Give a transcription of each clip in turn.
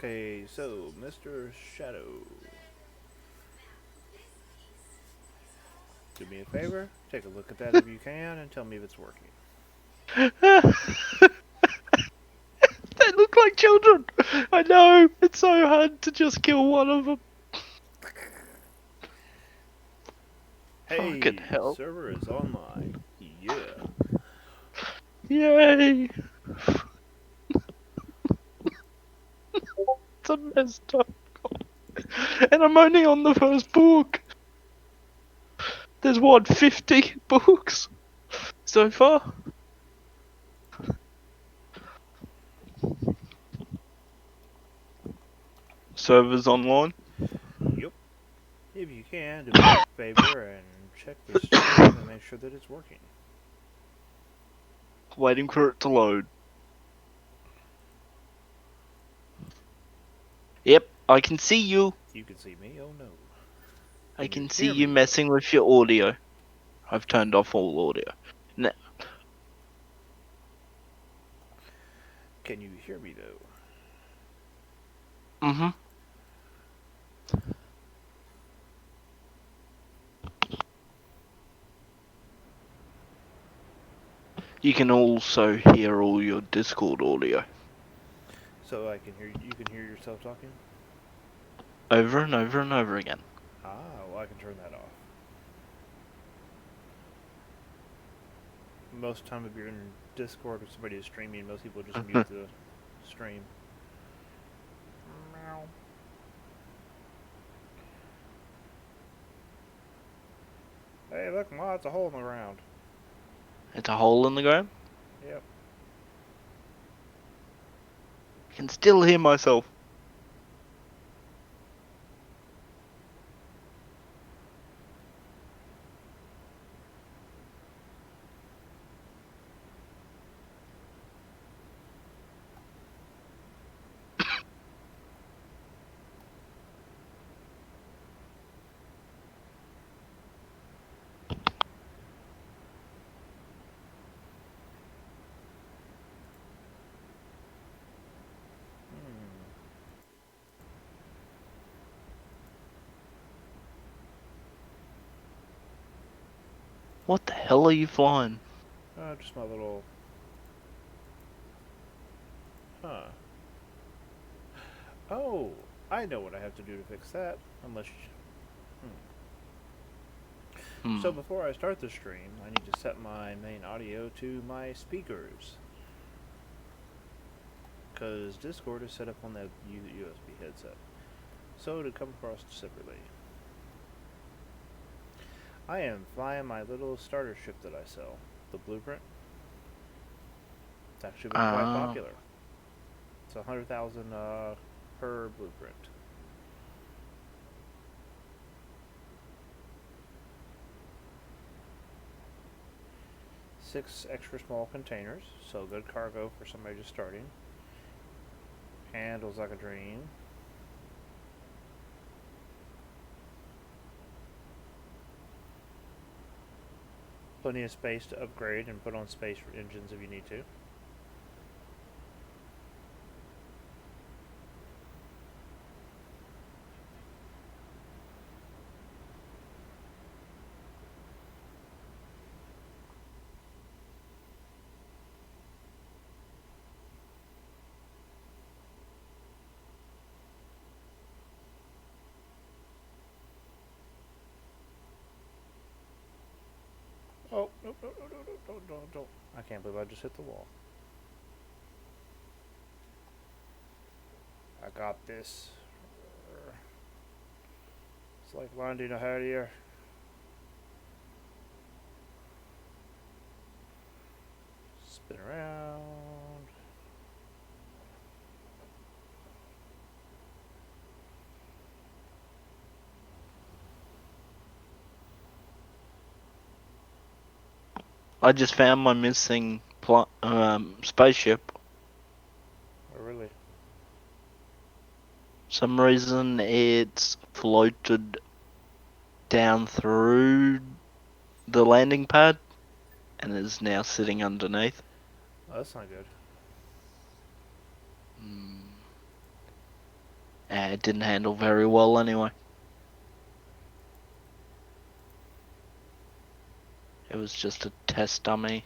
Okay, so Mr. Shadow, do me a favor, take a look at that if you can, and tell me if it's working. They look like children. I know. It's so hard to just kill one of them. Fucking Hey, hell. server is online. Yeah. Yay. It's a messed up. And I'm only on the first book. There's what, 50 books so far? Servers online. Yep. If you can, do me a favor and check the stream and make sure that it's working. Waiting for it to load. Yep, I can see you. You can see me? Oh no. I Can you can see hear you me though? messing with your audio. I've turned off all audio. No. Can you hear me though? Mm-hmm. You can also hear all your Discord audio. So I can hear you can hear yourself talking? Over and over and over again. Ah, well I can turn that off. Most time if you're in Discord or somebody is streaming, most people just mute the stream. Meow. Hey, look, Ma, it's a hole in the ground. It's a hole in the ground. Yep. I can still hear myself. Hmm. What the hell are you flying? Just my little. Huh. Oh, I know what I have to do to fix that. Unless. So Hmm. before I start the stream, I need to set my main audio to my speakers. Because Discord is set up on that USB headset. So to come across separately. I am flying my little starter ship that I sell, the Blueprint. It's actually been quite Ah. popular. It's 100,000 per Blueprint. 6 extra small containers, so good cargo for somebody just starting. Handles like a dream. Plenty of space to upgrade and put on space for engines if you need to. Oh, no, no, no, no, no, don't. I can't believe I just hit the wall. I got this. It's like landing a Harrier. Spin around. I just found my missing spaceship. Oh, really? Some reason it's floated down through the landing pad and is now sitting underneath. Oh, that's not good. Hmm. It didn't handle very well anyway. It was just a test dummy.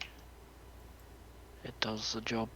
It does the job.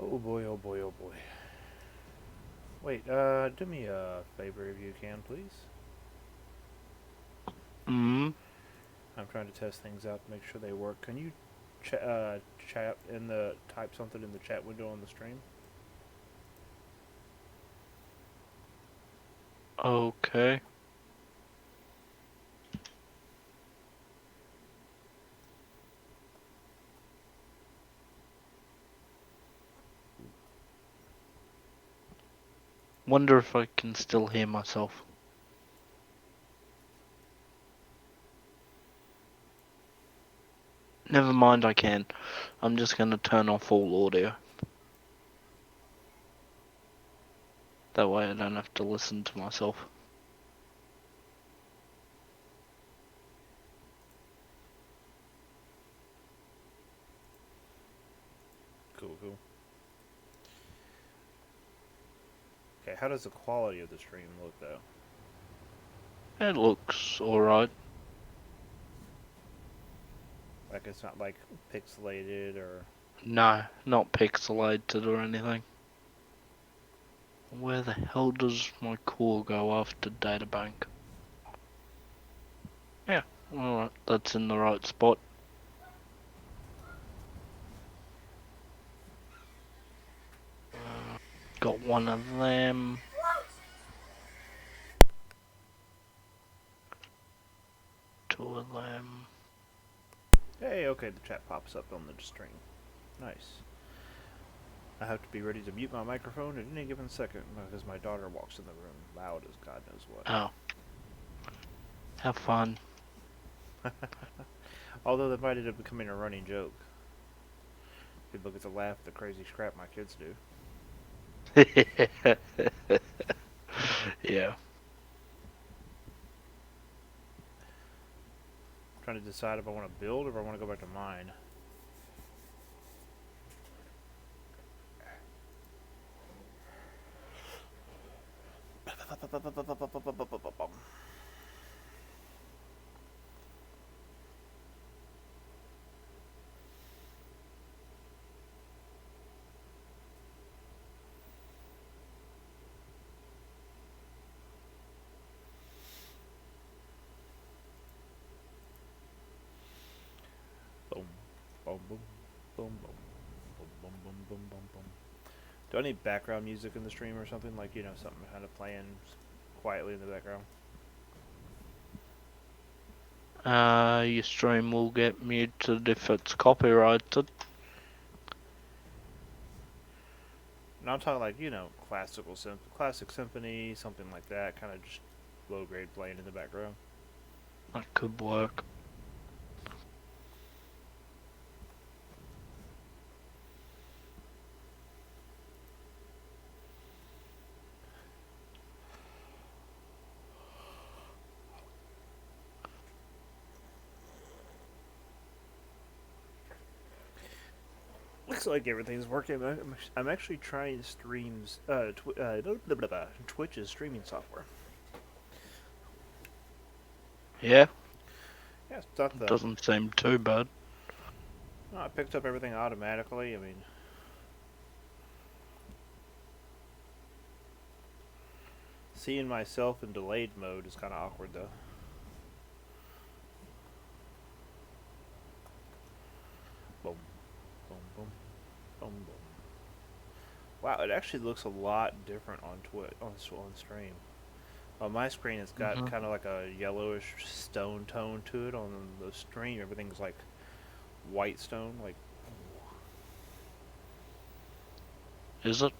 Oh boy, oh boy, oh boy. Wait, do me a favor if you can, please. Mm. I'm trying to test things out to make sure they work. Can you chat in the type something in the chat window on the stream? Okay. Wonder if I can still hear myself. Never mind, I can. I'm just gonna turn off all audio. That way I don't have to listen to myself. Cool, cool. Okay, how does the quality of the stream look though? It looks alright. Like it's not like pixelated or... No, not pixelated or anything. Where the hell does my core go after databank? Yeah, alright, that's in the right spot. Got one of them. Two of them. Hey, okay, the chat pops up on the stream. Nice. I have to be ready to mute my microphone at any given second because my daughter walks in the room loud as God knows what. Oh. Have fun. Although that might end up becoming a running joke. People get to laugh at the crazy crap my kids do. Yeah. I'm trying to decide if I want to build or if I want to go back to mine. Boom, boom, boom, boom, boom, boom, boom, boom, boom, boom, boom. Do I need background music in the stream or something? Like, you know, something kind of playing quietly in the background? Your stream will get muted if it's copyrighted. No, I'm talking like, you know, classic symphony, something like that, kind of just low grade playing in the background. That could work. Looks like everything's working. I'm actually trying streams, Twitch's streaming software. Yeah, Yeah, it's not the... doesn't seem too bad. No, it picked up everything automatically. I mean, seeing myself in delayed mode is kind of awkward, though. boom. Wow, it actually looks a lot different on on stream. On my screen, it's got kind of like a yellowish stone tone to it. On the stream, everything's like white stone. Like, Is it?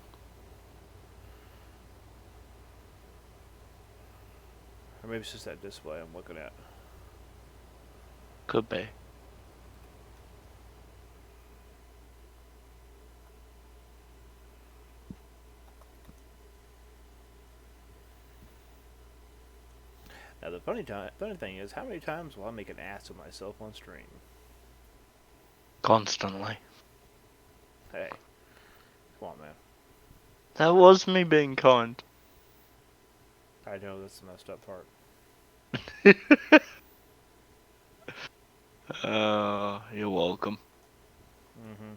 or maybe it's just that display I'm looking at. Could be. Now the funny thing is, how many times will I make an ass of myself on stream? Constantly. Hey, come on, man. That was me being kind. I know that's the messed up part. You're welcome. Mm-hmm.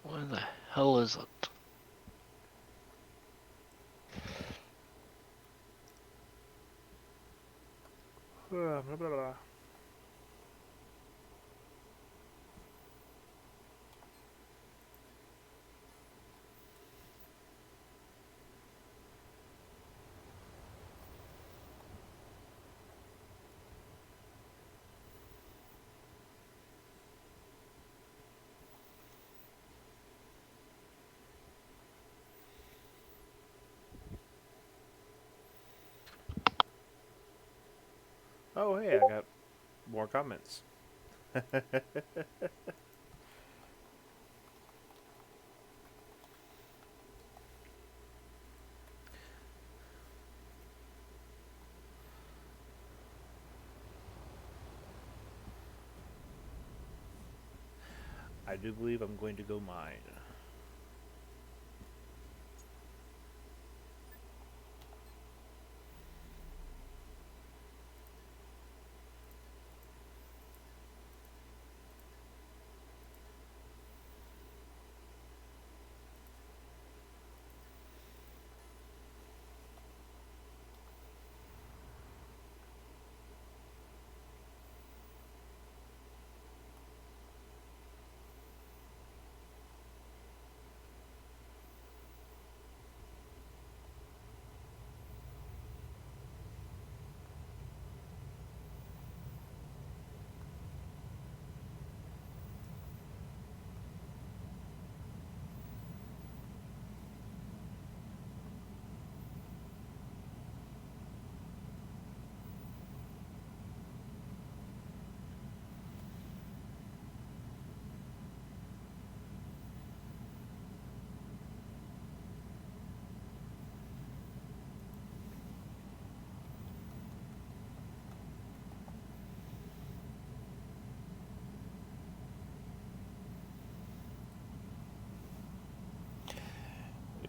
Where the hell is it? Blah, blah, blah. Oh, hey, I got more comments. I do believe I'm going to go mine.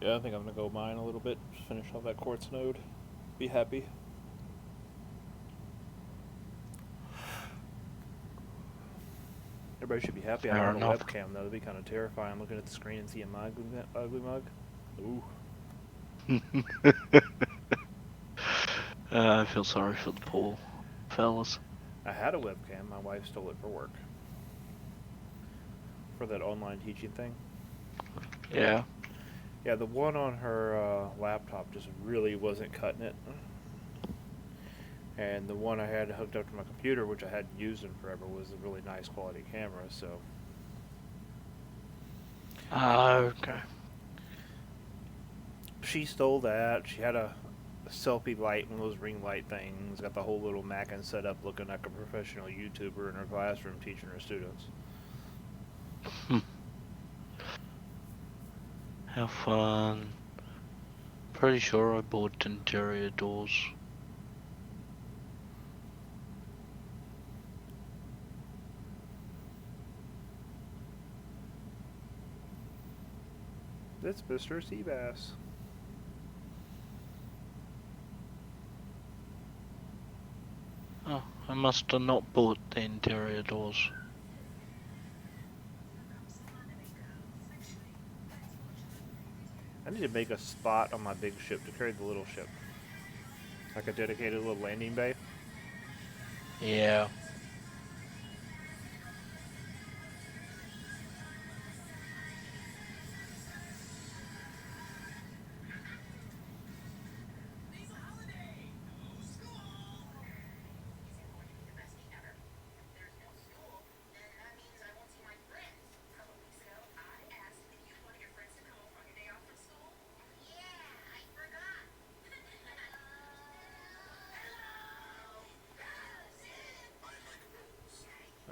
Yeah, I think I'm going to go mine a little bit. Finish off that quartz node. Be happy. Everybody should be happy. I don't Fair have a enough. webcam, though. That'd be kind of terrifying looking at the screen and seeing my ugly mug. Ooh. I feel sorry for the poor fellas. I had a webcam. My wife stole it for work. For that online teaching thing. Yeah. Yeah, the one on her laptop just really wasn't cutting it. And the one I had hooked up to my computer, which I hadn't used in forever, was a really nice quality camera, so... Okay. She stole that. She had a selfie light, one of those ring light things, got the whole little Mackin set up looking like a professional YouTuber in her classroom teaching her students. How fun. Pretty sure I bought interior doors. It's Mr. Seabass. Oh, I must have not bought the interior doors. I need to make a spot on my big ship to carry the little ship. Like a dedicated little landing bay. Yeah.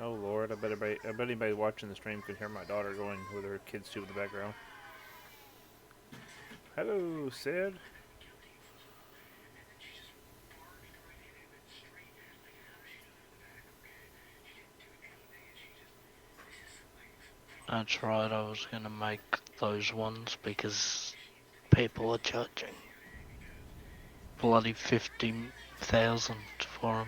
Oh lord, I bet anybody watching the stream could hear my daughter going with her kids too in the background. Hello, Sid. That's right, I was gonna make those ones because people are charging bloody 50,000 for them.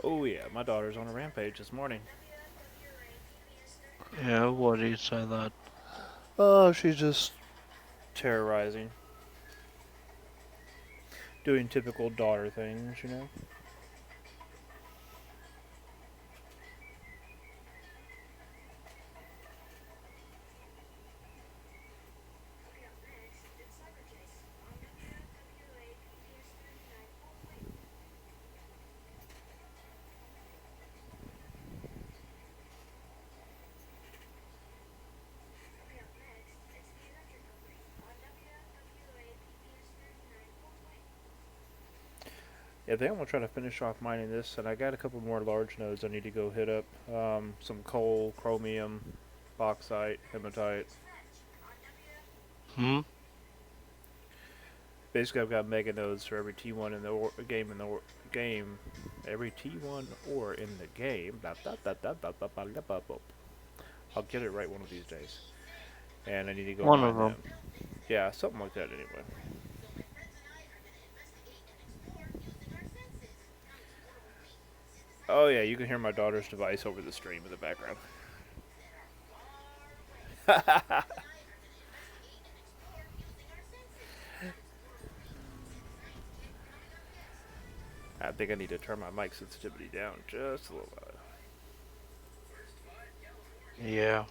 Oh yeah, my daughter's on a rampage this morning. Yeah, why do you say that? Oh, she's just terrorizing. Doing typical daughter things, you know? Yeah, I think I'm gonna try to finish off mining this, and I got a couple more large nodes I need to go hit up. Some coal, chromium, bauxite, hematite. Hmm? Basically, I've got mega nodes for every T1 in the game. Every T1 ore in the game. I'll get it right one of these days, and I need to go One of mine them. them. Yeah, something like that anyway. Oh yeah, you can hear my daughter's device over the stream in the background. I think I need to turn my mic sensitivity down just a little bit. Yeah.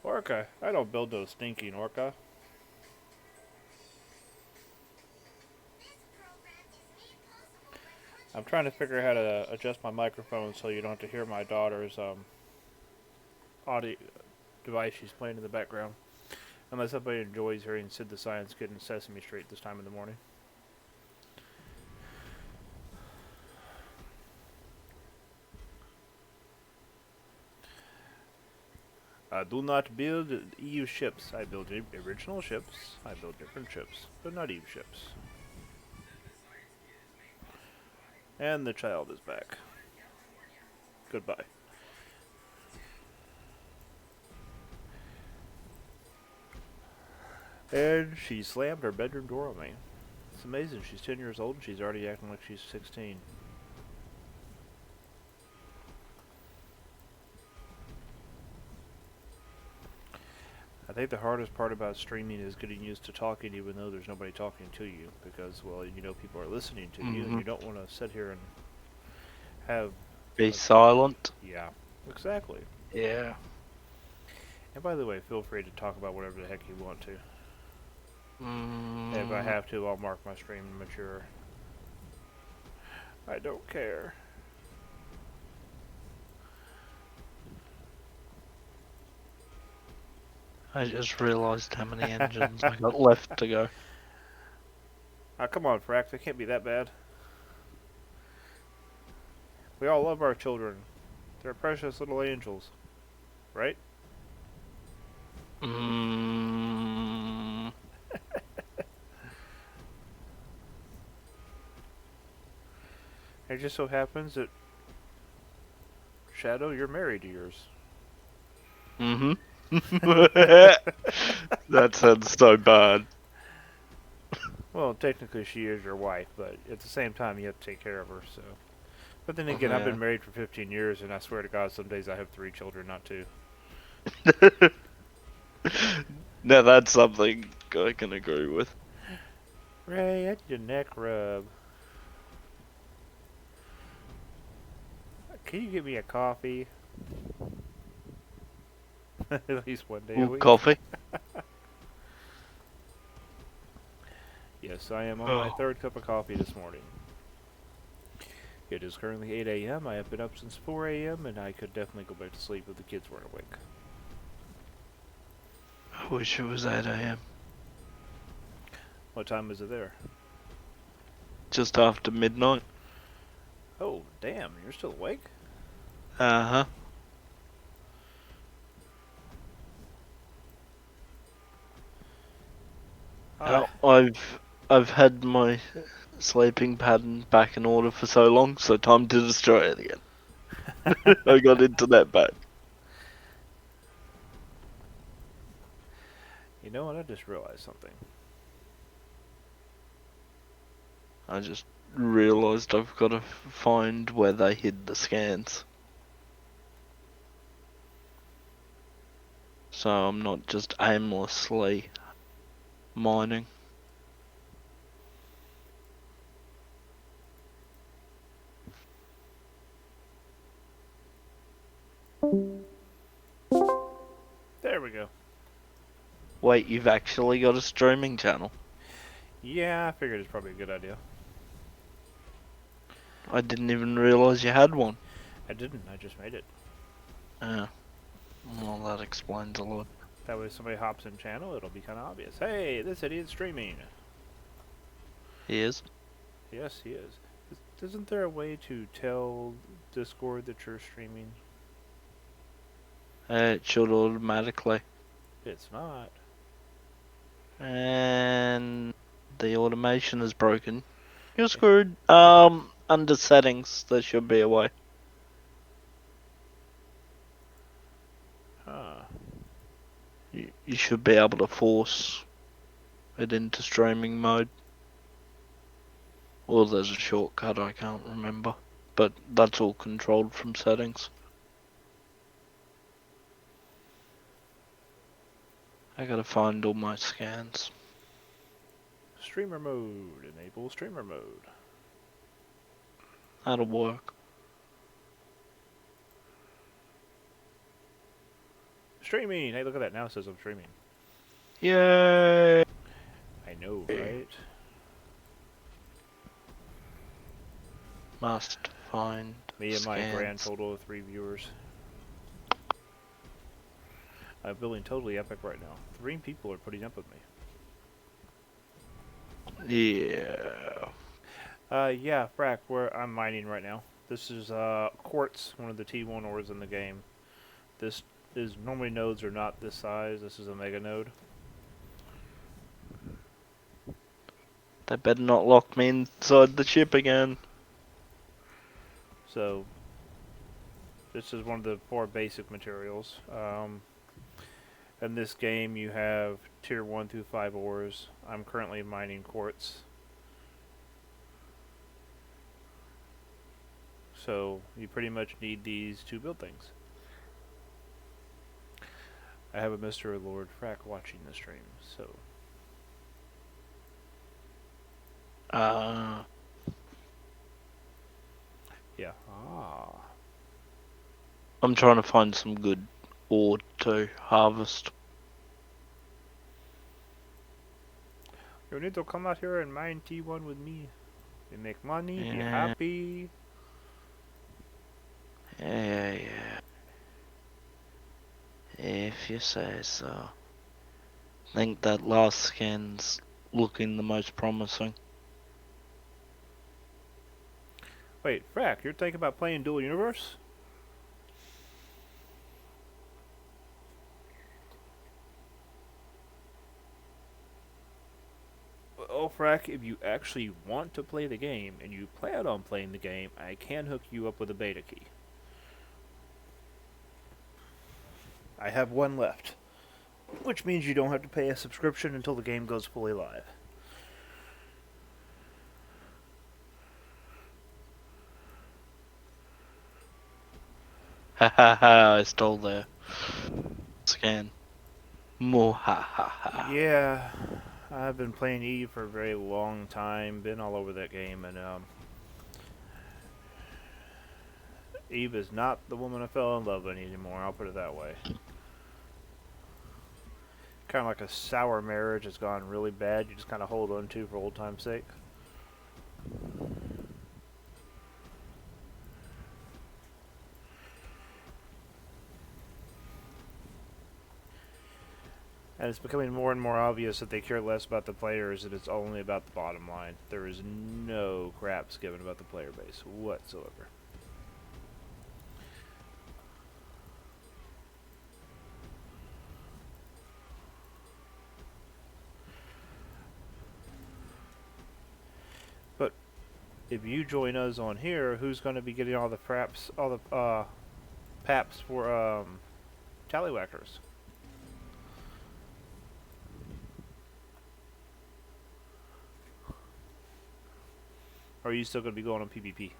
Orca, I don't build those stinking orca. I'm trying to figure out how to adjust my microphone so you don't have to hear my daughter's audio device she's playing in the background. Unless somebody enjoys hearing Sid the Science Kid and Sesame Street this time in the morning. I do not build EU ships. I build original ships. I build different ships, but not EU ships. And the child is back. Goodbye. And she slammed her bedroom door on me. It's amazing. She's 10 years old and she's already acting like she's 16. I think the hardest part about streaming is getting used to talking even though there's nobody talking to you. Because, well, you know people are listening to you and you don't want to sit here and have... Be silent. Yeah, exactly. Yeah. And by the way, feel free to talk about whatever the heck you want to. If I Mm. have to, I'll mark my stream mature. I don't care. I just realised how many engines I got left to go. Ah, come on, Frax. It can't be that bad. We all love our children. They're precious little angels. Right? Mm. It just so happens that... Shadow, you're married to yours. Mm-hmm. That sounds so bad. Well, technically she is your wife, but at the same time you have to take care of her, so... But then again, I've been married for 15 years, and I swear to God, some days I have 3 children, not 2. Now that's something I can agree with. Ray, that's your neck rub. Can you get me a coffee? At least one day a Ooh, week. coffee. Yes, I am on my 3rd cup of coffee this morning. It is currently 8 a.m. I have been up since 4 a.m. and I could definitely go back to sleep if the kids weren't awake. I wish it was 8 a.m. What time is it there? Just after midnight. Oh, damn, you're still awake? Uh-huh. I've had my sleeping pattern back in order for so long, so time to destroy it again. I got into that back. You know what? I just realized something. I just realised I've got to find where they hid the scans. So I'm not just aimlessly mining. There we go. Wait, you've actually got a streaming channel? Yeah, I figured it's probably a good idea. I didn't even realise you had one. I didn't, I just made it. Yeah. Well, that explains a lot. That way if somebody hops in channel, it'll be kind of obvious. Hey, this idiot's streaming. He is? Yes, he is. Isn't there a way to tell Discord that you're streaming? It should automatically. It's not. And the automation is broken. You're screwed. Under settings, there should be a way. Huh. You should be able to force it into streaming mode. Or there's a shortcut, I can't remember. But that's all controlled from settings. I gotta find all my scans. Streamer mode. Enable streamer mode. That'll work. Streaming! Hey, look at that. Now it says I'm streaming. Yay! I know, right? Must find Me and my scans. grand total of 3 viewers. I'm feeling totally epic right now. 3 people are putting up with me. Yeah. Yeah, Frack, I'm mining right now. This is, Quartz, one of the T1 ores in the game. This is normally nodes are not this size. This is a mega node. They better not lock me inside the ship again. So this is one of the 4 basic materials. In this game, you have tier 1 through 5 ores. I'm currently mining quartz. So you pretty much need these to build things. I have a Mr. Lord Frack watching the stream, so yeah. I'm trying to find some good ore to harvest. You need to come out here and mine T1 with me. You make money, be Yeah. happy. Yeah. If you say so. I think that last scan's looking the most promising. Wait, Frack, you're thinking about playing Dual Universe? Oh, Frack, if you actually want to play the game and you plan on playing the game, I can hook you up with a beta key. I have one left, which means you don't have to pay a subscription until the game goes fully live. I stole their scan. Muhahaha. Yeah, I've been playing Eve for a very long time, been all over that game, and Eve is not the woman I fell in love with anymore, I'll put it that way. Kind of like a sour marriage that's gone really bad, you just kind of hold on to for old time's sake. And it's becoming more and more obvious that they care less about the players and it's only about the bottom line. There is no craps given about the player base whatsoever. But if you join us on here, who's going to be getting all the fraps, all the paps for tallywhackers? Or are you still going to be going on PvP?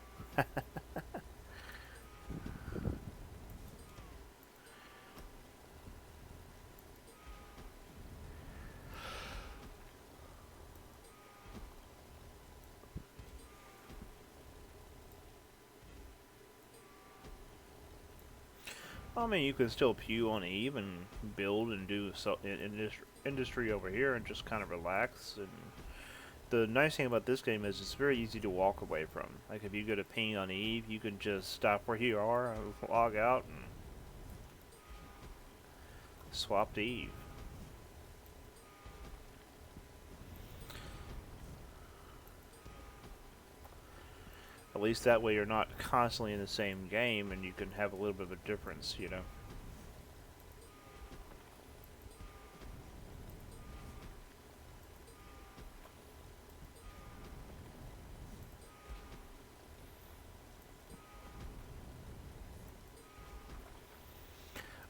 I mean, you can still pew on Eve and build and do industry over here and just kind of relax. And the nice thing about this game is it's very easy to walk away from. Like if you go to ping on Eve, you can just stop where you are, log out, and swap to Eve. At least that way you're not constantly in the same game and you can have a little bit of a difference, you know.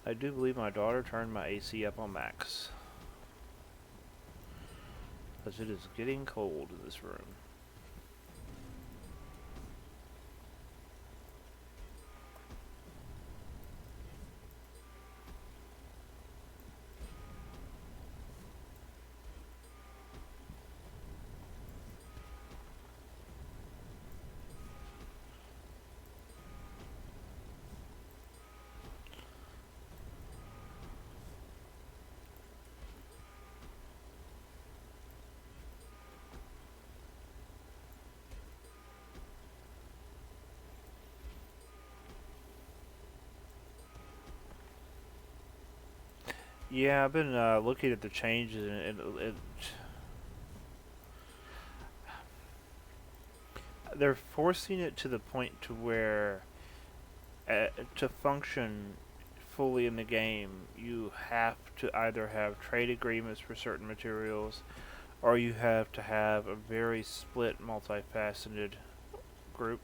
I do believe my daughter turned my AC up on max. Because it is getting cold in this room. Yeah, I've been looking at the changes and they're forcing it to the point to where to function fully in the game, you have to either have trade agreements for certain materials, or you have to have a very split, multifaceted group,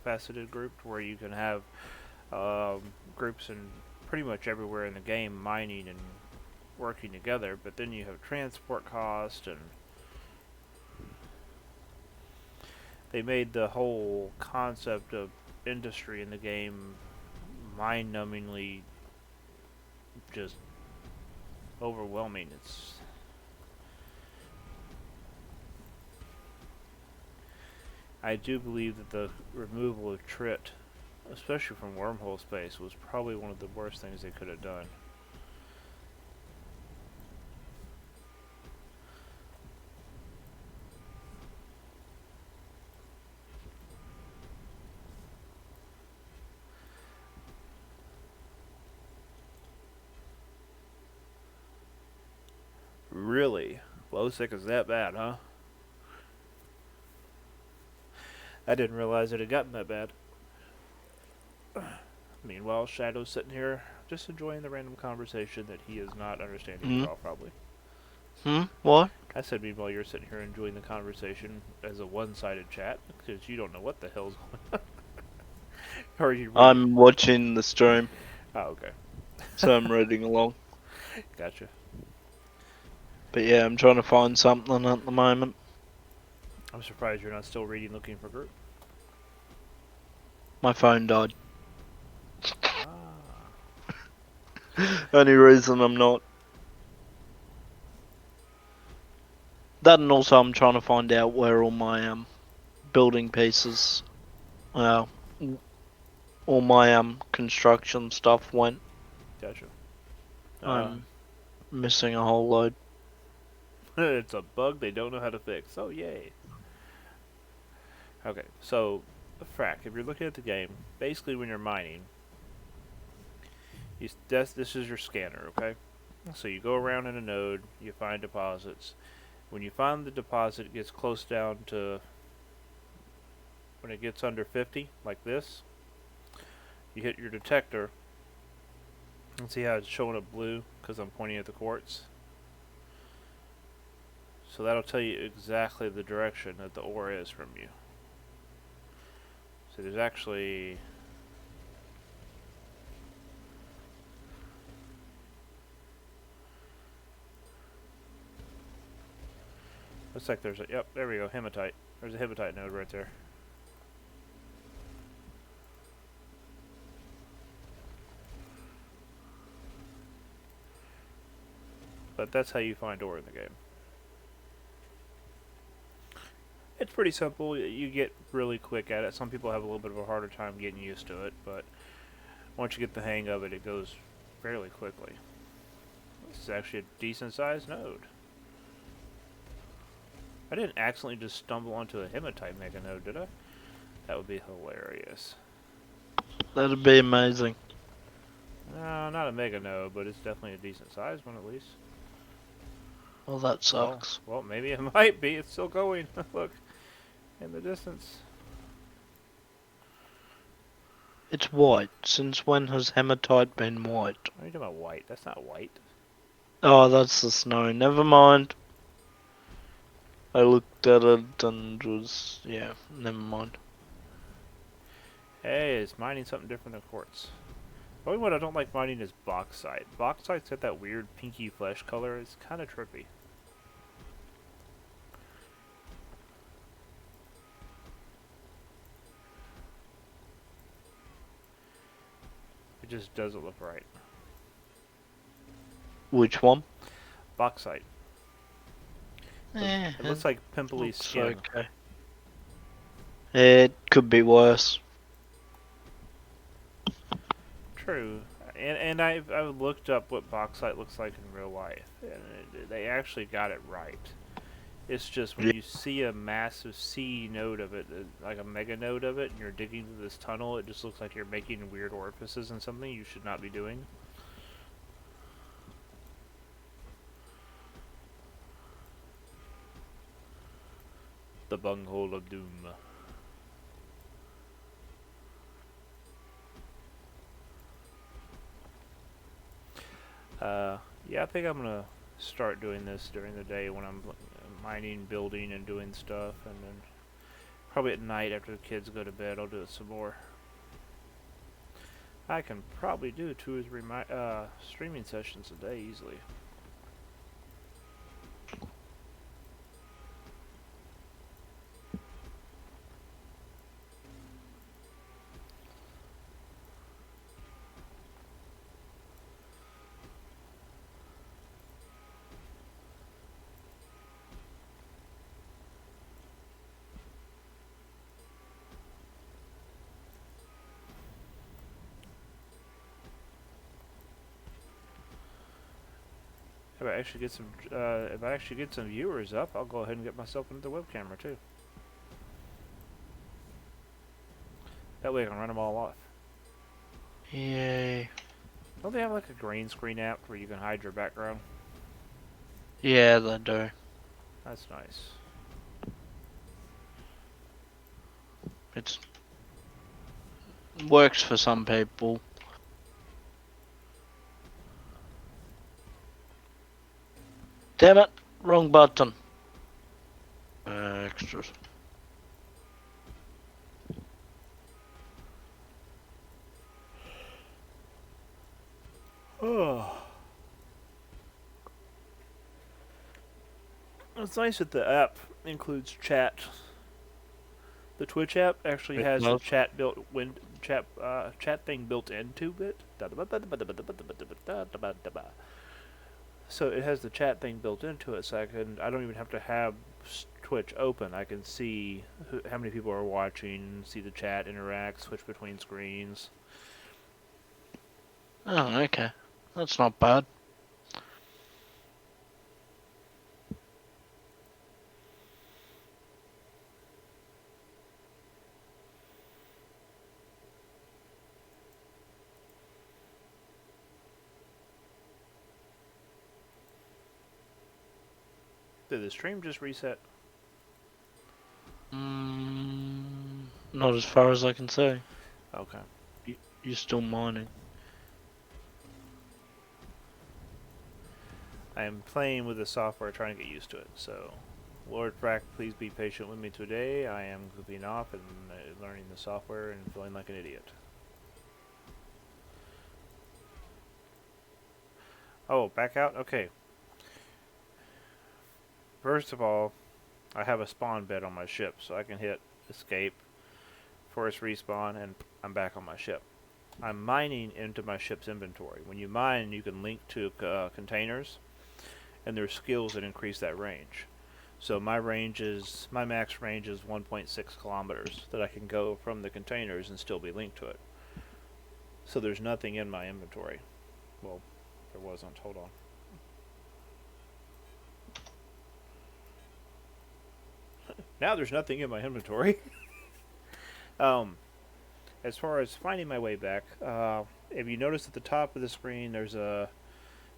faceted group, where you can have groups in pretty much everywhere in the game mining and working together. But then you have transport cost, and they made the whole concept of industry in the game mind-numbingly just overwhelming. I do believe that the removal of Trit, especially from wormhole space, was probably one of the worst things they could have done. Really? Low sick is that bad, huh? I didn't realize it had gotten that bad. Meanwhile, Shadow's sitting here just enjoying the random conversation that he is not understanding Hmm? at all, probably. What? I said, meanwhile, you're sitting here enjoying the conversation as a one-sided chat because you don't know what the hell's going on. Or are you reading? I'm watching the stream, Oh, okay. so I'm reading along. Gotcha. But yeah, I'm trying to find something at the moment. I'm surprised you're not still reading Looking for Group. My phone died. Ah. Only reason I'm not. That, and also I'm trying to find out where all my building pieces, all my construction stuff went. Gotcha. I'm missing a whole load. It's a bug they don't know how to fix. Oh, yay. Okay, so, frack, if you're looking at the game, basically when you're mining, this is your scanner, okay? So you go around in a node, you find deposits. When you find the deposit, it gets close down to, when it gets under 50, like this, you hit your detector, and see how it's showing up blue, because I'm pointing at the quartz? So that'll tell you exactly the direction that the ore is from you. So there's actually... Looks like there's a... Yep, there we go, hematite. There's a hematite node right there. But that's how you find ore in the game. It's pretty simple. You get really quick at it. Some people have a little bit of a harder time getting used to it, but once you get the hang of it, it goes fairly quickly. This is actually a decent sized node. I didn't accidentally just stumble onto a hematite mega node, did I? That would be hilarious. That'd be amazing. No, not a mega node, but it's definitely a decent sized one at least. Well, that sucks. Well, maybe it might be. It's still going. Look, in the distance. It's white. Since when has hematite been white? What are you talking about white? That's not white. Oh, that's the snow. Never mind. I looked at it and was... yeah, never mind. Hey, it's mining something different than quartz. The only one I don't like mining is bauxite. Bauxite's got that weird pinky flesh color. It's kind of trippy. It just doesn't look right. Which one? Bauxite. It looks like pimply skin. Okay. It could be worse. True. And I've looked up what bauxite looks like in real life, and they actually got it right. It's just when you see a massive C node of it, like a mega node of it, and you're digging through this tunnel, it just looks like you're making weird orifices in something you should not be doing. The bunghole of doom. Yeah, I think I'm gonna start doing this during the day when I'm mining, building, and doing stuff, and then probably at night after the kids go to bed, I'll do it some more. I can probably do 2 or 3 streaming sessions a day easily. If I actually get some viewers up, I'll go ahead and get myself into the web camera too. That way I can run them all off. Yay. Don't they have like a green screen app where you can hide your background? Yeah, they do. That's nice. It works for some people. Damn it, wrong button. Extras. Oh. It's nice that the app includes chat. The Twitch app actually It has the does. chat thing built into it. So it has the chat thing built into it, so I don't even have to have Twitch open. I can see how many people are watching, see the chat interact, switch between screens. Oh, okay. That's not bad. Did the stream just reset? Not as far as I can say. Okay. You're still mining. I am playing with the software, trying to get used to it. So, Lord Frack, please be patient with me today. I am goofing off and learning the software and feeling like an idiot. Oh, back out? Okay. First of all, I have a spawn bed on my ship, so I can hit escape, force respawn, and I'm back on my ship. I'm mining into my ship's inventory. When you mine, you can link to containers, and there's skills that increase that range. So my max range is 1.6 kilometers that I can go from the containers and still be linked to it. So there's nothing in my inventory. Well, there wasn't. Hold on. Now there's nothing in my inventory. As far as finding my way back, if you notice at the top of the screen, there's a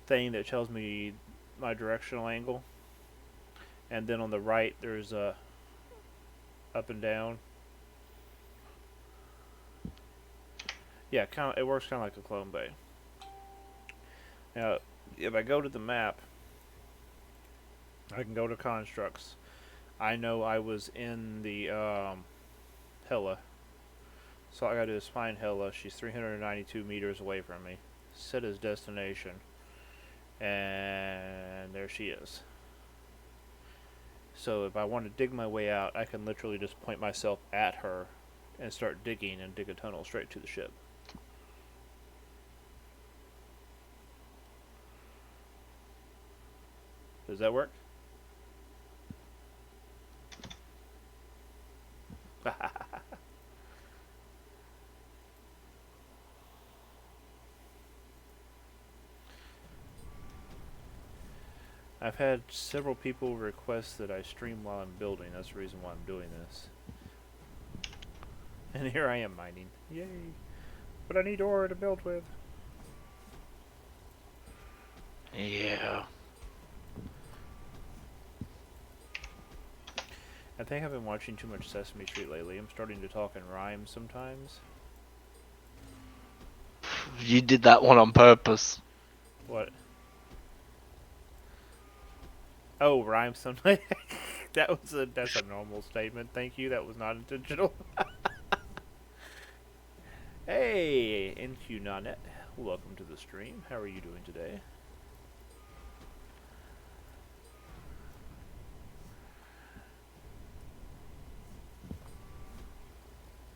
thing that tells me my directional angle, and then on the right there's a up and down. Yeah, it works kind of like a clone bay. Now, if I go to the map, I can go to constructs. I know I was in the Hella. So all I gotta do is find Hella. She's 392 meters away from me. Set as destination. And there she is. So if I want to dig my way out, I can literally just point myself at her and start digging and dig a tunnel straight to the ship. Does that work? I've had several people request that I stream while I'm building. That's the reason why I'm doing this. And here I am mining. Yay! But I need ore to build with. Yeah. I think I've been watching too much Sesame Street lately. I'm starting to talk in rhymes sometimes. You did that one on purpose. What? Oh, rhyme some. That's a normal statement. Thank you. That was not intentional. Hey, NQ Nonet. Welcome to the stream. How are you doing today?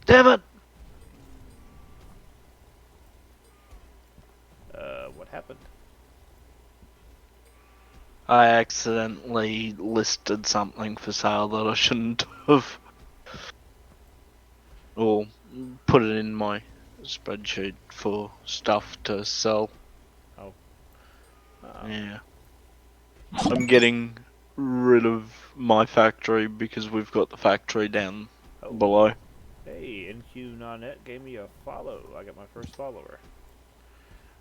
Damn it! What happened? I accidentally listed something for sale that I shouldn't have. Or put it in my spreadsheet for stuff to sell. Oh. Yeah. I'm getting rid of my factory because we've got the factory down Oh. below. Hey, NQ Nonet gave me a follow. I got my first follower.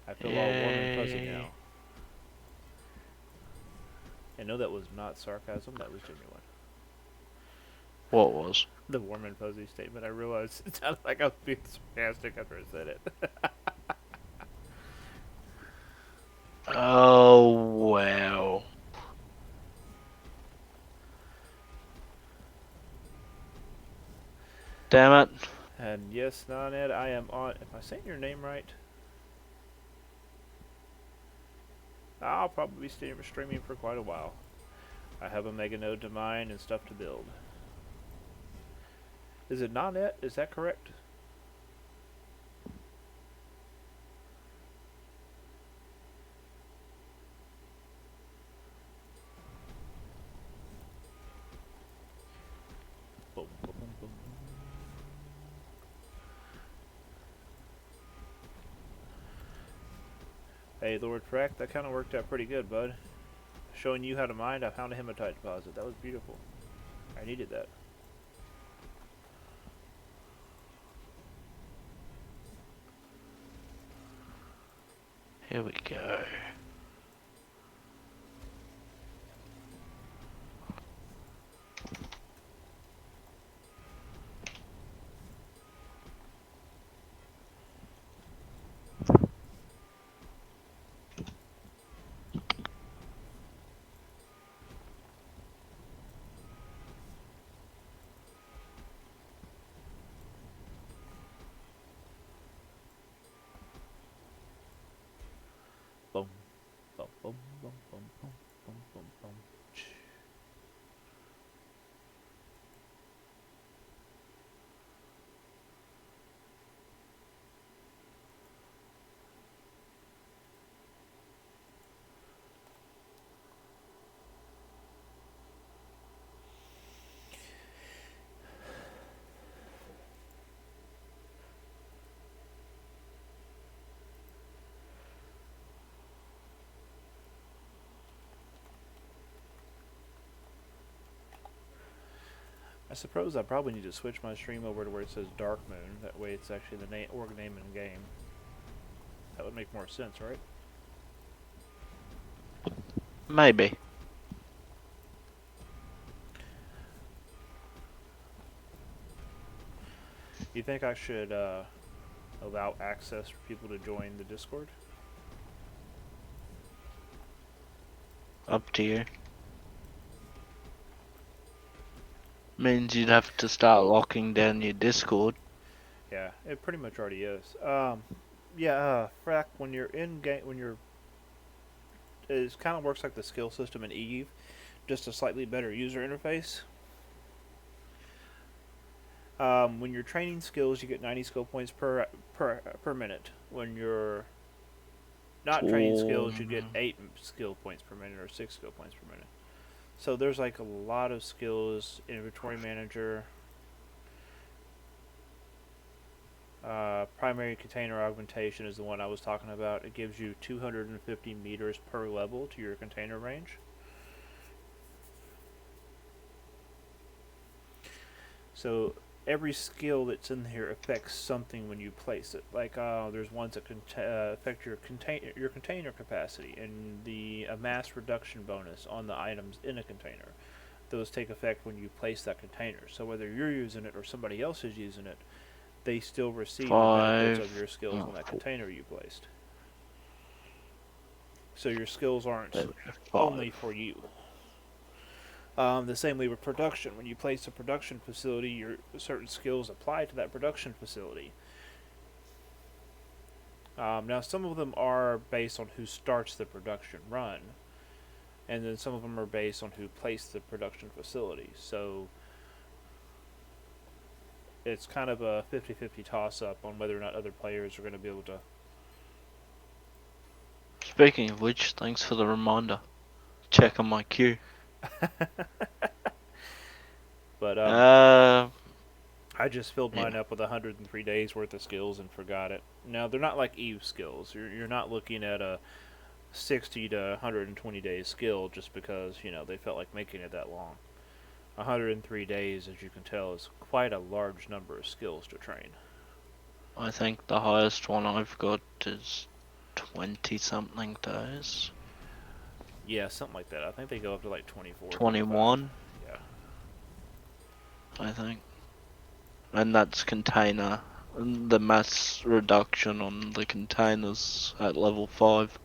I feel all warm and fuzzy Yay. now. I know that was not sarcasm. That was genuine. What was? The warm and fuzzy statement. I realized it sounded like I was being sarcastic after I said it. Oh, wow. Damn it. And yes, Noned, I am on. Am I saying your name right? I'll probably be streaming for quite a while. I have a mega node to mine and stuff to build. Is it Noned? Is that correct? Boom, boom, boom, boom. Hey, Lord Frack, that kind of worked out pretty good, bud. Showing you how to mine, I found a hematite deposit. That was beautiful. I needed that. Here we go. Boom, boom, boom, boom, boom, boom, boom, boom, boom. I suppose I probably need to switch my stream over to where it says Dark Moon. That way it's actually the org name in game. That would make more sense, right? Maybe. You think I should allow access for people to join the Discord? Up to you. Means you'd have to start locking down your Discord. Yeah, it pretty much already is. Frack, when you're in game, it kind of works like the skill system in Eve, just a slightly better user interface. When you're training skills, you get 90 skill points per minute. When you're not training skills, you get 8 skill points per minute or 6 skill points per minute. So there's like a lot of skills. Inventory manager, primary container augmentation is the one I was talking about. It gives you 250 meters per level to your container range. So every skill that's in here affects something when you place it. Like there's ones that can affect your container capacity and the mass reduction bonus on the items in a container. Those take effect when you place that container. So whether you're using it or somebody else is using it, they still receive the benefits of your skills on that container you placed. So your skills aren't only for you. The same way with production. When you place a production facility, your certain skills apply to that production facility. Now, some of them are based on who starts the production run, and then some of them are based on who placed the production facility. So it's kind of a 50-50 toss-up on whether or not other players are going to be able to. Speaking of which, thanks for the reminder. Check on my queue. But Uh, I just filled yeah. mine up with 103 days worth of skills and forgot it. Now they're not like Eve skills. You're not looking at a 60 to 120 days skill just because they felt like making it that long. 103 days, as you can tell, is quite a large number of skills to train. I think the highest one I've got is 20 something days. Yeah, something like that. I think they go up to like 24, 25. 21, Yeah. I think. And that's container. And the mass reduction on the containers at level 5.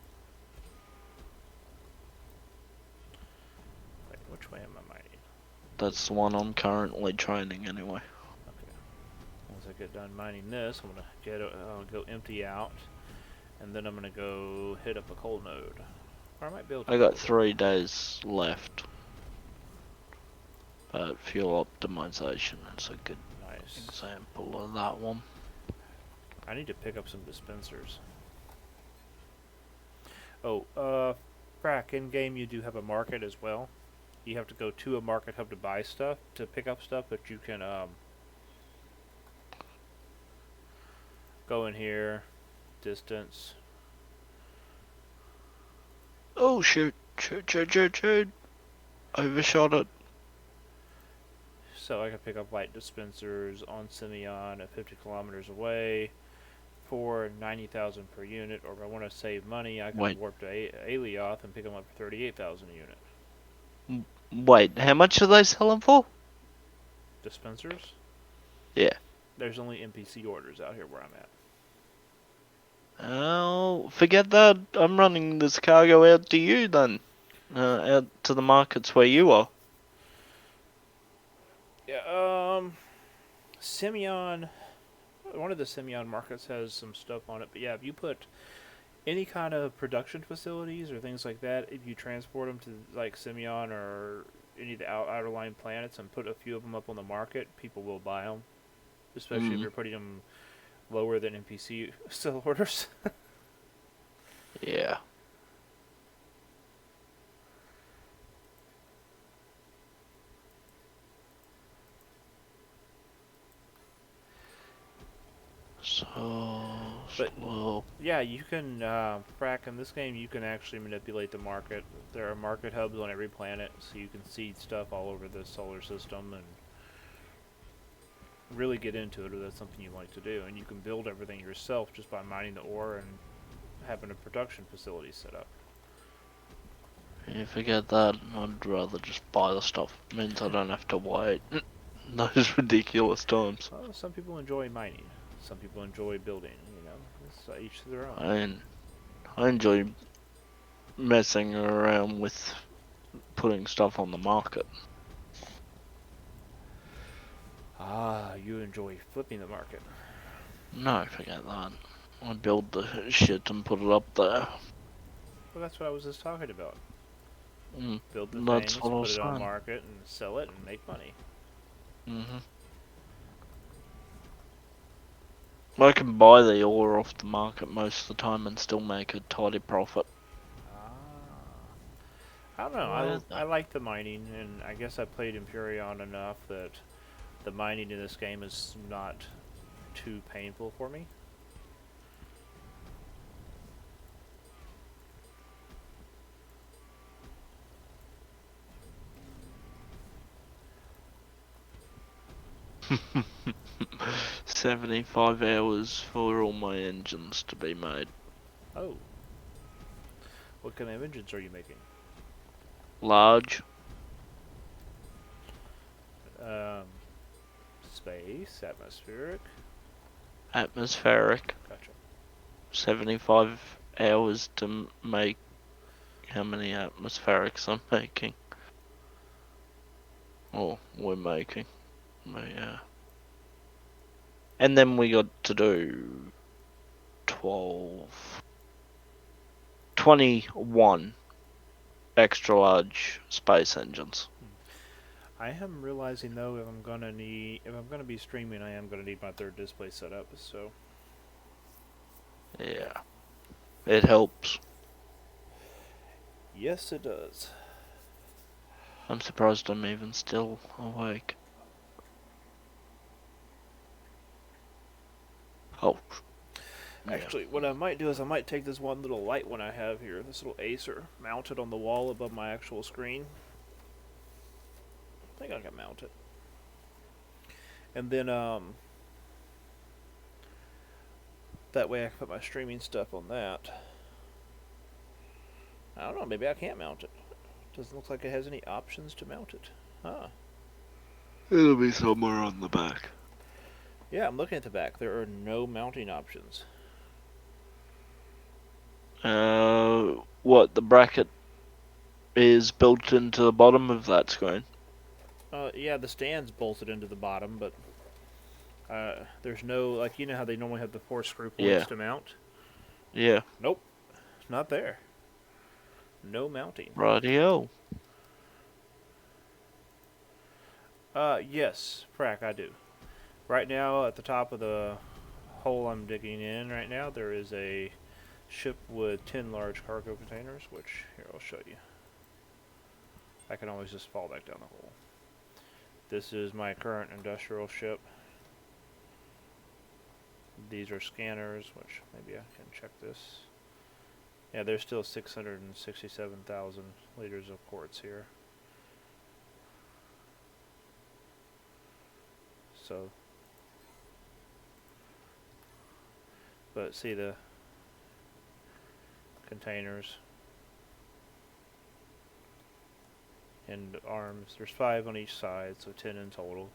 Wait, which way am I mining? That's the one I'm currently training anyway. Okay. Once I get done mining this, I'm gonna go empty out, and then I'm gonna go hit up a coal node. Or I might be able to. I got 3 days left. But fuel optimization is a good Nice. example of that one. I need to pick up some dispensers. Oh, Frack, in game you do have a market as well. You have to go to a market hub to buy stuff, to pick up stuff, but you can go in here, distance. Oh shoot, shoot. Overshot it. So I can pick up light dispensers on Simeon at 50 kilometers away for 90,000 per unit, or if I want to save money, I can warp to Alioth and pick them up for 38,000 a unit. Wait, how much are they selling for? Dispensers? Yeah. There's only NPC orders out here where I'm at. Oh, forget that. I'm running this cargo out to you then. Out to the markets where you are. Yeah, Simeon, one of the Simeon markets has some stuff on it, but yeah, if you put any kind of production facilities or things like that, if you transport them to like Simeon or any of the outer line planets and put a few of them up on the market, people will buy them, especially if you're putting them lower than NPC still orders. Yeah. Well, yeah, you can Frack, in this game. You can actually manipulate the market. There are market hubs on every planet, so you can seed stuff all over the solar system and really get into it if that's something you like to do. And you can build everything yourself just by mining the ore and having a production facility set up. you forget that. I'd rather just buy the stuff. It means I don't have to wait those ridiculous times. Well, some people enjoy mining. Some people enjoy building. It's each to their own. I enjoy messing around with putting stuff on the market. Ah, you enjoy flipping the market. No, forget that. I build the shit and put it up there. Well, that's what I was just talking about. Mm, Build the that's things, what I put was it on saying. market, and sell it and make money. I can buy the ore off the market most of the time and still make a tidy profit. I don't know. I like the mining, and I guess I played Imperion enough that the mining in this game is not too painful for me. $75 hours for all my engines to be made. Oh. What kind of engines are you making? Large. Space, atmospheric. Atmospheric. Gotcha. 75 hours to make how many atmospherics I'm making. Or we're making. Yeah. And then we got to do 12, 21 extra large space engines. I am realizing though, if I'm gonna be streaming, I am gonna need my third display set up. So Yeah. It helps. yes, it does. I'm surprised I'm even still awake. Oh. Yeah. Actually, what I might do is I might take this one little light one I have here, this little Acer, mount it on the wall above my actual screen. I think I can mount it. And then, that way I can put my streaming stuff on that. I don't know, maybe I can't mount it. Doesn't look like it has any options to mount it. Huh. It'll be somewhere on the back. Yeah, I'm looking at the back. There are no mounting options. What, the bracket is built into the bottom of that screen? Yeah, the stand's bolted into the bottom, but there's no, like, you know how they normally have the 4 screw points to mount? Yeah. Nope, not there. No mounting. Rightio. Yes, Frack, I do. Right now, at the top of the hole I'm digging in right now, there is a ship with 10 large cargo containers, which, here, I'll show you. I can always just fall back down the hole. This is my current industrial ship. These are scanners, which maybe I can check this. Yeah, there's still 667,000 liters of quartz here. So, but see the containers and arms. There's 5 on each side, so 10 in total.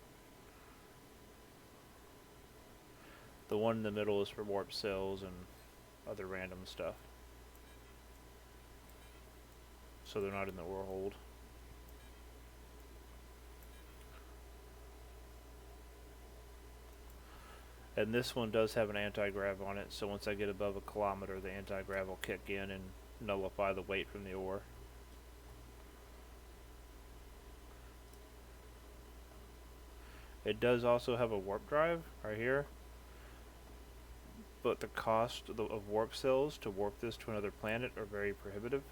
The one in the middle is for warp cells and other random stuff. So they're not in the ore hold. And this one does have an anti-grav on it, so once I get above a kilometer, the anti-grav will kick in and nullify the weight from the ore. It does also have a warp drive right here, but the cost of warp cells to warp this to another planet are very prohibitive.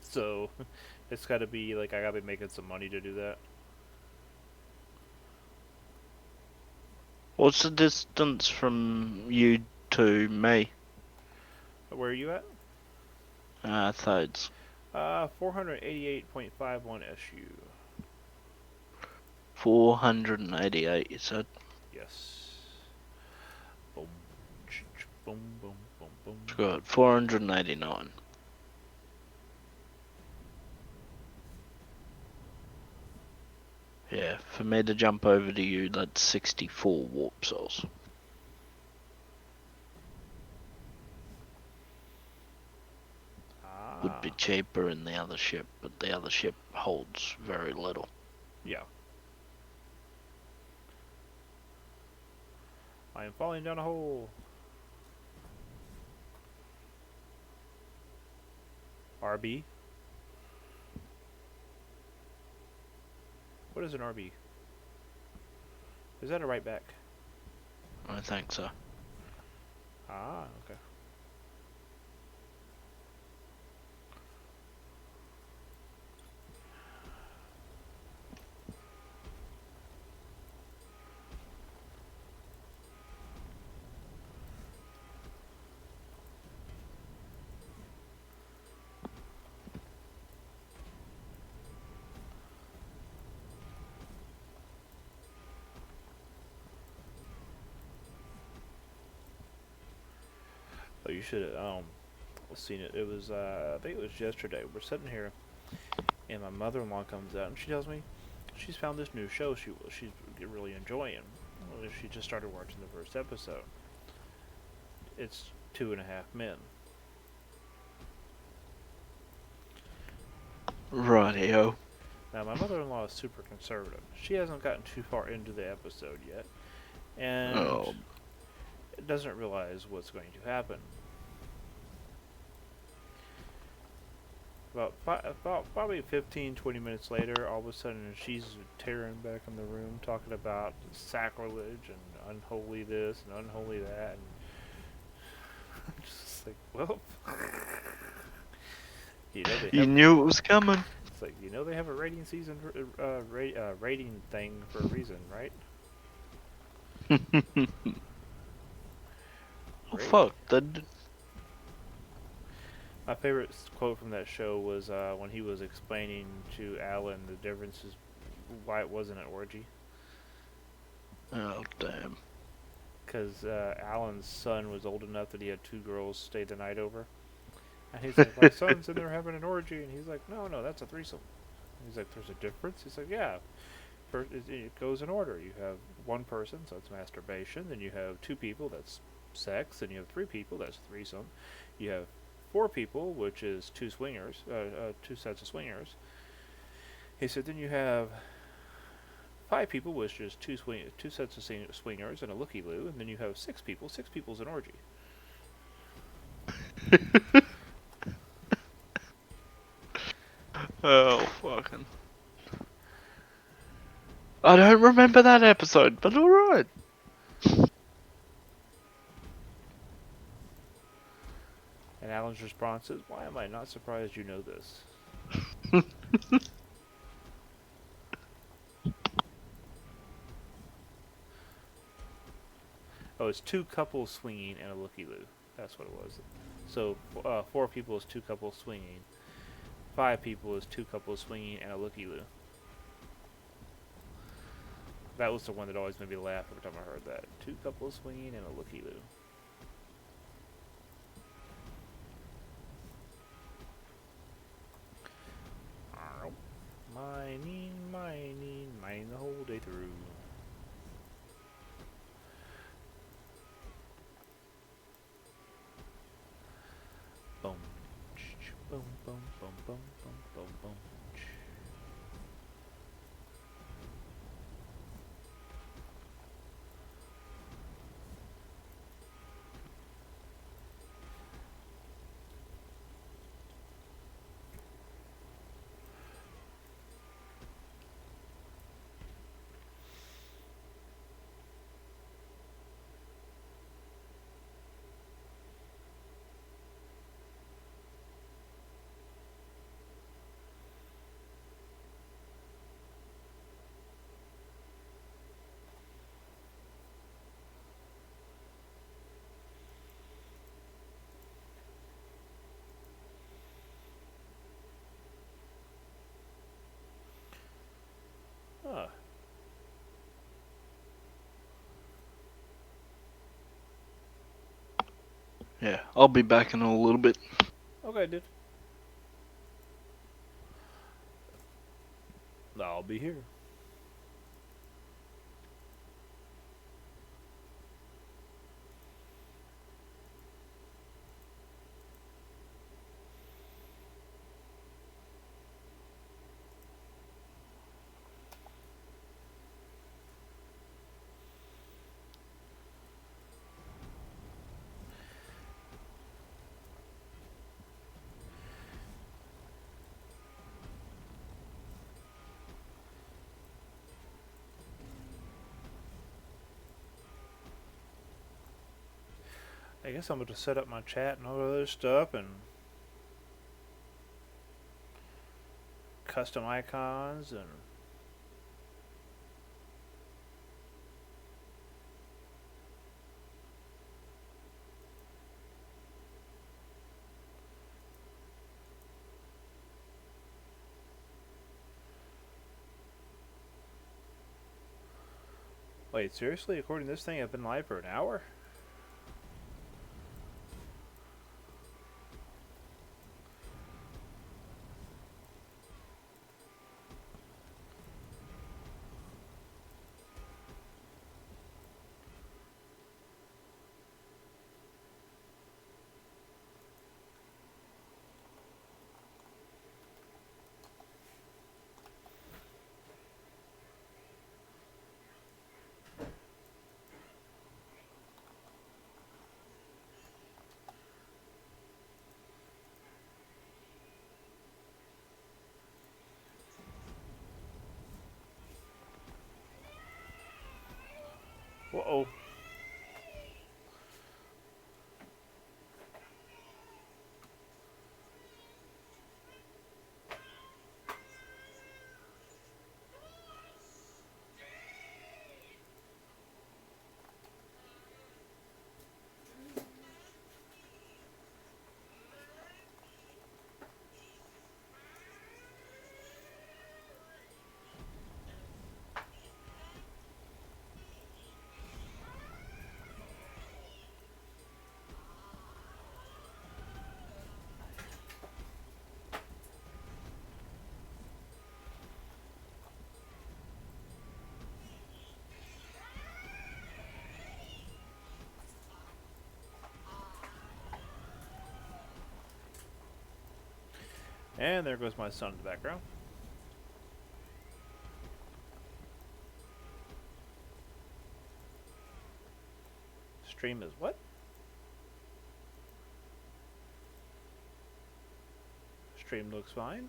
So it's got to be like I got to be making some money to do that. What's the distance from you to me? Where are you at? Thirds. 488.51 SU. 488, you said? Yes. Boom, boom, boom, boom, boom. It's good. 489. Yeah, for me to jump over to you, that's 64 warp cells. Would be cheaper in the other ship, but the other ship holds very little. Yeah. I am falling down a hole. RB? What is an RB? Is that a right back? I think so. Ah, okay. Oh, you should have seen it. It was I think it was yesterday. We're sitting here, and my mother-in-law comes out, and she tells me she's found this new show she's really enjoying. Well, she just started watching the first episode. It's 2.5 Men. Rightio. Now, my mother-in-law is super conservative. She hasn't gotten too far into the episode yet, and Oh, doesn't realize what's going to happen. About probably 15, 20 minutes later, all of a sudden she's tearing back in the room, talking about sacrilege and unholy this and unholy that, and just like, well, you know they you have. knew it was coming. It's like, you know they have a rating season, rating thing for a reason, right? Oh Great. fuck! My favorite quote from that show was when he was explaining to Alan the differences, why it wasn't an orgy. Oh damn. Because Alan's son was old enough that he had two girls stay the night over. And he's like, my son's in there having an orgy. And he's like, no, that's a threesome. He's like, there's a difference? He's like, yeah. First, it goes in order. You have one person, so it's masturbation. Then you have two people, that's sex. Then you have three people, that's threesome. You have four people, which is two swingers, two sets of swingers. He said, then you have five people, which is two sets of swingers and a looky-loo. And then you have six people. Six people's an orgy. Oh fucking. I don't remember that episode, but alright. And Alan's response is, why am I not surprised you know this? Oh, it's two couples swinging and a looky-loo. That's what it was. So, four people is two couples swinging. Five people is two couples swinging and a looky-loo. That was the one that always made me laugh every time I heard that. Two couples swinging and a looky-loo. Mining the whole day through. Boom. Boom, boom, boom, boom, boom, boom, boom. Huh. Yeah, I'll be back in a little bit. Okay, dude. I'll be here. I guess I'm going to set up my chat and all that other stuff and custom icons and wait, seriously? According to this thing, I've been live for an hour? And there goes my son in the background. Stream is what? Stream looks fine.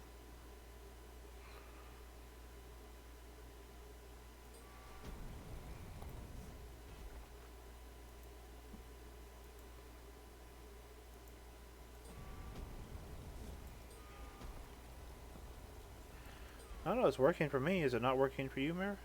I don't know, it's working for me. Is it not working for you, Mir?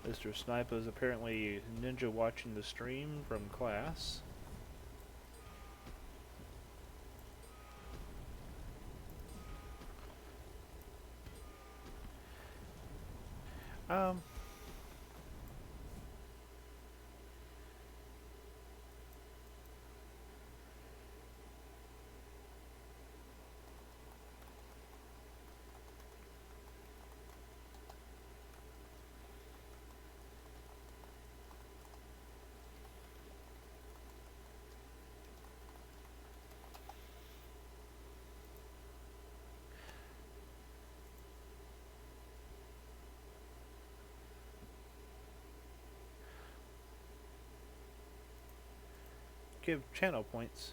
Mr. Snipe is apparently ninja watching the stream from class. Um, give channel points.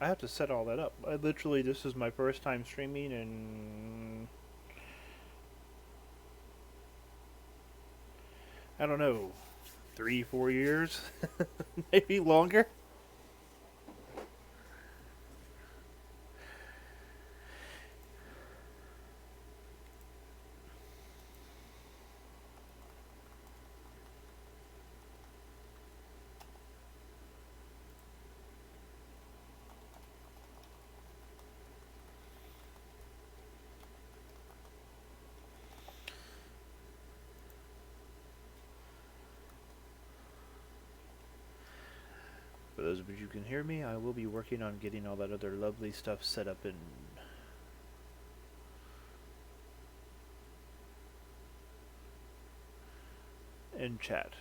I have to set all that up. This is my first time streaming and I don't know, 3-4 years, maybe longer. For those of you who can hear me, I will be working on getting all that other lovely stuff set up in chat.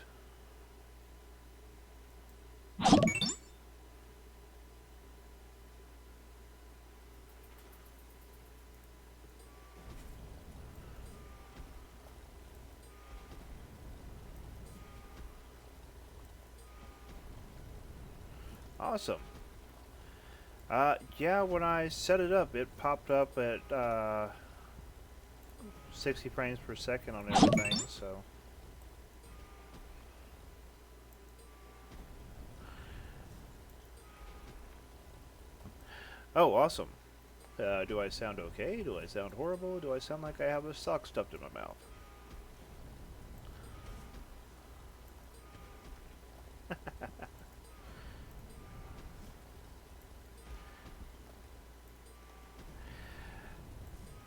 Awesome. Yeah, when I set it up, it popped up at 60 frames per second on everything, so. Oh, awesome. Do I sound okay? Do I sound horrible? Do I sound like I have a sock stuffed in my mouth?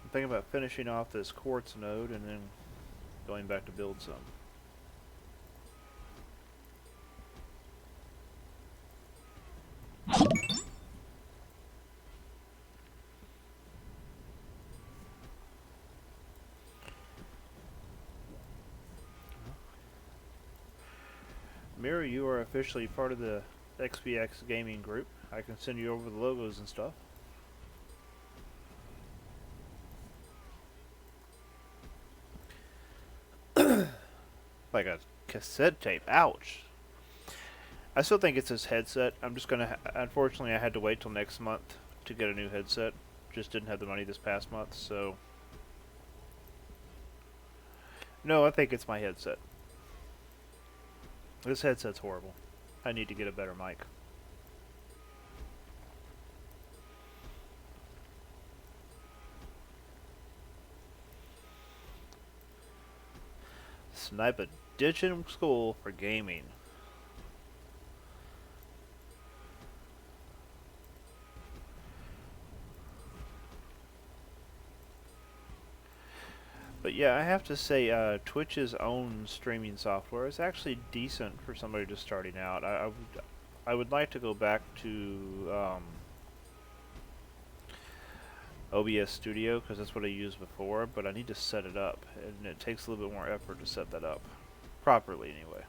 I'm thinking about finishing off this quartz node and then going back to build some. Mira, you are officially part of the XVXA Gaming group. I can send you over the logos and stuff. Like a cassette tape. Ouch. I still think it's his headset. I'm just gonna. Unfortunately, I had to wait till next month to get a new headset. Just didn't have the money this past month, so. No, I think it's my headset. This headset's horrible. I need to get a better mic. Snipe a ditch in school for gaming. But yeah, I have to say, Twitch's own streaming software is actually decent for somebody just starting out. I would like to go back to OBS Studio because that's what I used before, but I need to set it up, and it takes a little bit more effort to set that up properly anyway.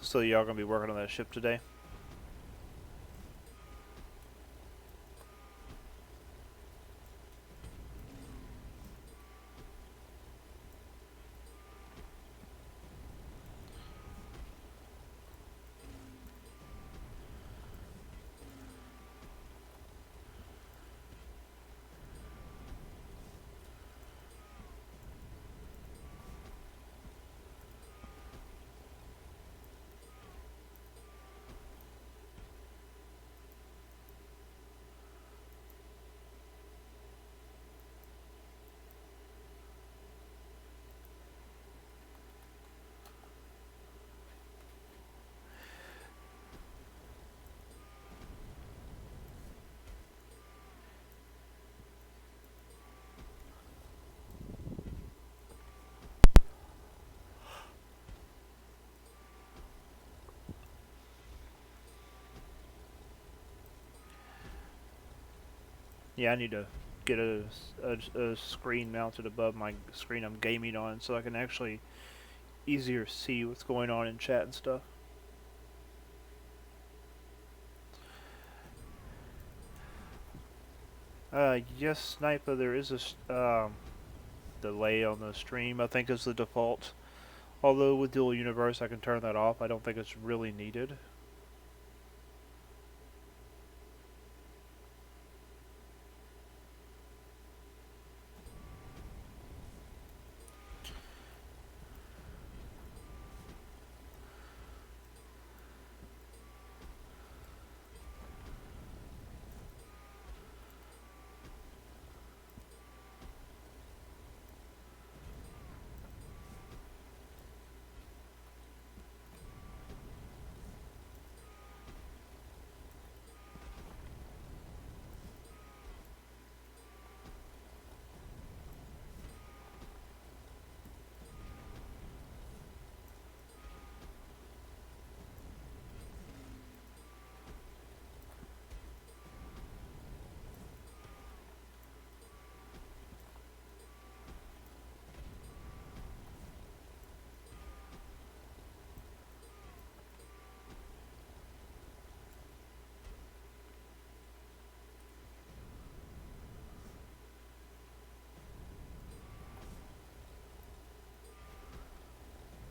So y'all gonna be working on that ship today? Yeah, I need to get a screen mounted above my screen I'm gaming on so I can actually easier see what's going on in chat and stuff. Yes, Sniper, there is a delay on the stream. I think is the default. Although with Dual Universe I can turn that off. I don't think it's really needed.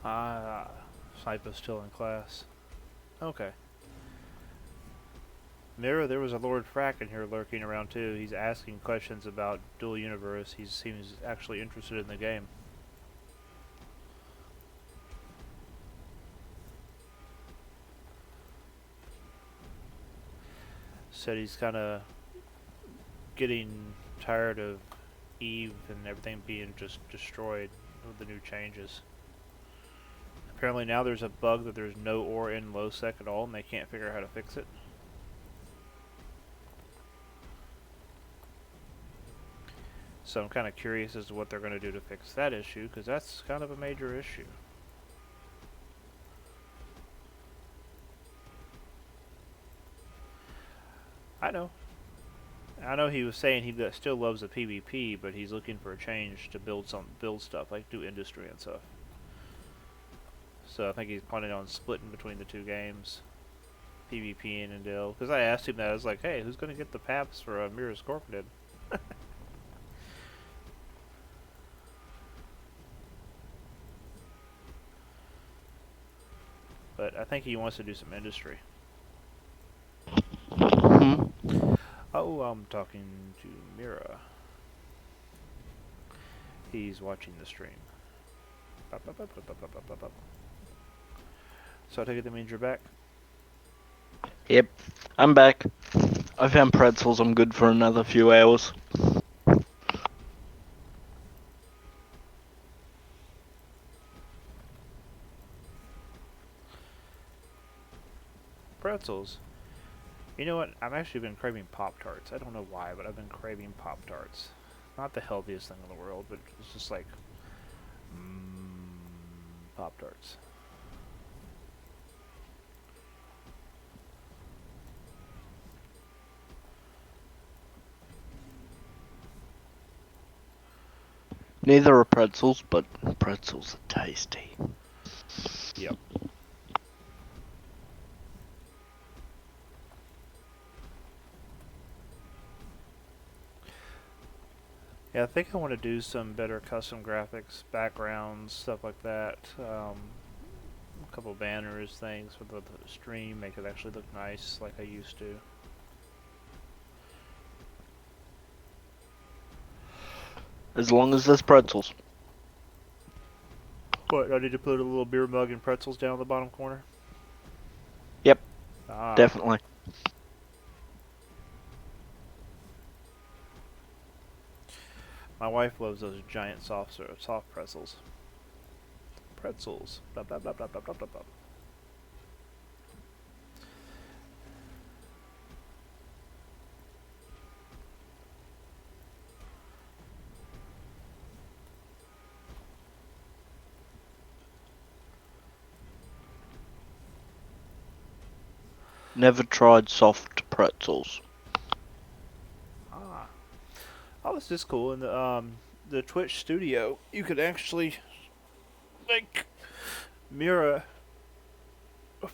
Ah, Sniper's still in class. Okay. Mira, there was a Lord Frack in here lurking around too. He's asking questions about Dual Universe. He seems actually interested in the game. Said he's kind of getting tired of Eve and everything being just destroyed with the new changes. Apparently now there's a bug that there's no ore in low sec at all, and they can't figure out how to fix it. So I'm kind of curious as to what they're going to do to fix that issue, because that's kind of a major issue. I know. I know he was saying he still loves the PvP, but he's looking for a change to build stuff, like do industry and stuff. So I think he's planning on splitting between the two games, PvP and Indil. Because I asked him that, I was like, hey, who's going to get the paps for Mira Scorpion? But I think he wants to do some industry. Oh, I'm talking to Mira. He's watching the stream. So I take it that means you're back? Yep, I'm back. I found pretzels. I'm good for another few hours. Pretzels. You know what? I've actually been craving Pop-Tarts. I don't know why, but I've been craving Pop-Tarts. Not the healthiest thing in the world, but it's just like... Pop-Tarts. Neither are pretzels, but pretzels are tasty. Yep. Yeah, I think I want to do some better custom graphics, backgrounds, stuff like that. A couple banners, things for the stream, make it actually look nice like I used to. As long as there's pretzels. What, I need to put a little beer mug and pretzels down in the bottom corner? Yep, Ah. definitely. My wife loves those giant soft pretzels. Pretzels. Blah, blah, blah, blah, blah, blah, blah, blah. Never tried soft pretzels. Ah. Oh, this is cool. In the Twitch studio, you could actually, like, Mira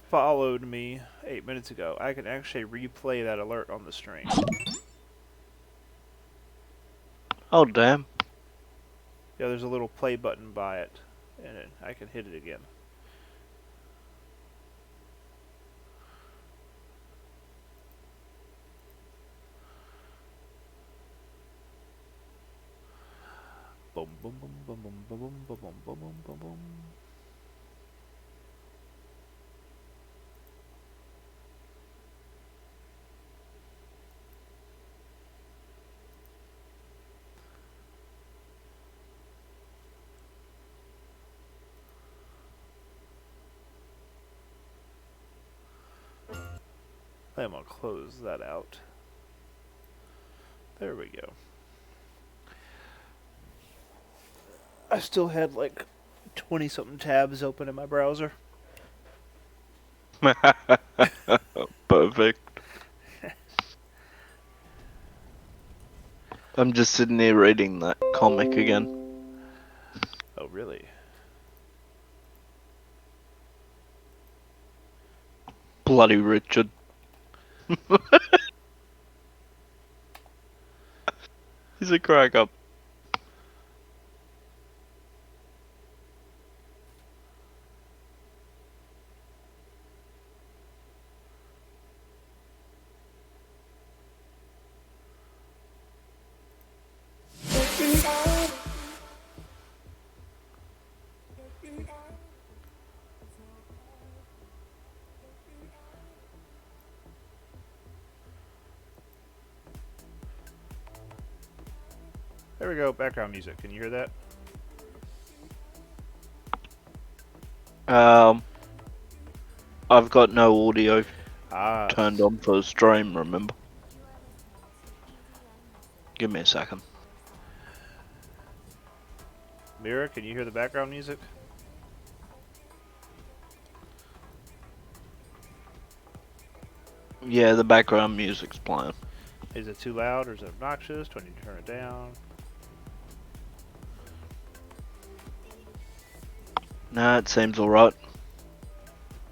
followed me 8 minutes ago. I can actually replay that alert on the stream. Oh, damn. Yeah, there's a little play button by it, and I can hit it again. Boom, boom, boom, boom, boom, boom, boom, boom, boom, boom, boom, boom. I'm gonna close that out. There we go. I still had like 20 something tabs open in my browser. Perfect. I'm just sitting here reading that comic again. Oh, really? Bloody Richard. He's a crack up. There we go. Background music. Can you hear that? I've got no audio Ah. turned on for the stream, remember? Give me a second. Mira, can you hear the background music? Yeah, the background music's playing. Is it too loud or is it obnoxious? Do I need to turn it down? Nah, it seems alright.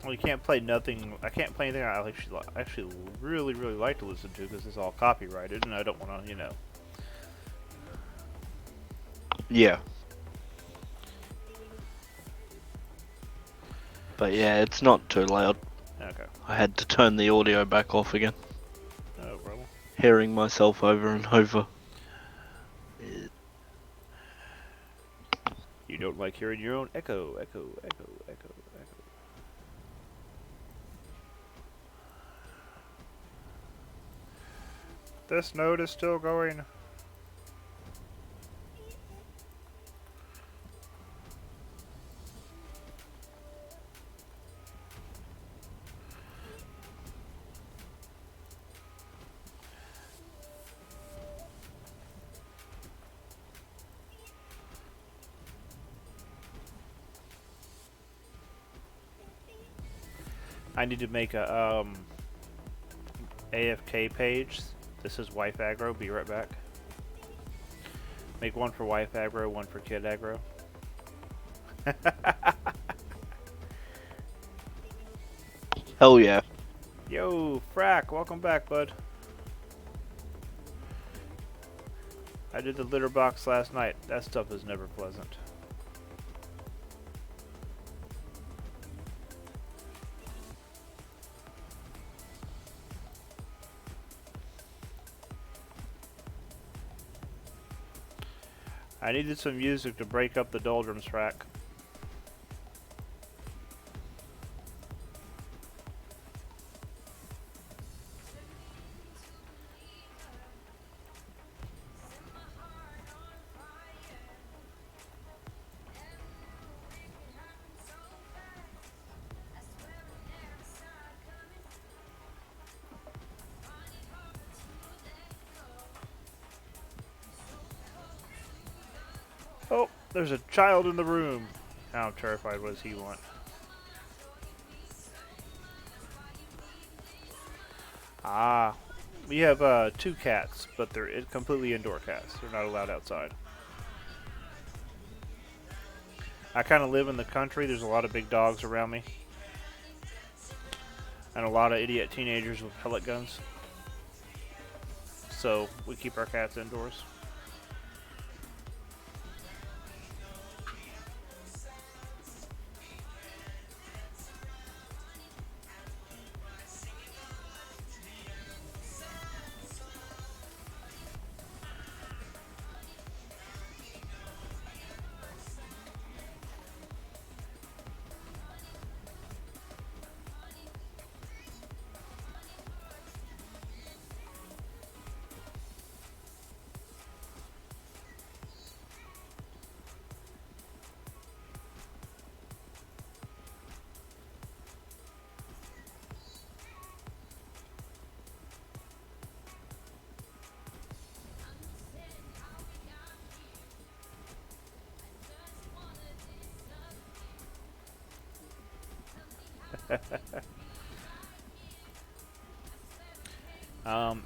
Well, you can't play nothing. I can't play anything I actually really like to listen to because it's all copyrighted, and I don't want to, Yeah. But yeah, it's not too loud. Okay. I had to turn the audio back off again. No problem. Hearing myself over and over. You don't like hearing your own echo, echo, echo, echo, echo. This node is still going. I need to make a AFK page. This is wife aggro. Be right back. Make one for wife aggro, one for kid aggro. Hell yeah. Yo, Frack, welcome back, bud. I did the litter box last night. That stuff is never pleasant. I needed some music to break up the doldrums, Frack. Oh, there's a child in the room. How terrified was he want? Ah, we have 2 cats, but they're completely indoor cats. They're not allowed outside. I kind of live in the country. There's a lot of big dogs around me. And a lot of idiot teenagers with pellet guns. So we keep our cats indoors.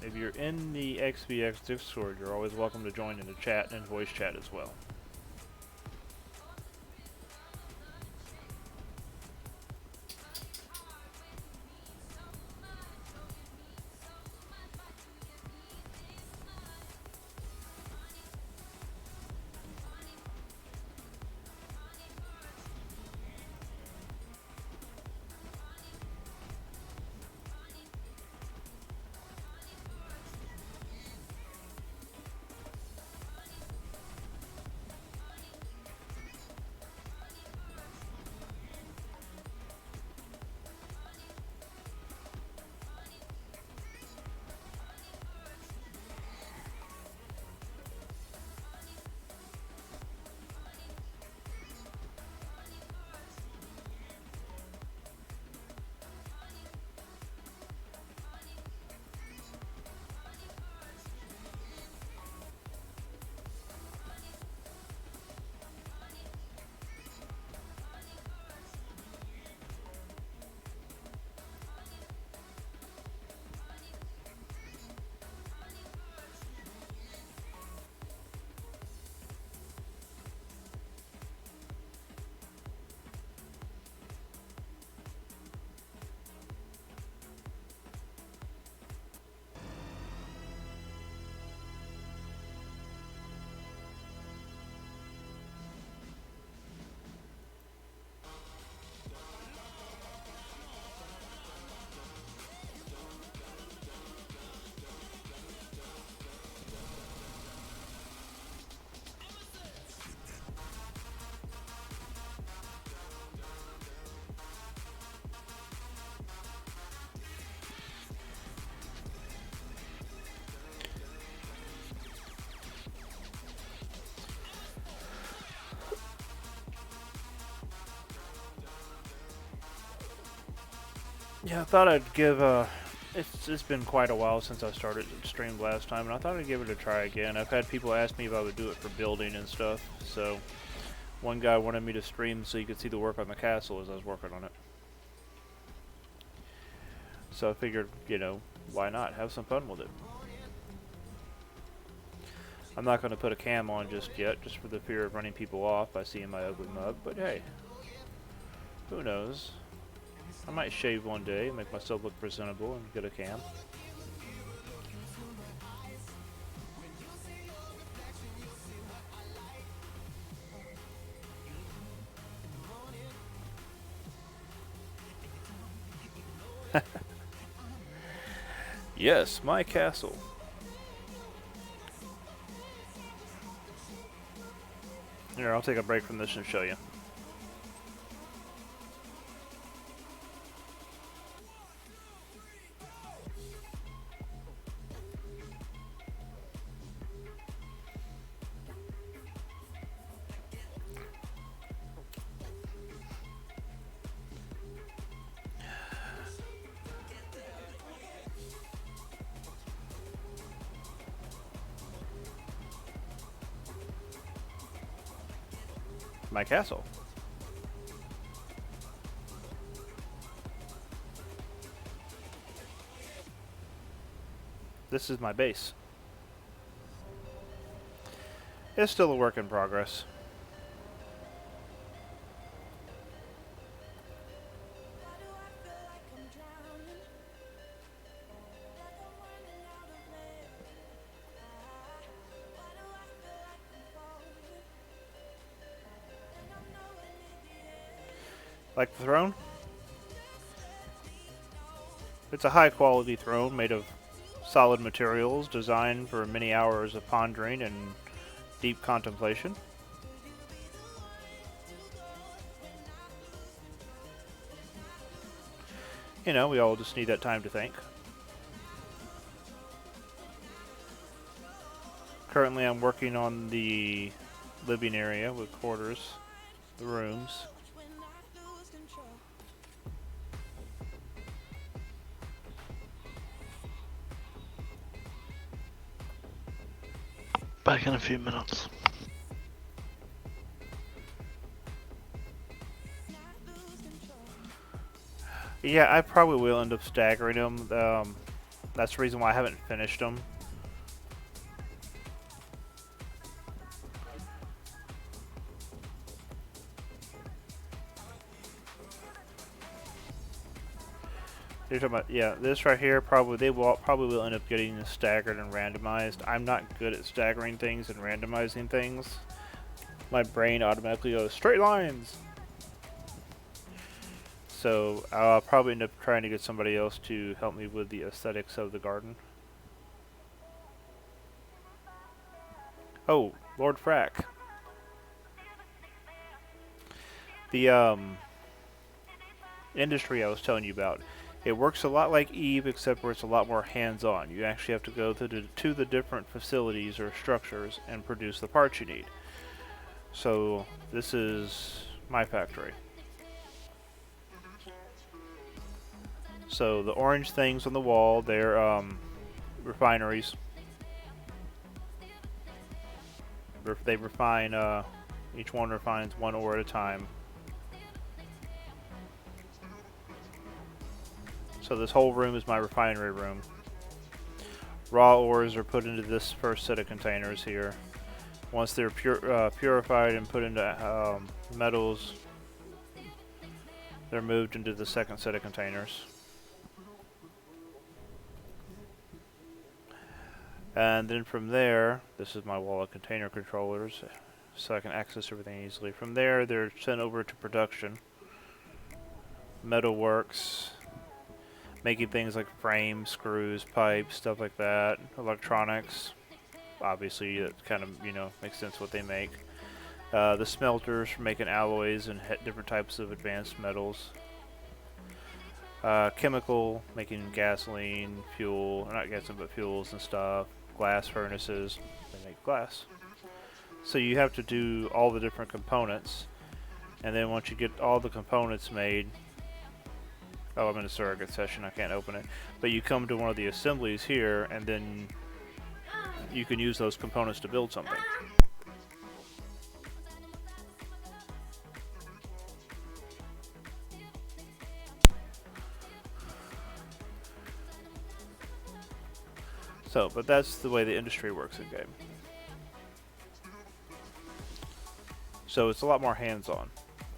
If you're in the XVX Discord, you're always welcome to join in the chat and voice chat as well. Yeah, I thought I'd give it's been quite a while since I started streamed last time, and I thought I'd give it a try again. I've had people ask me if I would do it for building and stuff. So one guy wanted me to stream so he could see the work on the castle as I was working on it. So I figured, why not have some fun with it? I'm not going to put a cam on just yet, just for the fear of running people off by seeing my ugly mug. But hey, who knows? I might shave one day, make myself look presentable, and get a cam. Yes, my castle. Here, I'll take a break from this and show you. My castle. This is my base. It's still a work in progress. Like the throne? It's a high quality throne made of solid materials designed for many hours of pondering and deep contemplation. We all just need that time to think. Currently I'm working on the living area with quarters, the rooms. Back in a few minutes. Yeah, I probably will end up staggering them. That's the reason why I haven't finished them. You're talking about, yeah, this right here, probably will end up getting staggered and randomized. I'm not good at staggering things and randomizing things. My brain automatically goes straight lines. So I'll probably end up trying to get somebody else to help me with the aesthetics of the garden. Oh, Lord Frack. The industry I was telling you about. It works a lot like Eve, except where it's a lot more hands-on. You actually have to go to the different facilities or structures and produce the parts you need. So this is my factory. So the orange things on the wall, they're refineries. They refine, each one refines one ore at a time. So this whole room is my refinery room. Raw ores are put into this first set of containers here. Once they're purified and put into metals, they're moved into the second set of containers. And then from there, this is my wall of container controllers, so I can access everything easily. From there, they're sent over to production. Metalworks, making things like frames, screws, pipes, stuff like that. Electronics, obviously it kind of, makes sense what they make. The smelters for making alloys and different types of advanced metals. Chemical, making gasoline, fuel, not gasoline but fuels and stuff. Glass furnaces, they make glass. So you have to do all the different components, and then once you get all the components made, Oh, I'm in a surrogate session. I can't open it. But you come to one of the assemblies here, and then you can use those components to build something. So, but that's the way the industry works in game. So it's a lot more hands-on,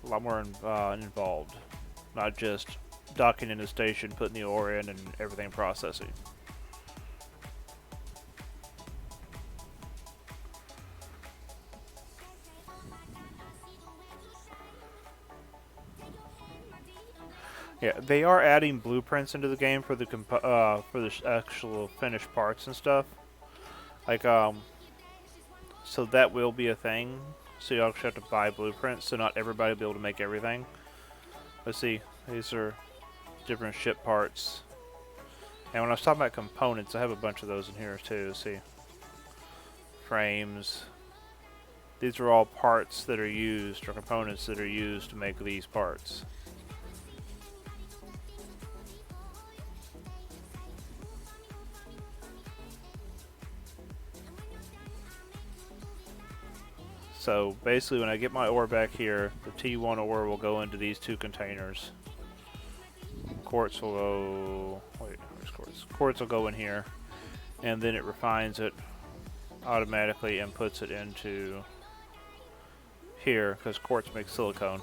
a lot more involved, not just docking in a station, putting the ore in, and everything processing. Yeah, they are adding blueprints into the game for the actual finished parts and stuff. Like so that will be a thing. So you actually have to buy blueprints, so not everybody will be able to make everything. Let's see, these are different ship parts. And when I was talking about components, I have a bunch of those in here too. Let's see, frames. These are all parts that are used, or components that are used to make these parts. So basically when I get my ore back here, the T1 ore will go into these two containers. Quartz will go... wait, where's quartz? Quartz will go in here, and then it refines it automatically and puts it into here, because quartz makes silicon.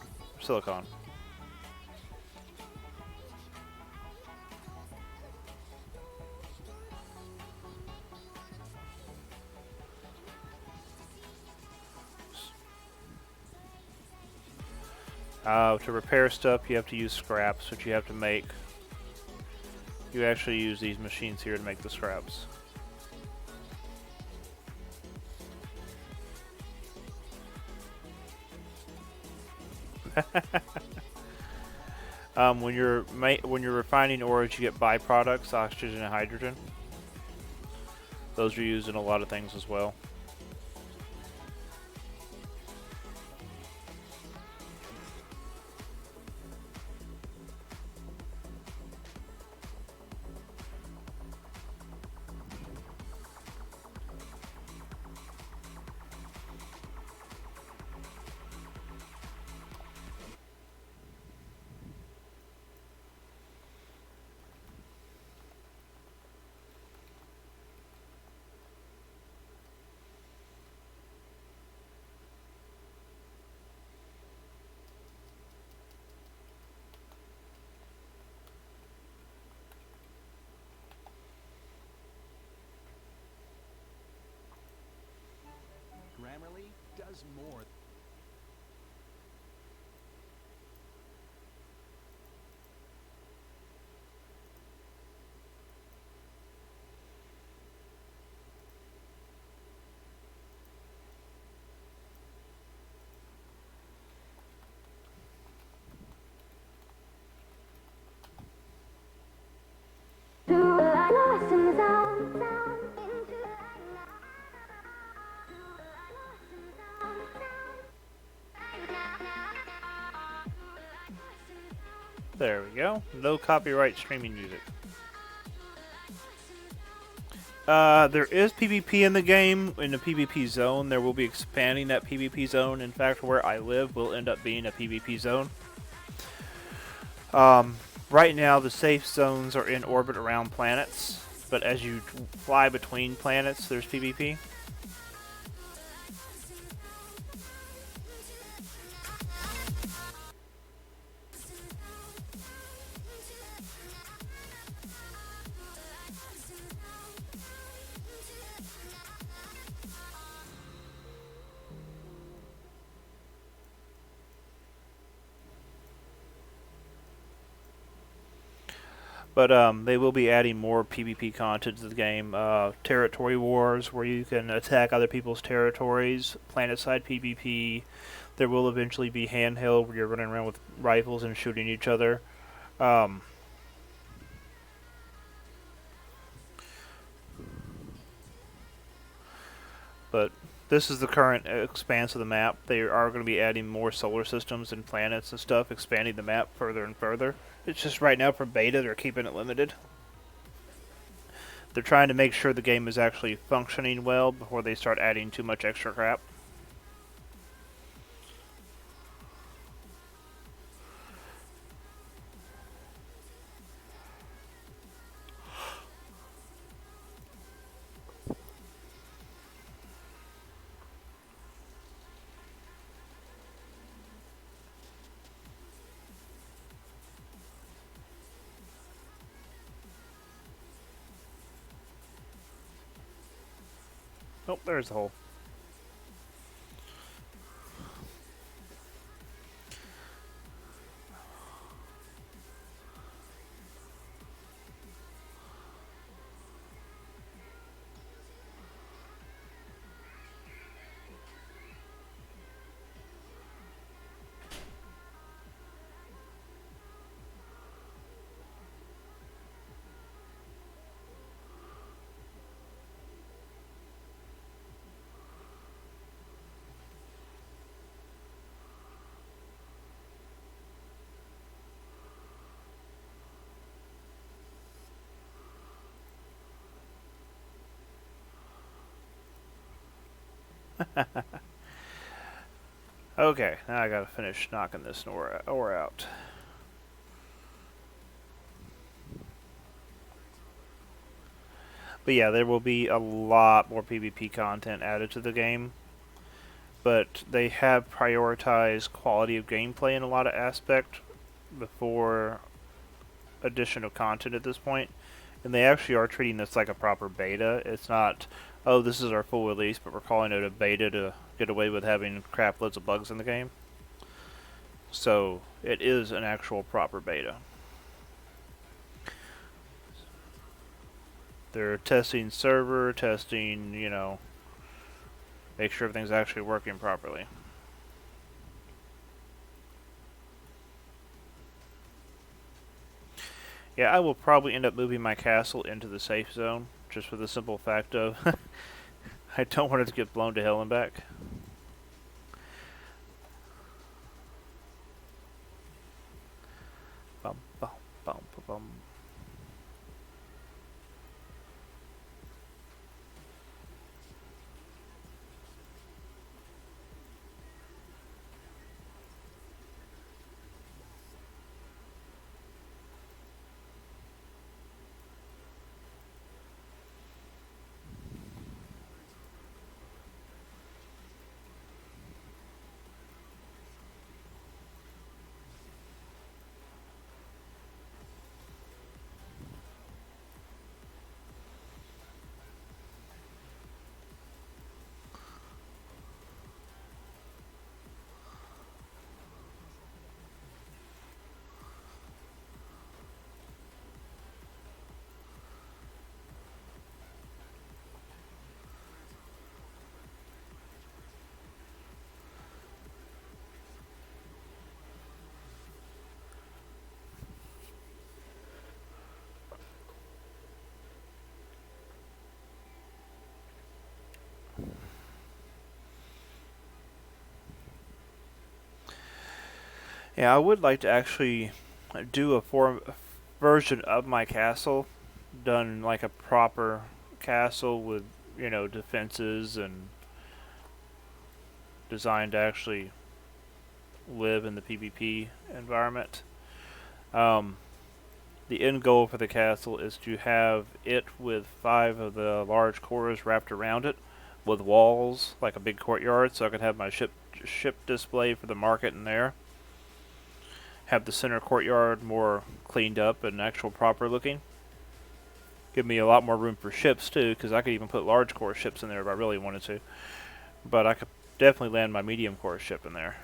To repair stuff, you have to use scraps, which you have to make. You actually use these machines here to make the scraps. When you're refining ores, you get byproducts, oxygen and hydrogen. Those are used in a lot of things as well. Grammarly does more. There we go. No copyright streaming music. There is PvP in the game, in the PvP zone. There will be expanding that PvP zone. In fact, where I live will end up being a PvP zone. Right now, the safe zones are in orbit around planets, but as you fly between planets, there's PvP. But they will be adding more PvP content to the game. Territory wars, where you can attack other people's territories. Planet-side PvP. There will eventually be handheld, where you're running around with rifles and shooting each other. But This is the current expanse of the map. They are going to be adding more solar systems and planets and stuff, expanding the map further and further. It's just right now for beta, they're keeping it limited. They're trying to make sure the game is actually functioning well before they start adding too much extra crap. Oh, there's the hole. Okay, now I gotta finish knocking this ore out. But yeah, there will be a lot more PvP content added to the game. But they have prioritized quality of gameplay in a lot of aspects before additional content at this point. And they actually are treating this like a proper beta. It's not, oh, this is our full release, but we're calling it a beta to get away with having crap loads of bugs in the game. So it is an actual proper beta. They're testing server, testing, make sure everything's actually working properly. Yeah, I will probably end up moving my castle into the safe zone, just for the simple fact of I don't want it to get blown to hell and back. Bum, bum, bum, bum, bum. Yeah, I would like to actually do a version of my castle done like a proper castle with, defenses and designed to actually live in the PvP environment. Um, the end goal for the castle is to have it with 5 of the large cores wrapped around it with walls, like a big courtyard, so I can have my ship display for the market in there. Have the center courtyard more cleaned up and actual proper looking. Give me a lot more room for ships too, because I could even put large core ships in there if I really wanted to. But I could definitely land my medium core ship in there.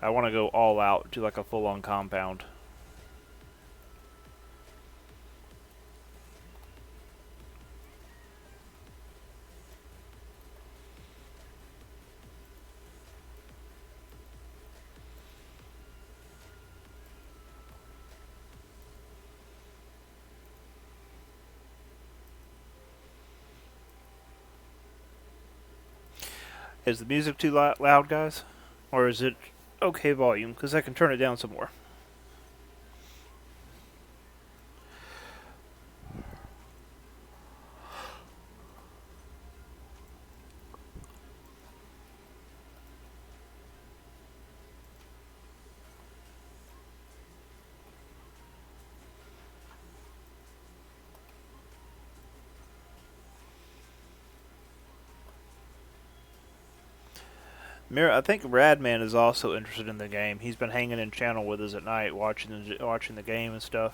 I want to go all out, do like a full-on compound. Is the music too loud, guys? Or is it okay volume? Because I can turn it down some more. Mira, I think Radman is also interested in the game. He's been hanging in channel with us at night, watching the game and stuff.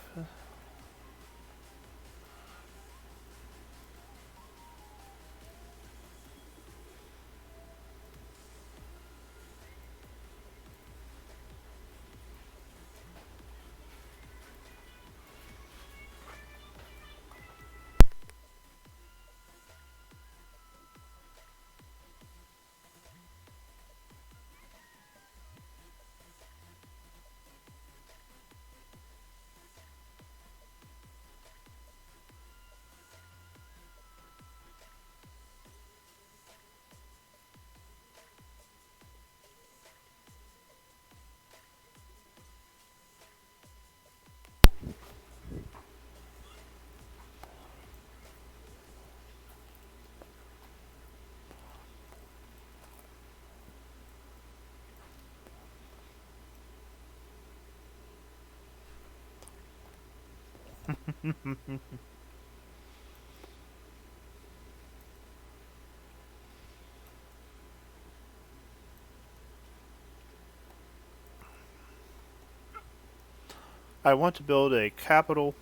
I want to build a capital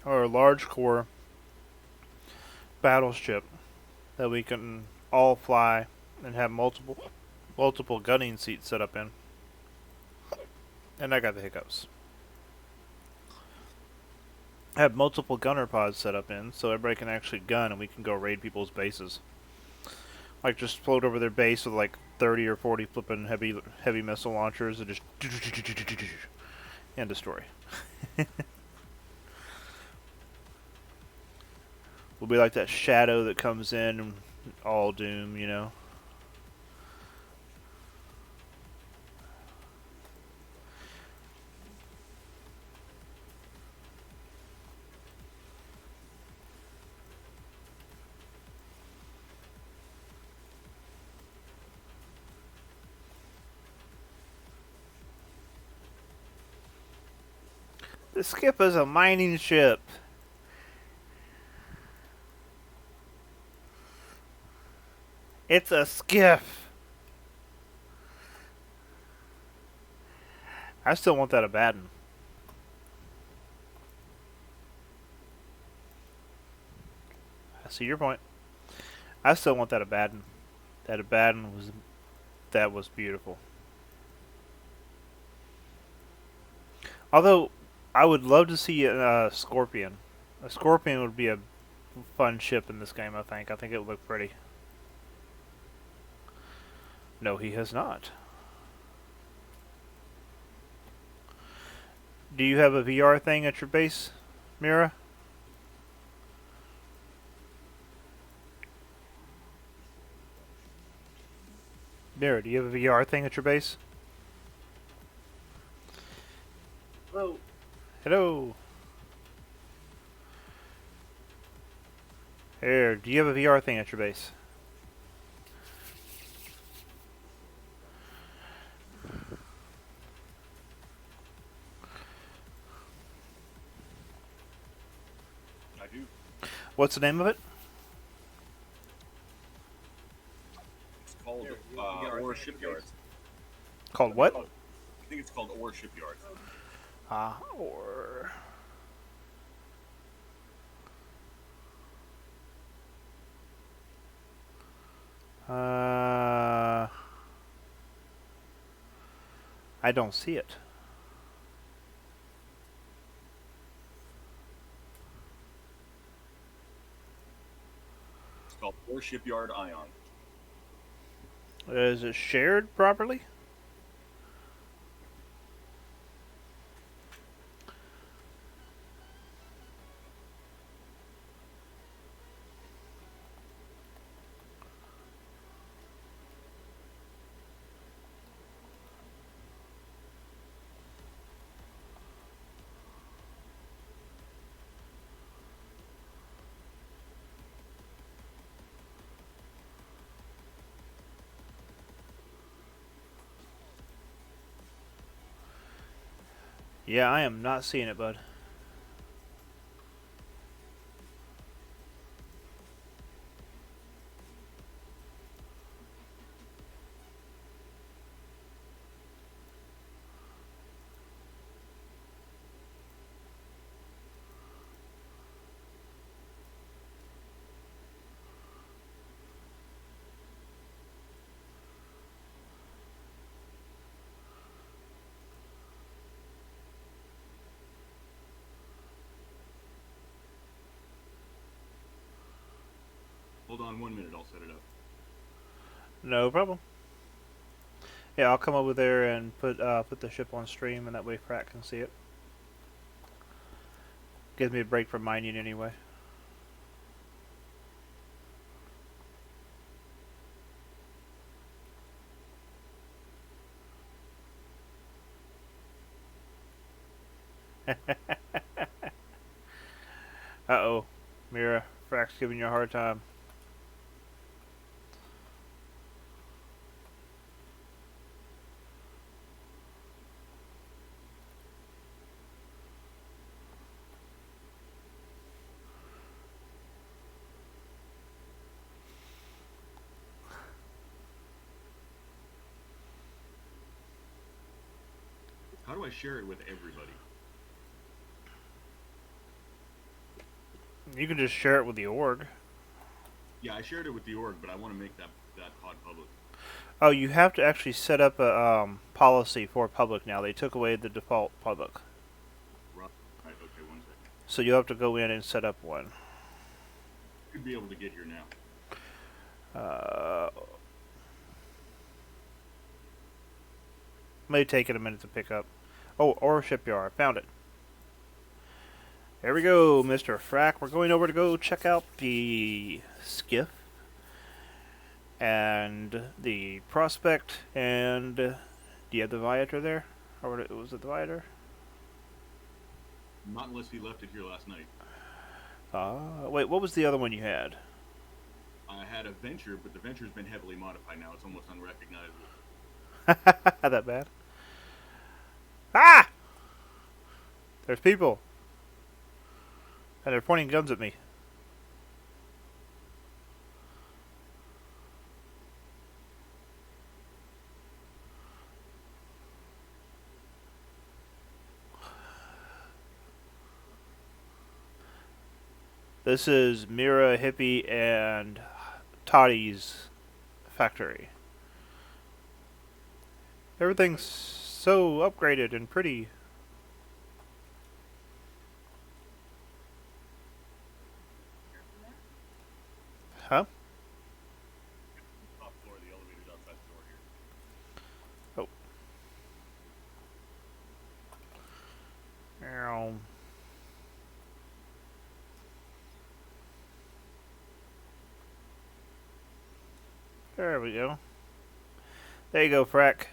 or a large core battleship that we can all fly and have multiple gunning seats set up in. And I got the hiccups. Have multiple gunner pods set up in so everybody can actually gun and we can go raid people's bases. Like just float over their base with like 30 or 40 flipping heavy missile launchers and just end of story. We'll be like that shadow that comes in and all doom, you know. The skip is a mining ship. It's a skiff. I still want that Abaddon. I see your point. I still want that Abaddon. That was beautiful. Although I would love to see a Scorpion. A Scorpion would be a fun ship in this game, I think. I think it would look pretty. No, he has not. Do you have a VR thing at your base, Mira? Mira, do you have a VR thing at your base? Hello. Hello. Here, do you have a VR thing at your base? I do. What's the name of it? It's called Ore Shipyard. Called what? I think it's called Ore Shipyard. Or... I don't see it. It's called Ore Shipyard Ion. Is it shared properly? Yeah, I am not seeing it, bud. Hold on 1 minute, I'll set it up. No problem. Yeah, I'll come over there and put the ship on stream, and that way Pratt can see it. Gives me a break from mining anyway. Uh-oh. Mira, Frack's giving you a hard time. How do I share it with everybody? You can just share it with the org. Yeah, I shared it with the org, but I want to make that pod public. Oh, you have to actually set up a policy for public now. They took away the default public. Right, okay, 1 second. So you'll have to go in and set up one. Should be able to get here now. May take it a minute to pick up. Oh, or shipyard. Found it. There we go, Mr. Frack. We're going over to go check out the skiff and the prospect. And do you have the Viator there? Or was it the Viator? Not unless he left it here last night. Wait, what was the other one you had? I had a Venture, but the Venture's been heavily modified now. It's almost unrecognizable. That bad? Ah! There's people. And they're pointing guns at me. This is Mira, Hippie, and Toddy's factory. Everything's so upgraded and pretty. Huh? Top floor of the elevator's outside the door here. Oh. Ow. There we go. There you go, Frack.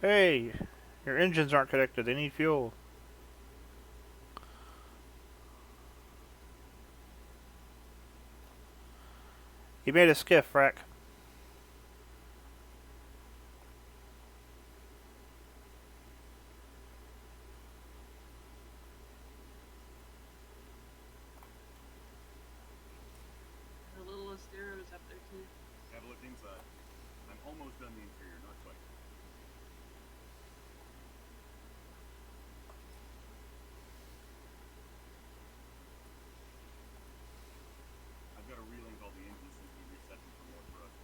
Hey, your engines aren't connected. They need fuel. He made a skiff, Frack. The little Asteros up there too. Have a look inside. I'm almost done the interior, not quite. I've got to relink all the engines since we reset them for more thrust.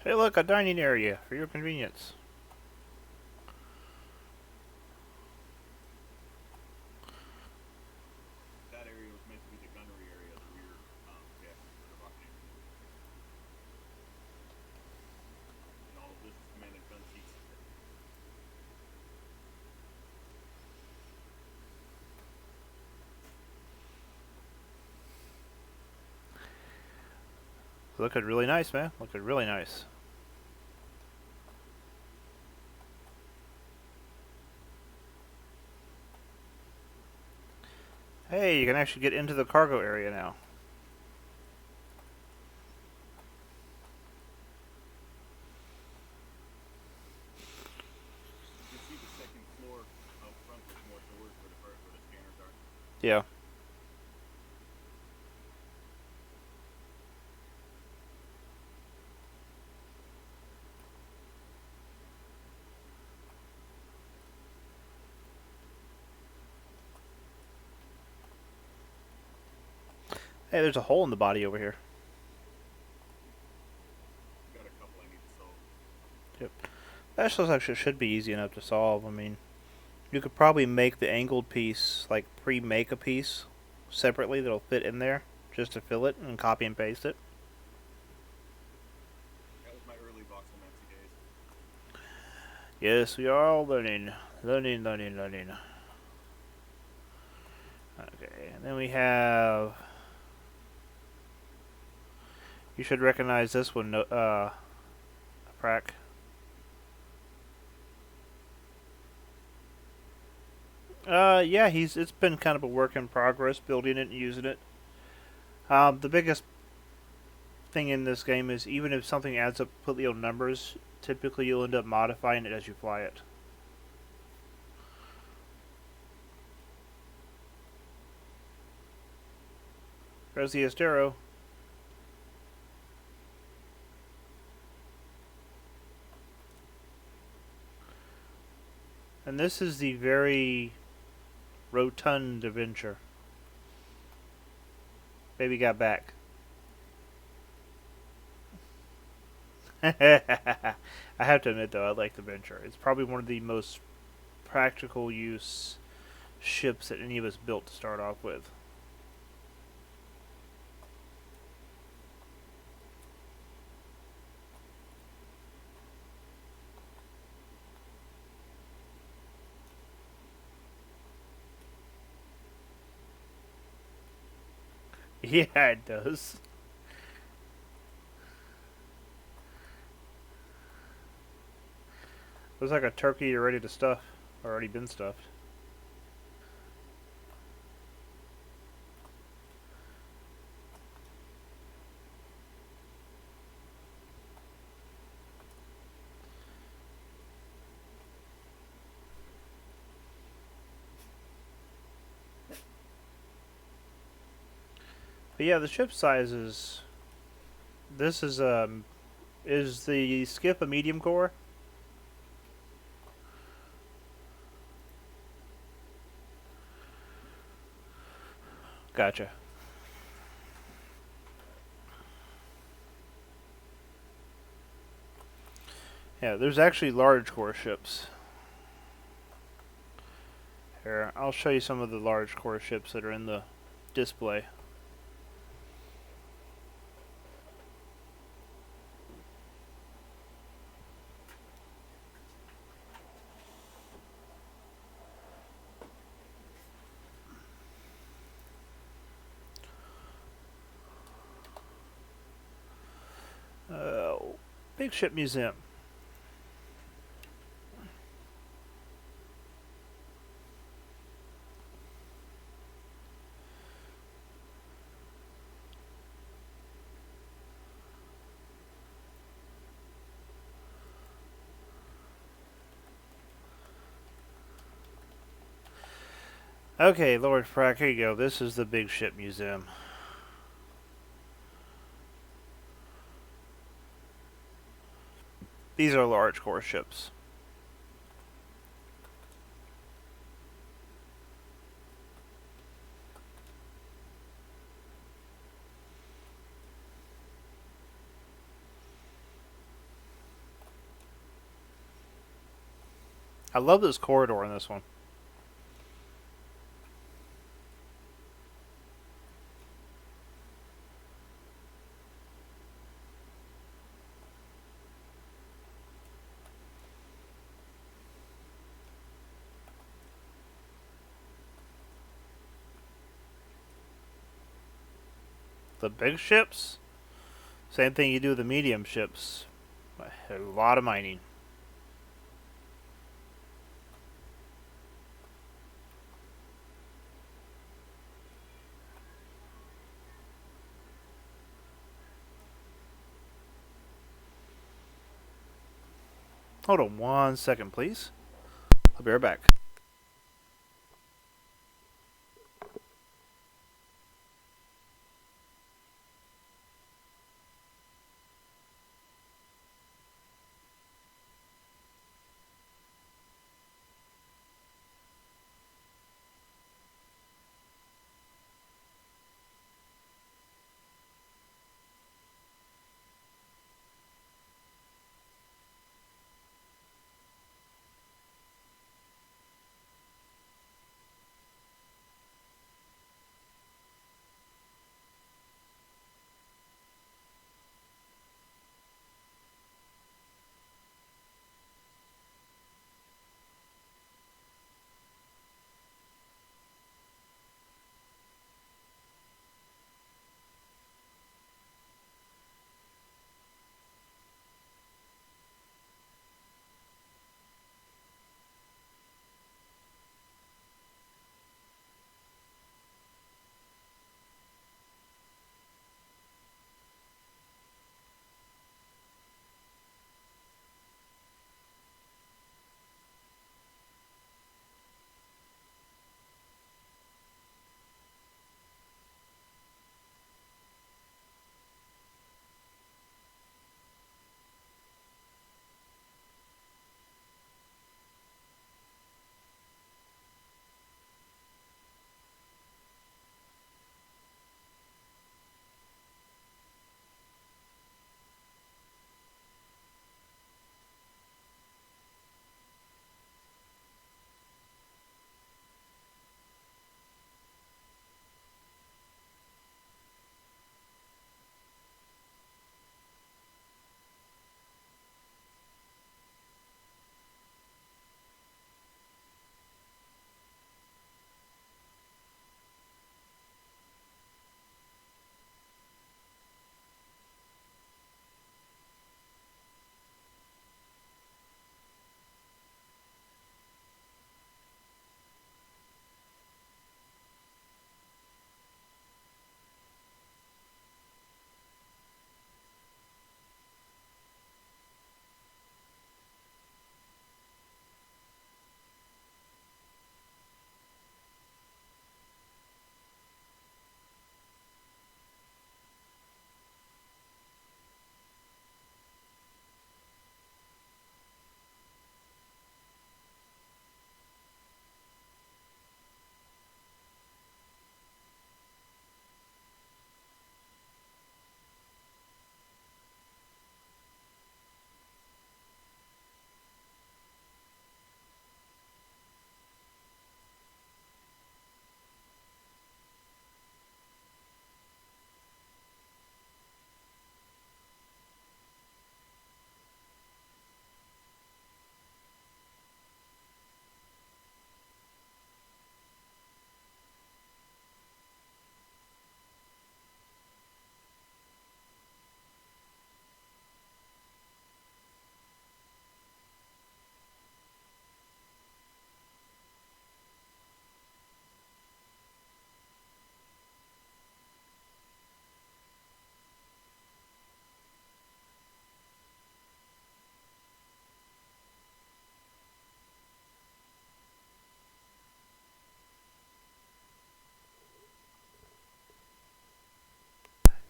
Hey, look, a dining area for your convenience. That area was meant to be the gunnery area, the rear, yeah, for the rocket engine. And all of this is command and gun seats. Looking really nice, man. Looking really nice. Hey, you can actually get into the cargo area now. You can see the second floor out front with more doors where the scanners are. Yeah. Hey, there's a hole in the body over here. Got a couple I need to solve. Yep. That just actually should be easy enough to solve. I mean, you could probably make the angled piece, like pre-make a piece separately that'll fit in there just to fill it and copy and paste it. That was my early voxelmancy days. Yes, we are all learning. Learning. Okay, and then we have... You should recognize this one, Prack. Yeah, it's been kind of a work in progress, building it and using it. The biggest thing in this game is even if something adds up completely on numbers, typically you'll end up modifying it as you fly it. There's the Estero. And this is the very rotund adventure. Baby got back. I have to admit, though, I like the Venture. It's probably one of the most practical use ships that any of us built to start off with. Yeah, it does. Looks like a turkey you're ready to stuff. Already been stuffed. But yeah, the ship sizes. This is the Skiff a medium core? Gotcha. Yeah, there's actually large core ships. Here, I'll show you some of the large core ships that are in the display. Big Ship Museum. Okay, Lord Frack, here you go. This is the Big Ship Museum. These are large core ships. I love this corridor in this one. The big ships, same thing you do with the medium ships. A lot of mining. Hold on 1 second, please. I'll be right back.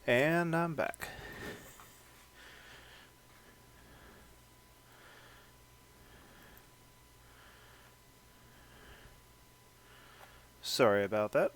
And I'm back. Sorry about that.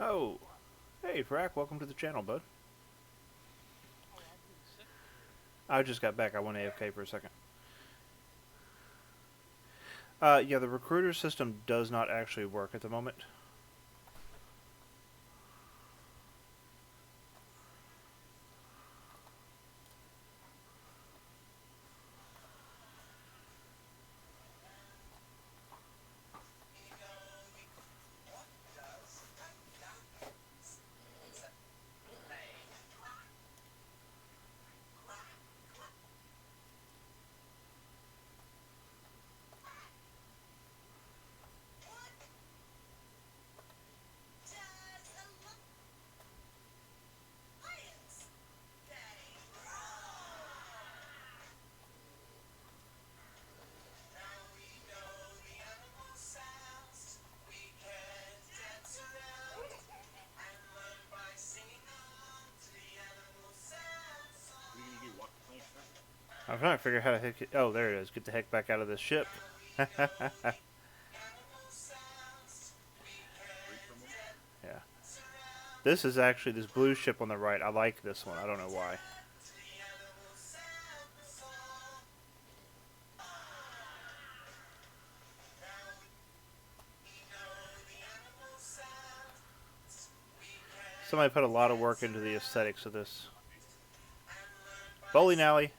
Oh, hey, Frack, welcome to the channel, bud. I just got back. I went AFK for a second. Yeah, the recruiter system does not actually work at the moment. What are you gonna do? Walk the plank, sir? I'm trying to figure out how to heck. Oh, there it is. Get the heck back out of this ship. Breathe for a moment. Yeah. This is actually this blue ship on the right. I like this one. I don't know why. Somebody put a lot of work into the aesthetics of this. Bowling alley.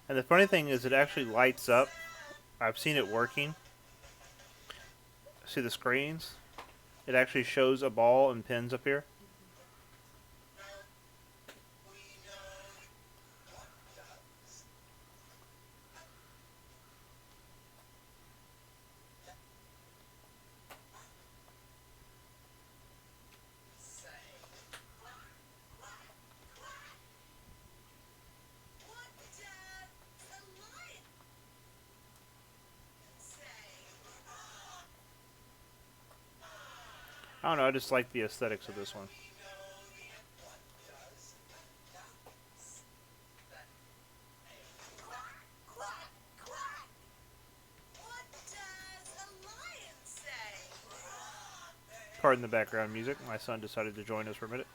And the funny thing is it actually lights up. I've seen it working. See the screens? It actually shows a ball and pins up here. I don't know, I just like the aesthetics of this one. Pardon the background music. My son decided to join us for a minute.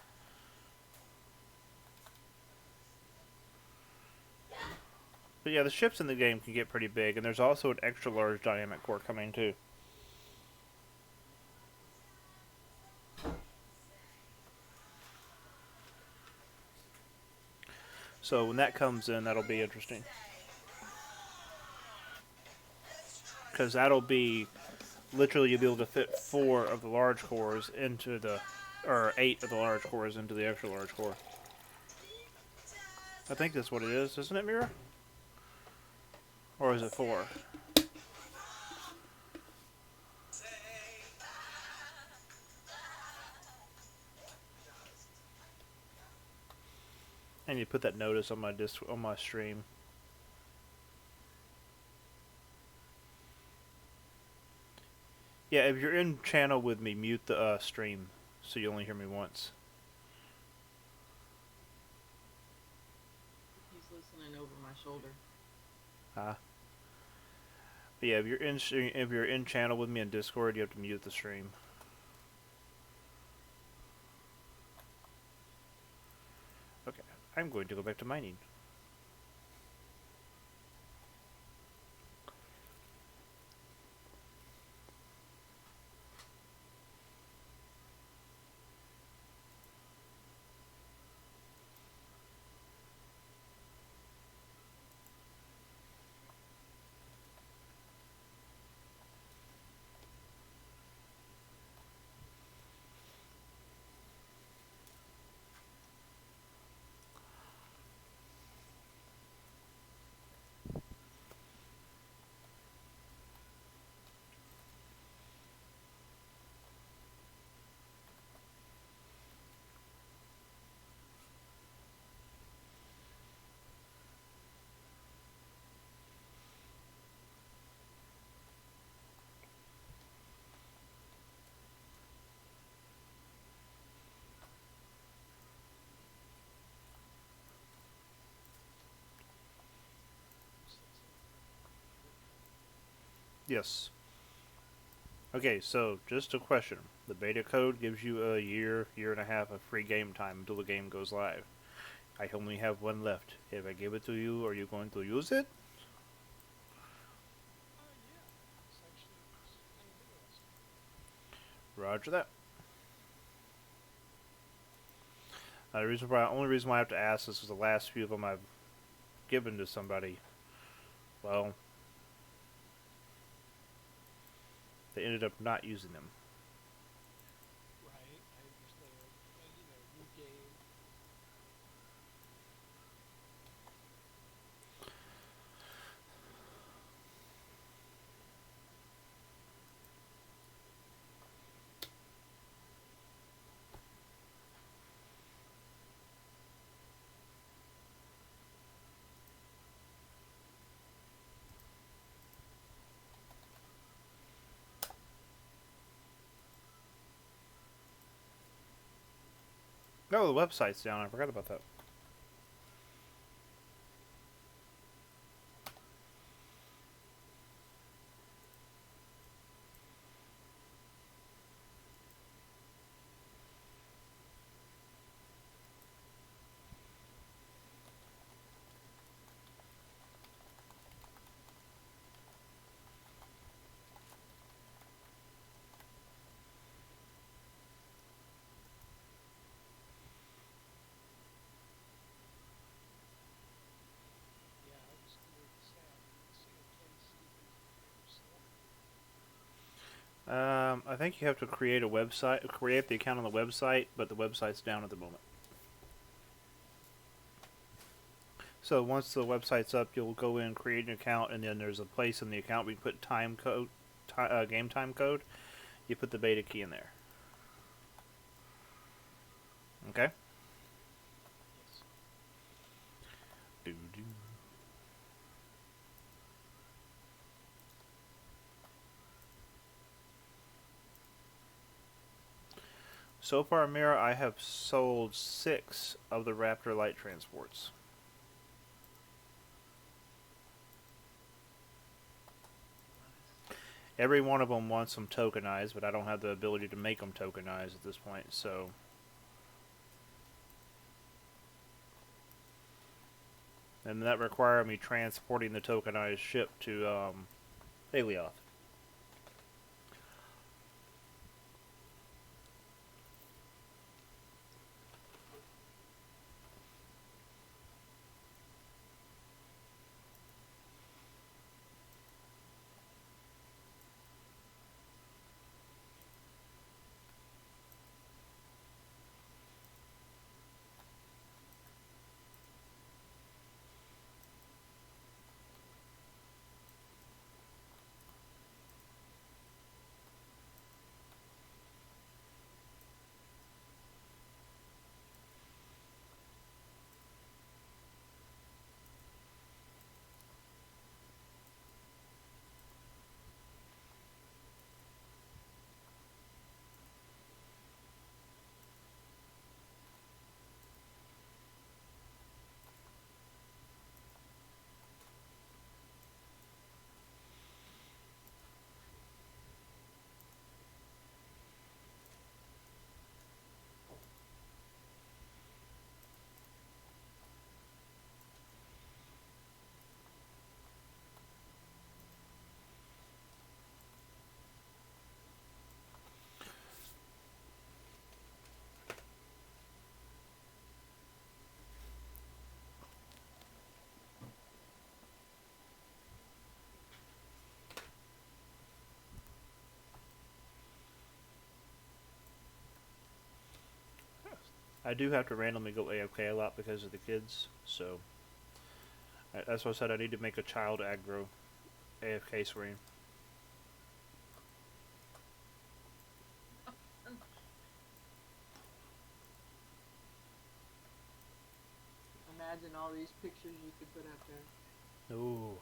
But yeah, the ships in the game can get pretty big, and there's also an extra large dynamic core coming too. So when that comes in, that'll be interesting. Because that'll be, literally you'll be able to fit 4 of the large cores into the, or 8 of the large cores into the extra large core. I think that's what it is, isn't it, Mira? Or is it 4? I need to put that notice on my stream. Yeah, if you're in channel with me, mute the stream so you only hear me once. He's listening over my shoulder. But yeah, if you're in channel with me in Discord, you have to mute the stream. Okay, I'm going to go back to mining. Yes. Okay, so just a question. The beta code gives you a year, year and a half of free game time until the game goes live. I only have one left. If I give it to you, are you going to use it? Yeah. It's actually kind of interesting. Roger that. Only reason why I have to ask is because the last few of them I've given to somebody, well, they ended up not using them. Right, I understand. New game. No, the website's down. I forgot about that. Yeah, I was doing the same place even I think you have to create a website, create the account on the website, but the website's down at the moment. So once the website's up, you'll go in, create an account, and then there's a place in the account where you put time code, game time code. You put the beta key in there. Okay. Yes. Doo-doo. So far, Mira, I have sold 6 of the Raptor light transports. Every one of them wants them tokenized, but I don't have the ability to make them tokenized at this point, so... And that required me transporting the tokenized ship to, Alioth. I do have to randomly go AFK a lot because of the kids, so... That's why I said I need to make a child aggro AFK screen. Imagine all these pictures you could put up there. Ooh.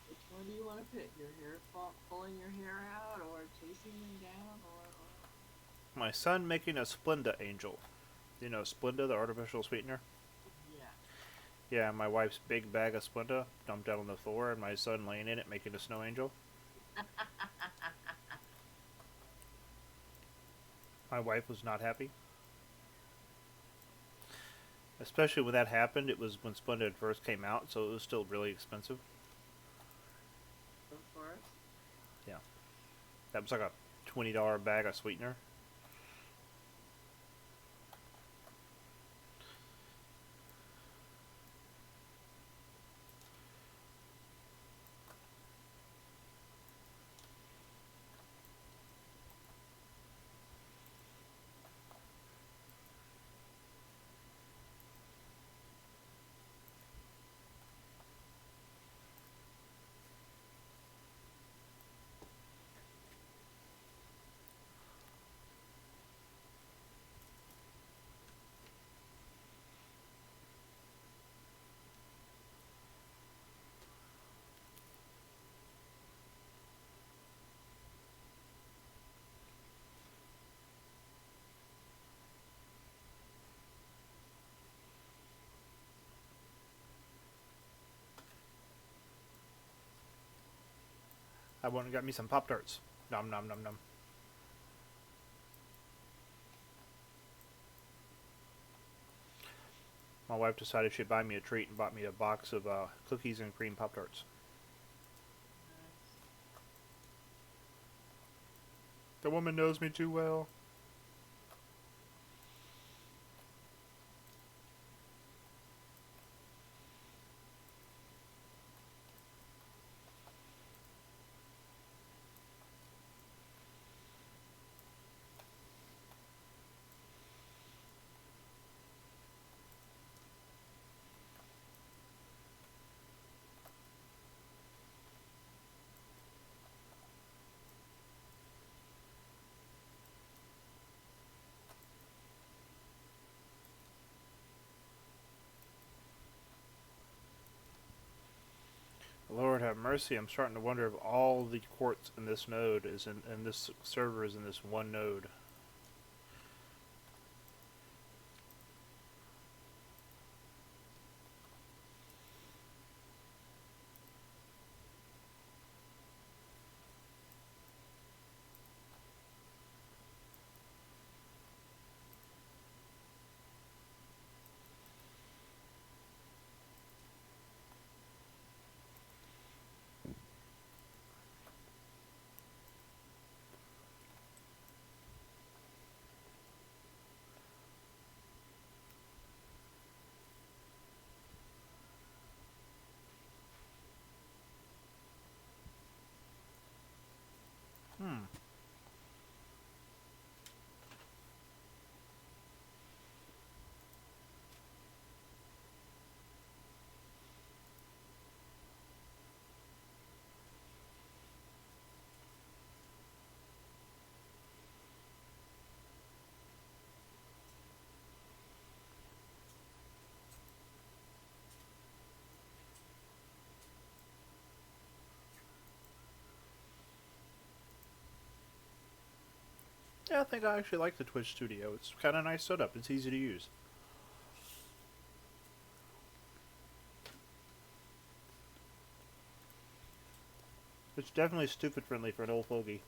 Which one do you want to pick? Your hair pulling your hair out, or chasing them down, or... My son making a Splenda angel. You know Splenda, the artificial sweetener? Yeah. Yeah, my wife's big bag of Splenda dumped out on the floor, and my son laying in it making a snow angel. My wife was not happy. Especially when that happened, it was when Splendid first came out, so it was still really expensive. Of course. Yeah. That was like a $20 bag of sweetener. I went and got me some Pop-Tarts. Nom nom nom nom. My wife decided she'd buy me a treat and bought me a box of cookies and cream Pop-Tarts. Nice. The woman knows me too well. Lord have mercy, I'm starting to wonder if all the quartz in this node is in this server is in this one node. Hmm. Yeah, I think I actually like the Twitch Studio. It's kind of nice setup. It's easy to use. It's definitely stupid friendly for an old fogey.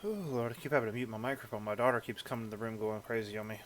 Oh Lord, I keep having to mute my microphone. My daughter keeps coming to the room going crazy on me.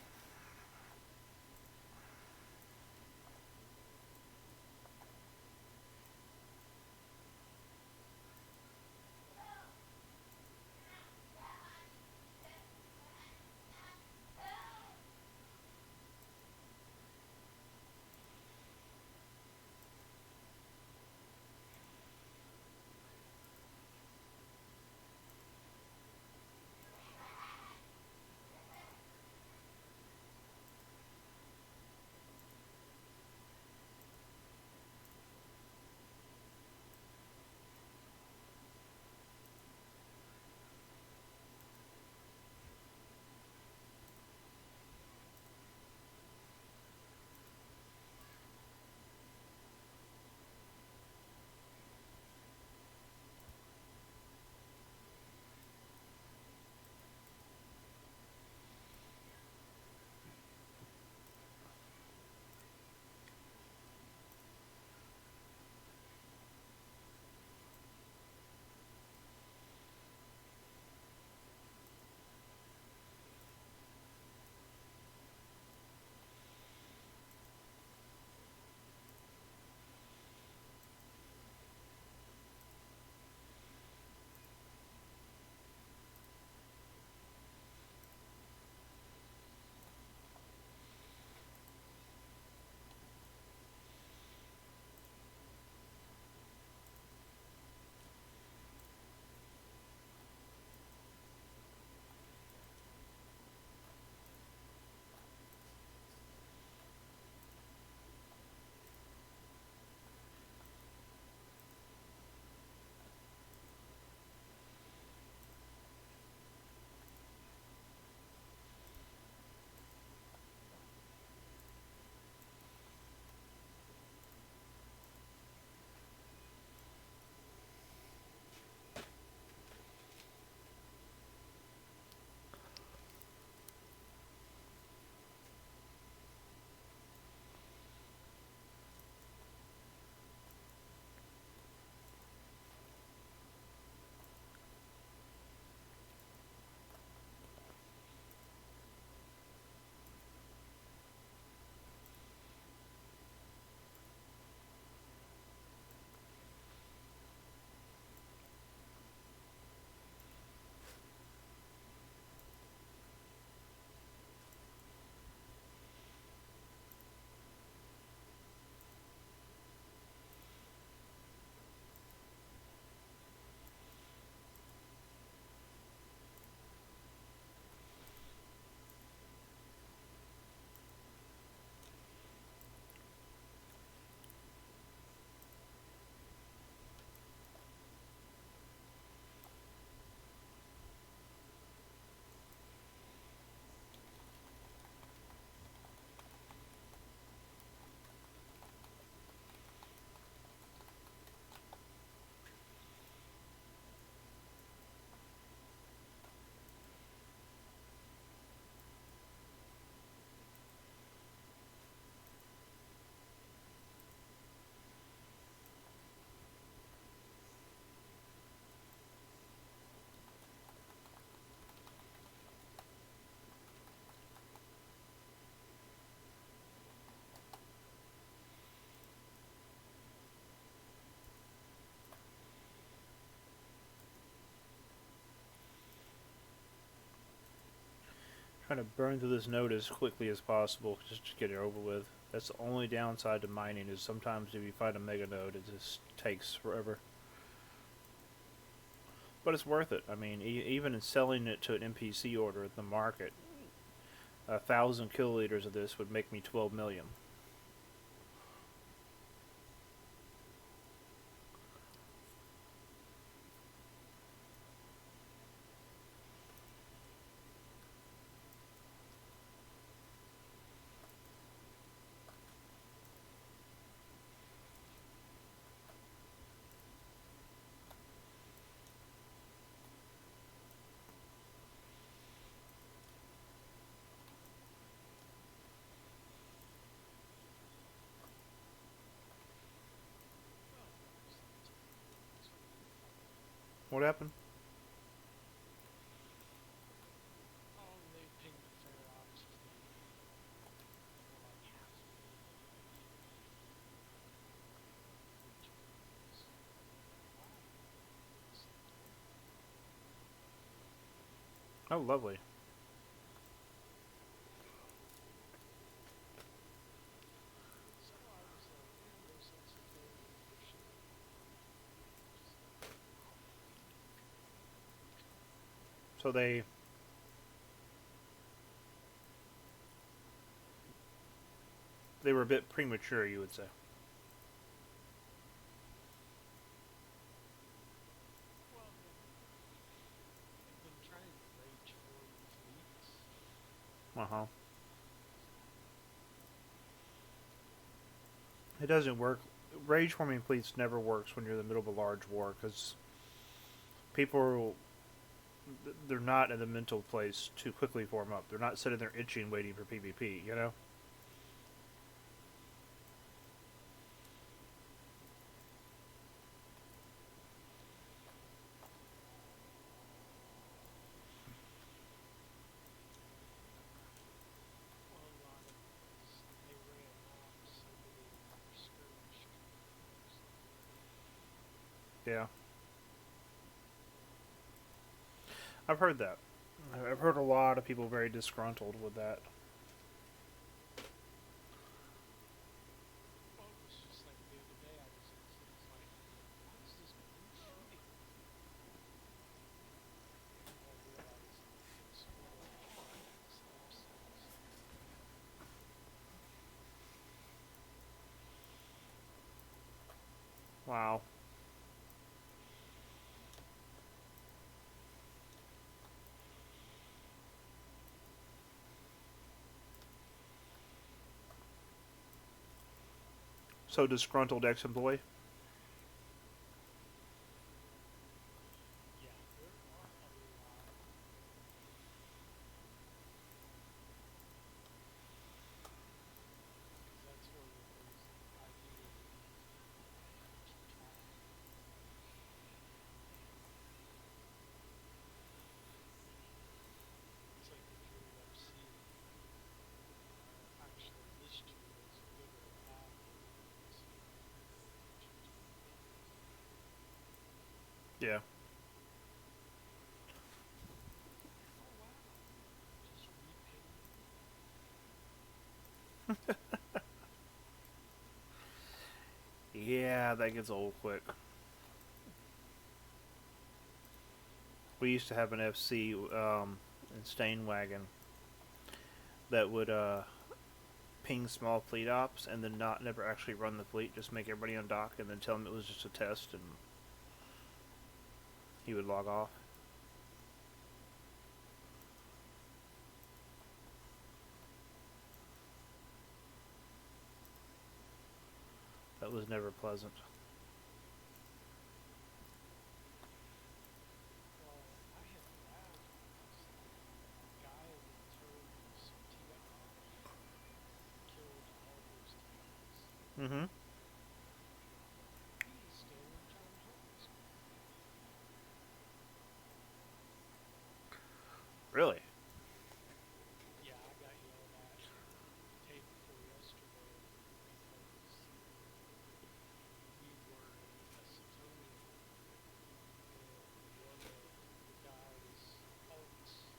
Trying to burn through this node as quickly as possible, just to get it over with. That's the only downside to mining, is sometimes if you find a mega node, it just takes forever. But it's worth it. I mean, even in selling it to an NPC order at the market, 1,000 kiloliters of this would make me 12 million. What happened? Oh, lovely. So I was like, yeah, no sense in playing with your shit. So they were a bit premature, you would say. Well, I've been trying to rage form fleets. Uh huh. It doesn't work. Rage forming fleets never works when you're in the middle of a large war because people they're not in the mental place to quickly form up. They're not sitting there itching waiting for PvP. You know. Well, a lot of it is they ran off so many of their skirmish commanders. Yeah. I've heard that. I've heard a lot of people very disgruntled with that. Well, it was just like the other day I was like, why is this blue shooting? And I realized it's one of the sleep cells. Wow. So disgruntled ex-employee. Yeah, there are a lot of them. Because that's one of the things that I do in the evening. I keep track of them. It's like if you're an MC, actually list you as good or bad so you can pay attention to them. Yeah. Oh wow, just repainted. Yeah, that gets old quick. We used to have an FC in Stain Wagon that would ping small fleet ops and then not never actually run the fleet, just make everybody on dock and then tell them it was just a test and he would log off. That was never pleasant. Well, I had that because the guy that turns TFs killed all those guys. Mm-hmm. He is still in John Hopper's group. Really? Yeah, I got yelled at day before yesterday because we were in Estonia and one of the guy's alts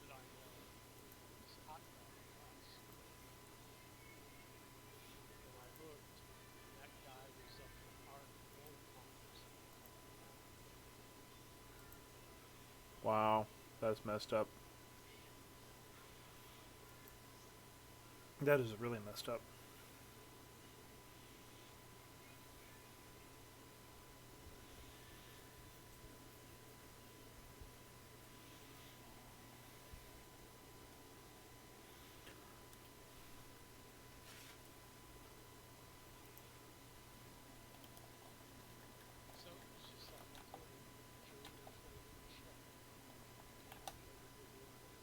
that I know was hot dogging us. And I looked, and that guy was up in our command comms talking back. Wow. That's messed up. That is really messed up. So it was just like I told him, enjoy your flavor of shit. Never get in there.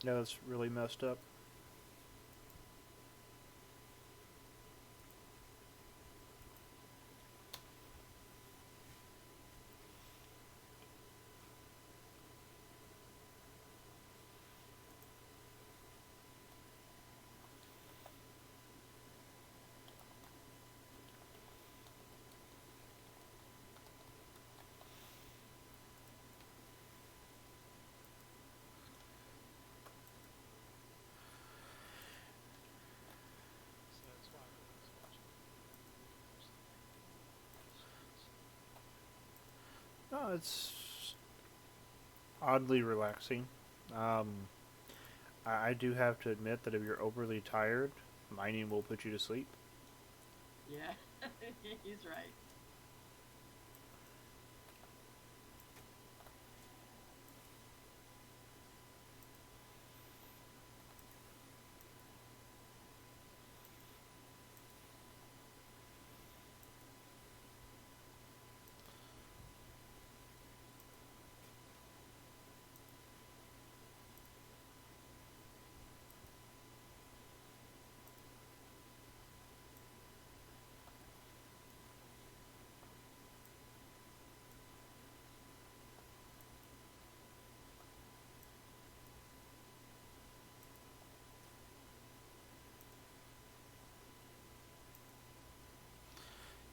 Yeah, that's really messed up. It's oddly relaxing. Um, I do have to admit that if you're overly tired, mining will put you to sleep. Yeah, he's right.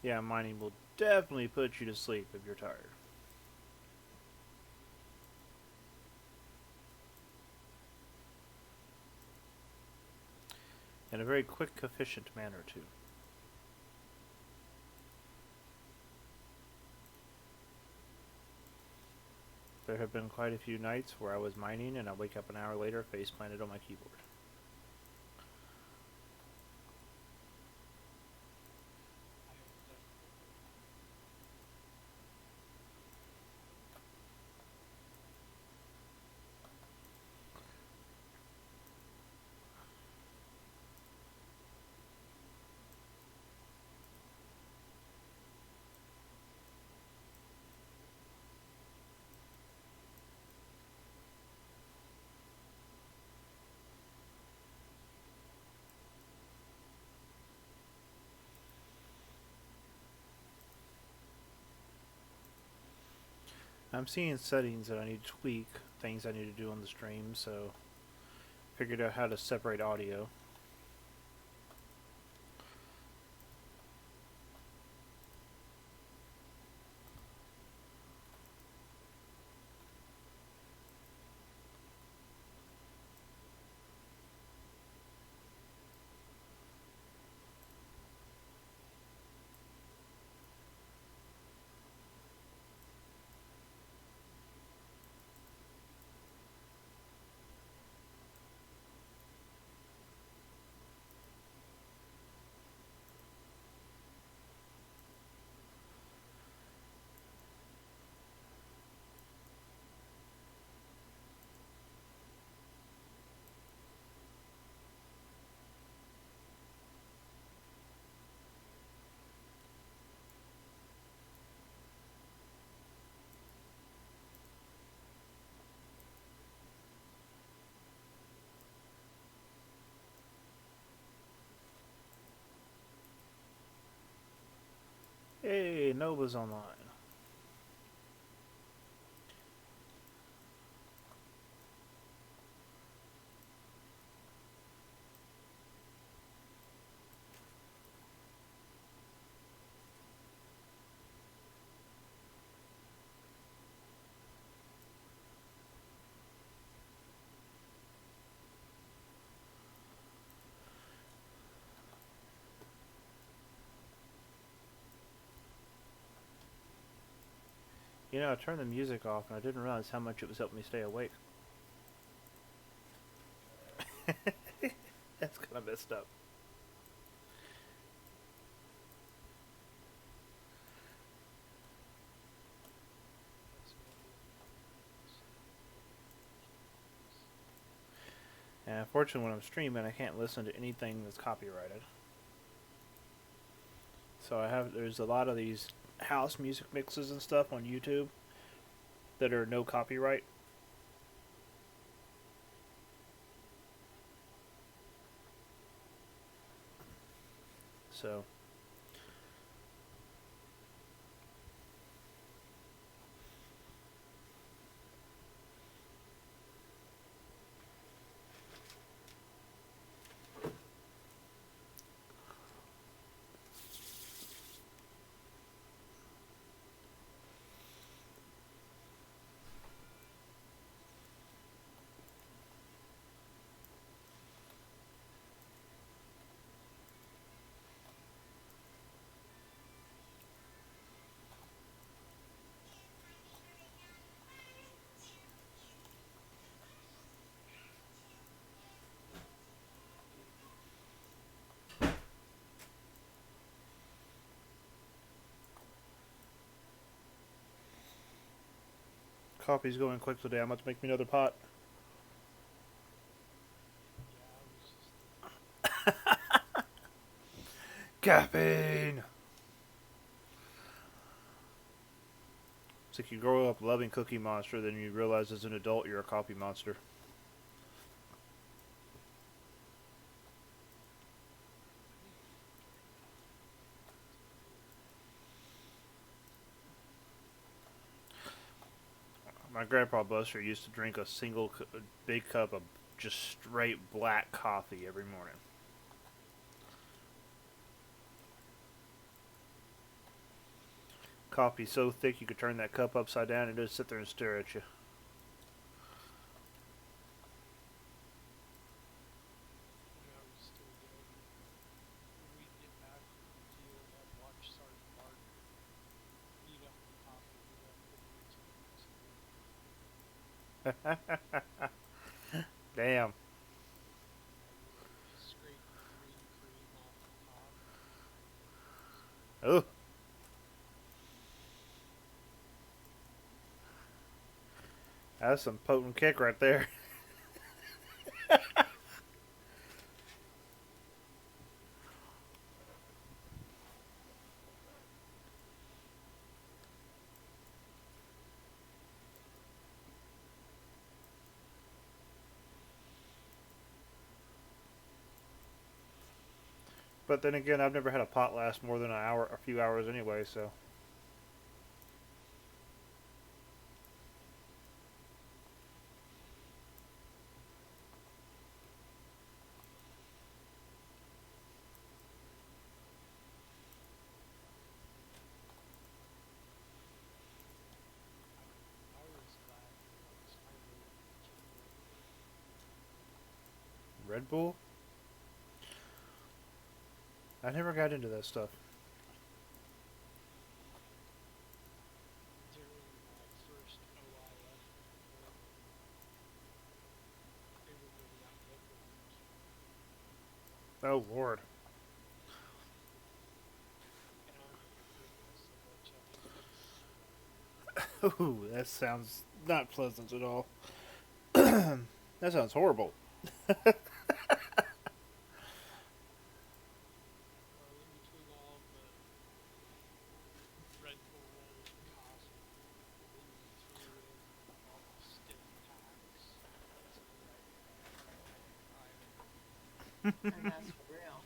Yeah, mining will definitely put you to sleep if you're tired. In a very quick, efficient manner, too. There have been quite a few nights where I was mining and I wake up an hour later, face planted on my keyboard. I have definitely I'm seeing settings that I need to tweak, things I need to do on the stream, so figured out how to separate audio. Hey, Nova's online. You know, I turned the music off and I didn't realize how much it was helping me stay awake. That's kind of messed up. that's gonna be And unfortunately, when I'm streaming, I can't listen to anything that's copyrighted. So there's a lot of these house music mixes and stuff on YouTube that are no copyright. So Coffee's going quick today. I'm about to make me another pot. Yeah, I was just Caffeine! It's like you grow up loving Cookie Monster, then you realize as an adult you're a coffee monster. My grandpa Buster used to drink a big cup of just straight black coffee every morning. Coffee so thick you could turn that cup upside down and just sit there and stare at you. when I was still young. We'd get back from the field, I'd watch Sergeant Martin heat up the coffee we left in the Damn. scrape the green cream off the top. Oh. That's some potent kick right there. But then again, I've never had a pot last more than a few hours anyway, so. I was glad when I was finally able to get Red Bull. Red Bull? I never got into that stuff. During my first OIF deployment, they were giving out Red Bulls. Oh, Lord. And I remember drinking so much of it. Ooh, that sounds not pleasant at all. That sounds horrible. Well, in between all the Red Bull coffee, then you threw in all the stiff packs. It's a nightmare. And that's for real.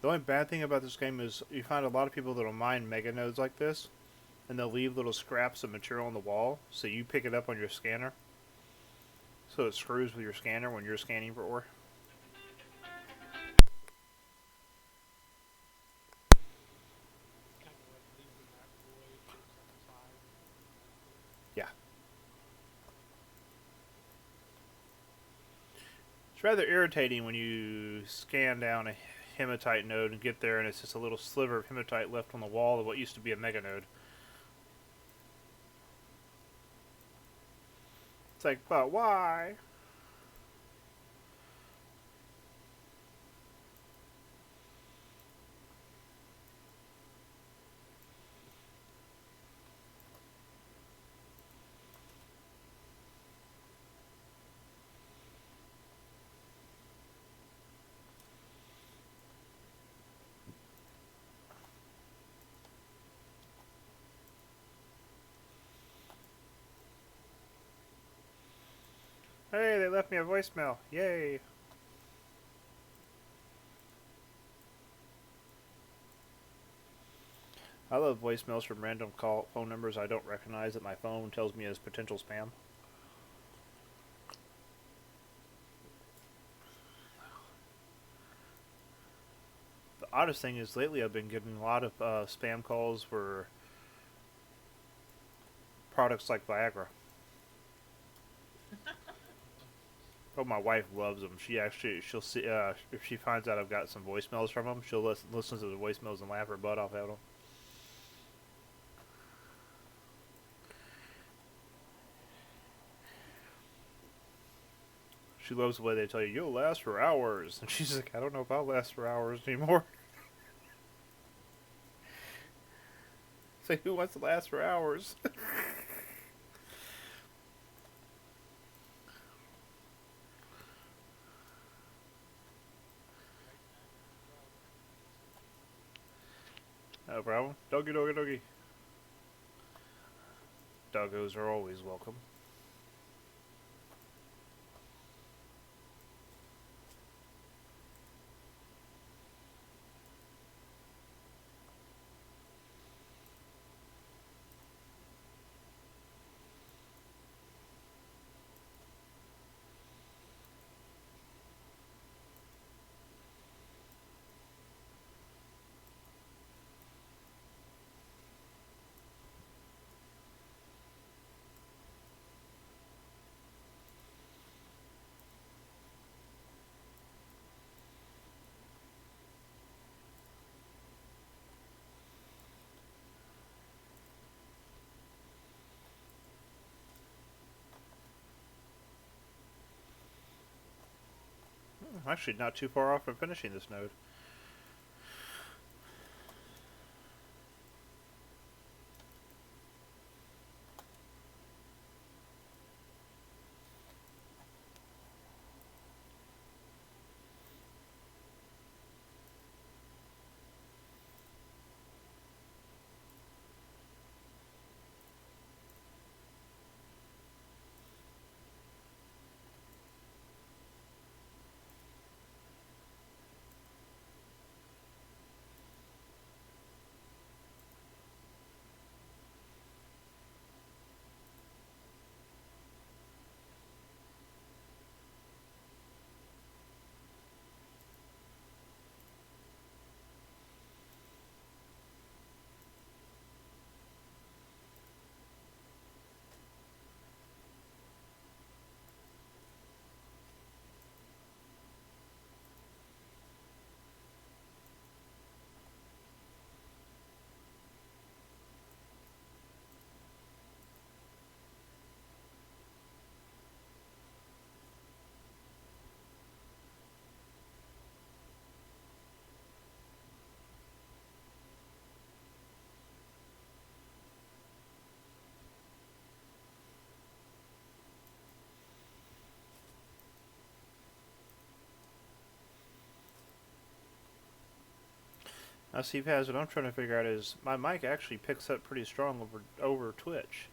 The only bad thing about this game is you find a lot of people that'll mine mega nodes like this, and they'll leave little scraps of material on the wall, so you pick it up on your scanner. So it screws with your scanner when you're scanning for ore. Kind of like leaving that Voyagers on fire. Yeah. It's rather irritating when you scan down a hematite node and get there and it's just a little sliver of hematite left on the wall of what used to be a mega node. It's like, but why? Hey, they left me a voicemail. Yay. I love voicemails from random phone numbers I don't recognize that my phone tells me is potential spam. The oddest thing is lately I've been getting a lot of spam calls for products like Viagra. Oh, my wife loves them. She'll see if she finds out I've got some voicemails from them. She'll listen to the voicemails and laugh her butt off at them. She loves the way they tell you you'll last for hours, and she's like, I don't know if I'll last for hours anymore. It's like, who wants to last for hours? No problem. Doggy, doggy, doggy. Doggos are always welcome. I'm actually not too far off from finishing this node. Now, Steve has what I'm trying to figure out is my mic actually picks up pretty strong over Twitch,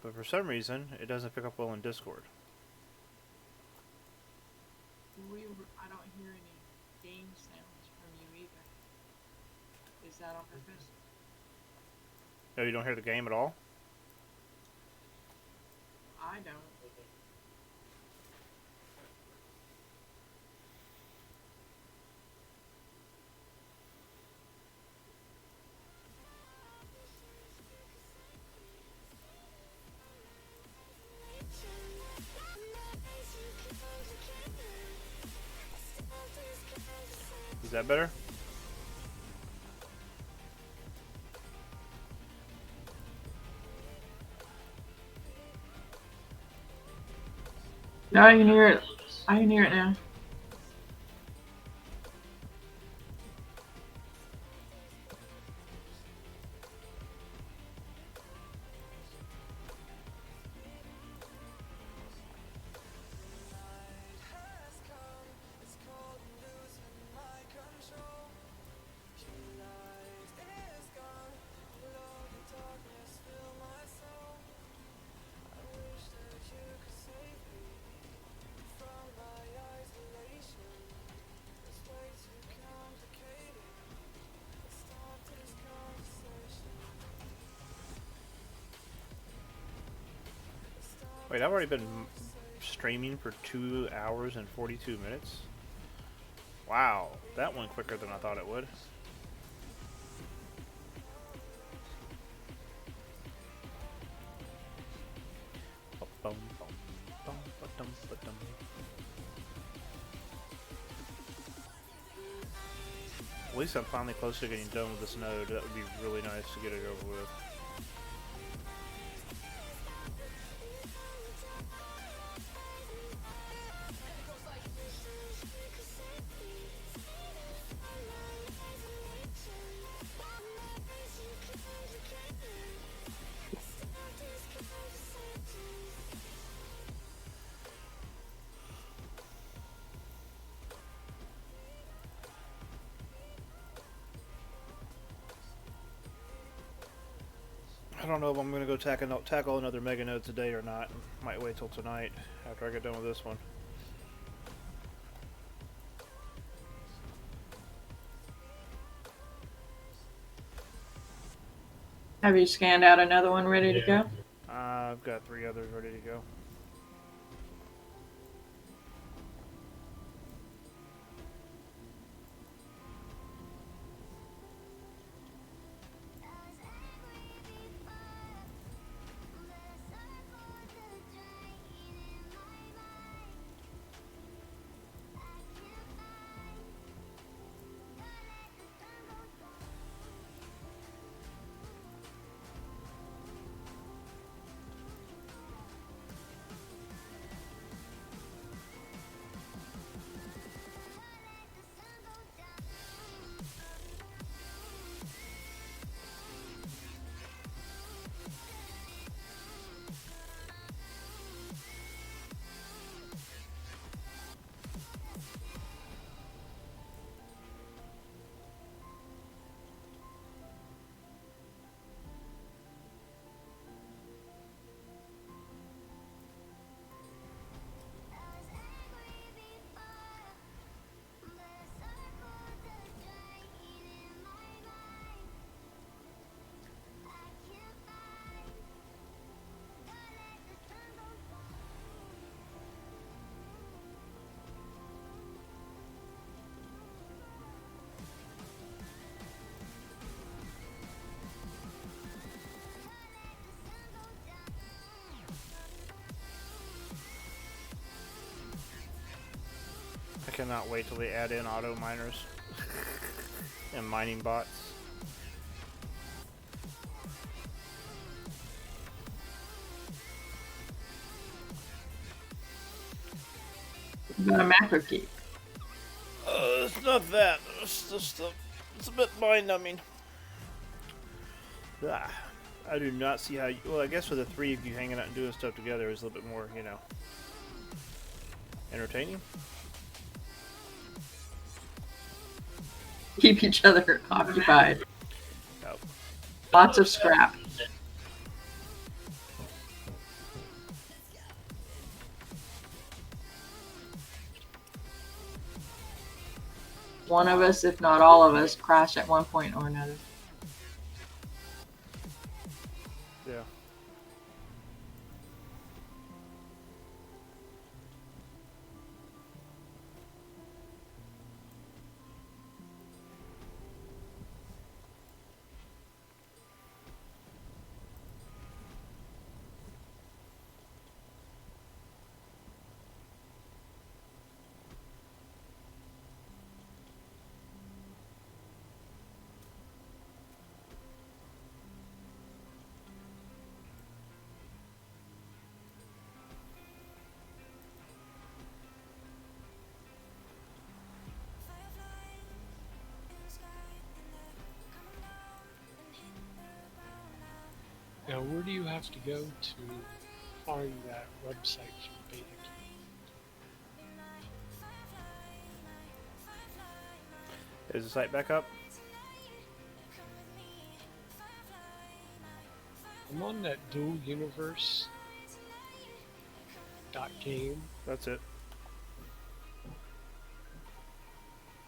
but for some reason it doesn't pick up well in Discord. I don't hear any game sounds from you either. Is that on purpose? No, you don't hear the game at all? I don't. Is that better? No, I can hear it. I can hear it now. Wait, I've already been streaming for 2 hours and 42 minutes? Wow, that went quicker than I thought it would. ba-dum, ba-dum. At least I'm finally close to getting done with this node. That would be really nice to get it over with. I don't know if I'm going to go tackle another mega node today or not. Might wait till tonight after I get done with this one. Have you scanned out another one ready to go? I've got 3 others ready to go. I cannot wait till they add in auto miners and mining bots. You got a macro key. It's not that. It's just it's a bit mind-numbing. I do not see how you... Well, I guess for the 3 of you hanging out and doing stuff together is a little bit more, you know, entertaining. Keep each other occupied. Oh. Lots of scrap. One of us, if not all of us, crash at one point or another. Yeah. Now, where do you have to go to find that website for beta key? Is the site back up? I'm on that dual universe .game, That's it.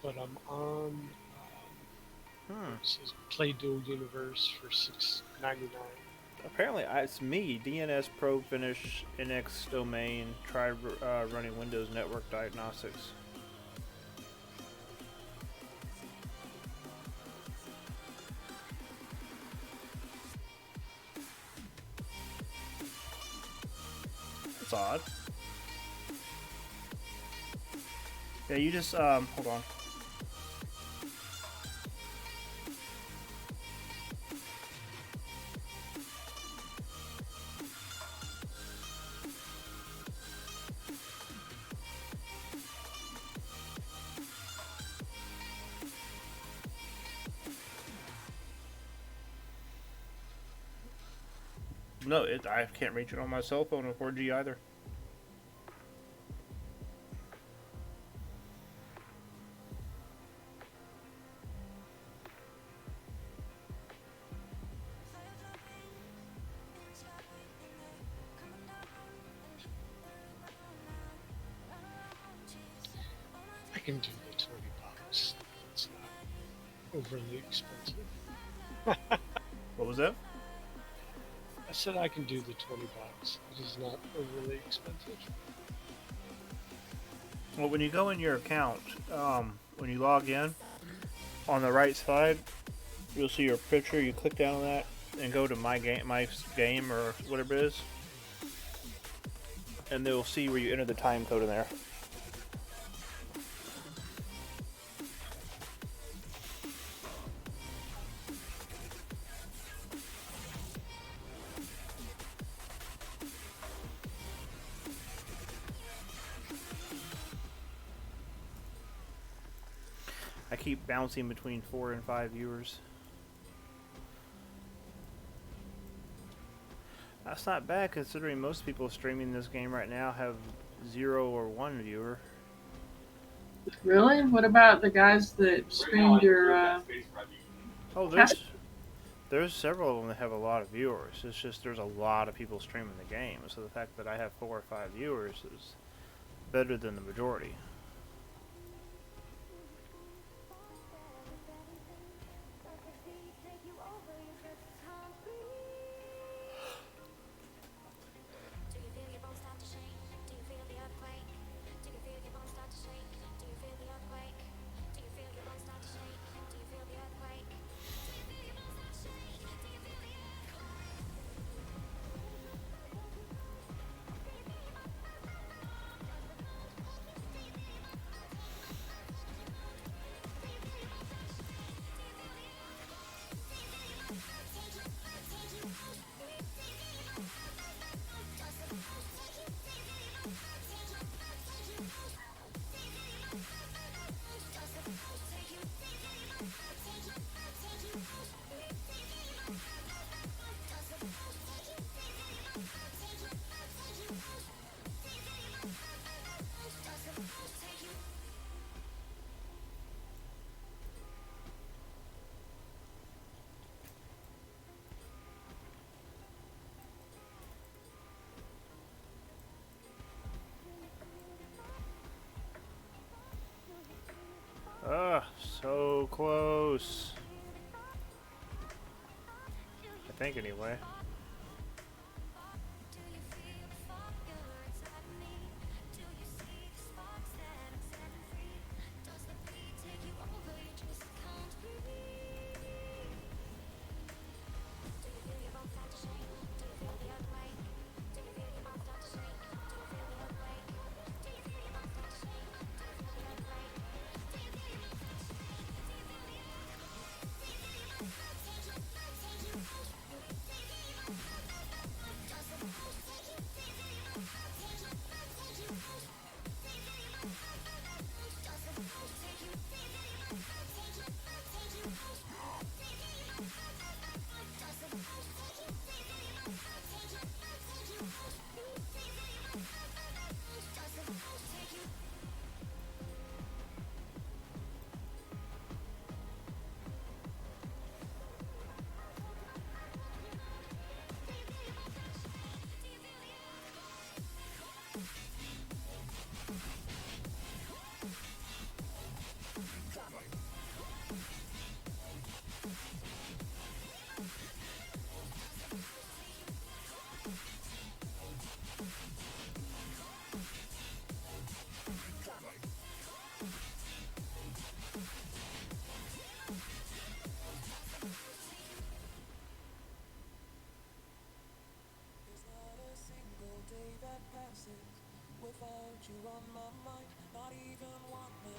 but I'm on it says play dual universe for $6.99. Apparently, it's me, DNS Probe Finish NX domain. Try running Windows Network Diagnostics. That's odd. Yeah, you just hold on. No, I can't reach it on my cell phone with 4G either. I can do the $20. It's not overly expensive. What was that? I said I can do the $20. It is not overly expensive. Well, when you go in your account, when you log in, on the right side, you'll see your picture. You click down on that and go to my game or whatever it is, and they'll see where you enter the time code in there. I keep bouncing between 4 and 5 viewers. That's not bad considering most people streaming this game right now have 0 or 1 viewer. Really? What about the guys that streamed your? Oh, there's several of them that have a lot of viewers. It's just there's a lot of people streaming the game, so the fact that I have 4 or 5 viewers is better than the majority. Ah, so close. I think anyway. Without you on my mind, not even one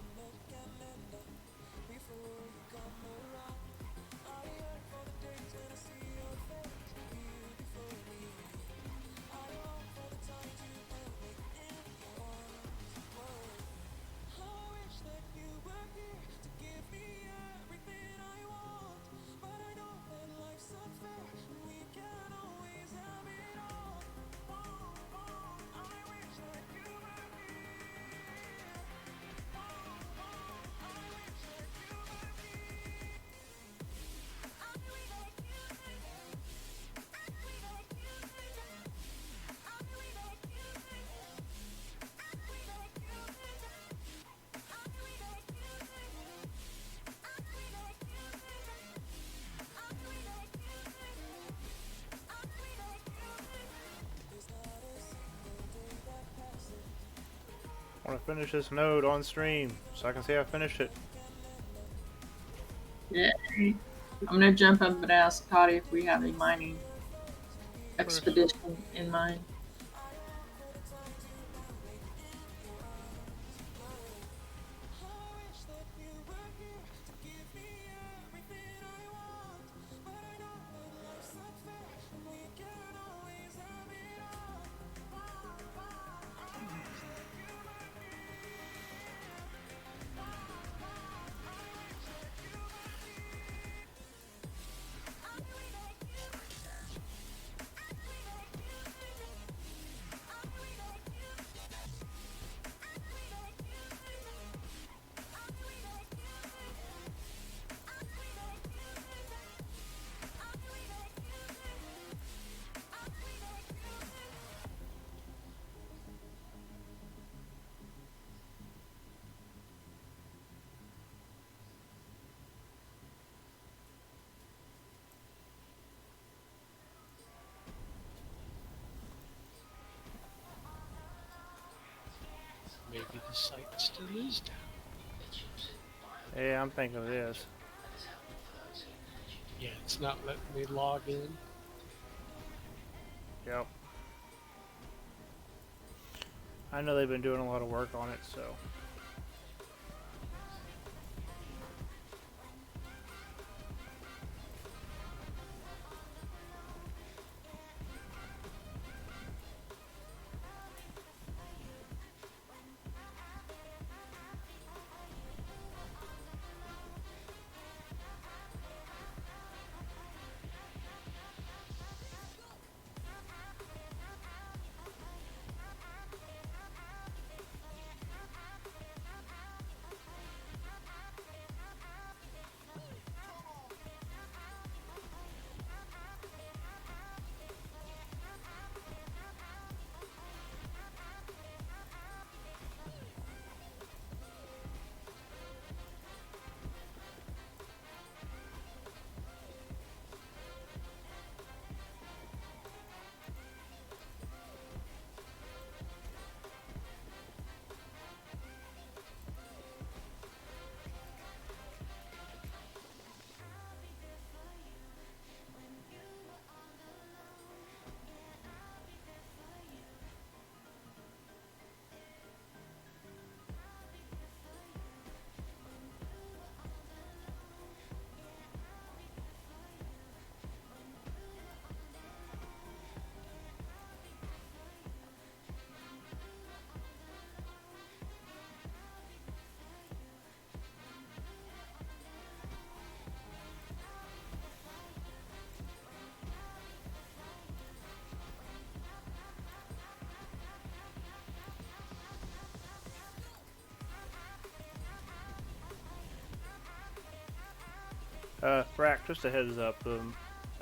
I want to finish this node on stream so I can say I finished it. Yay. I'm gonna jump up and ask Toddy if we have a mining expedition in mind. Maybe the site still is down. Yeah, I'm thinking it is. Yeah, it's not letting me log in. Yep. I know they've been doing a lot of work on it, so. Frack, just a heads up, the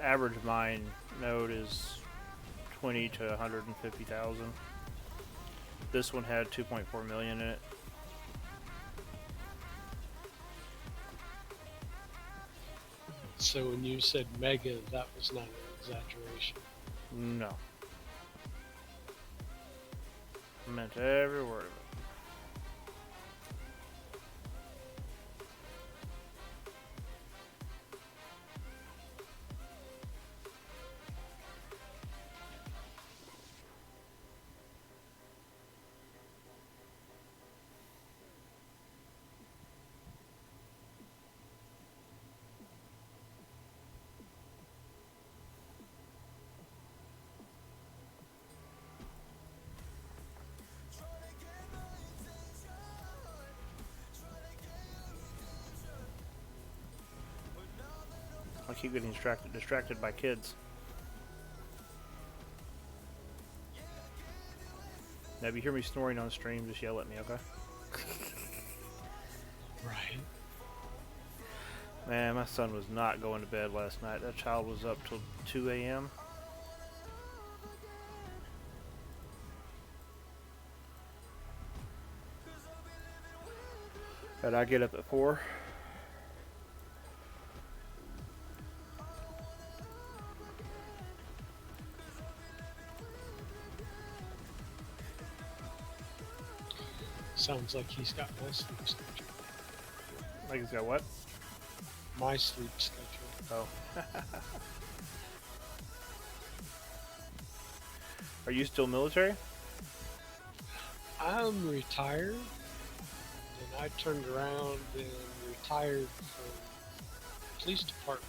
average mine node is 20 to 150,000. This one had 2.4 million in it. So when you said mega, that was not an exaggeration. No. I meant every word of it. I keep getting distracted by kids. Now, if you hear me snoring on stream, just yell at me, okay? Right. Man, my son was not going to bed last night. That child was up till 2 a.m. And I get up at 4. Sounds like he's got my sleep schedule. Like he's got what? My sleep schedule. Oh. Are you still military? I'm retired. And I turned around and retired from the police department.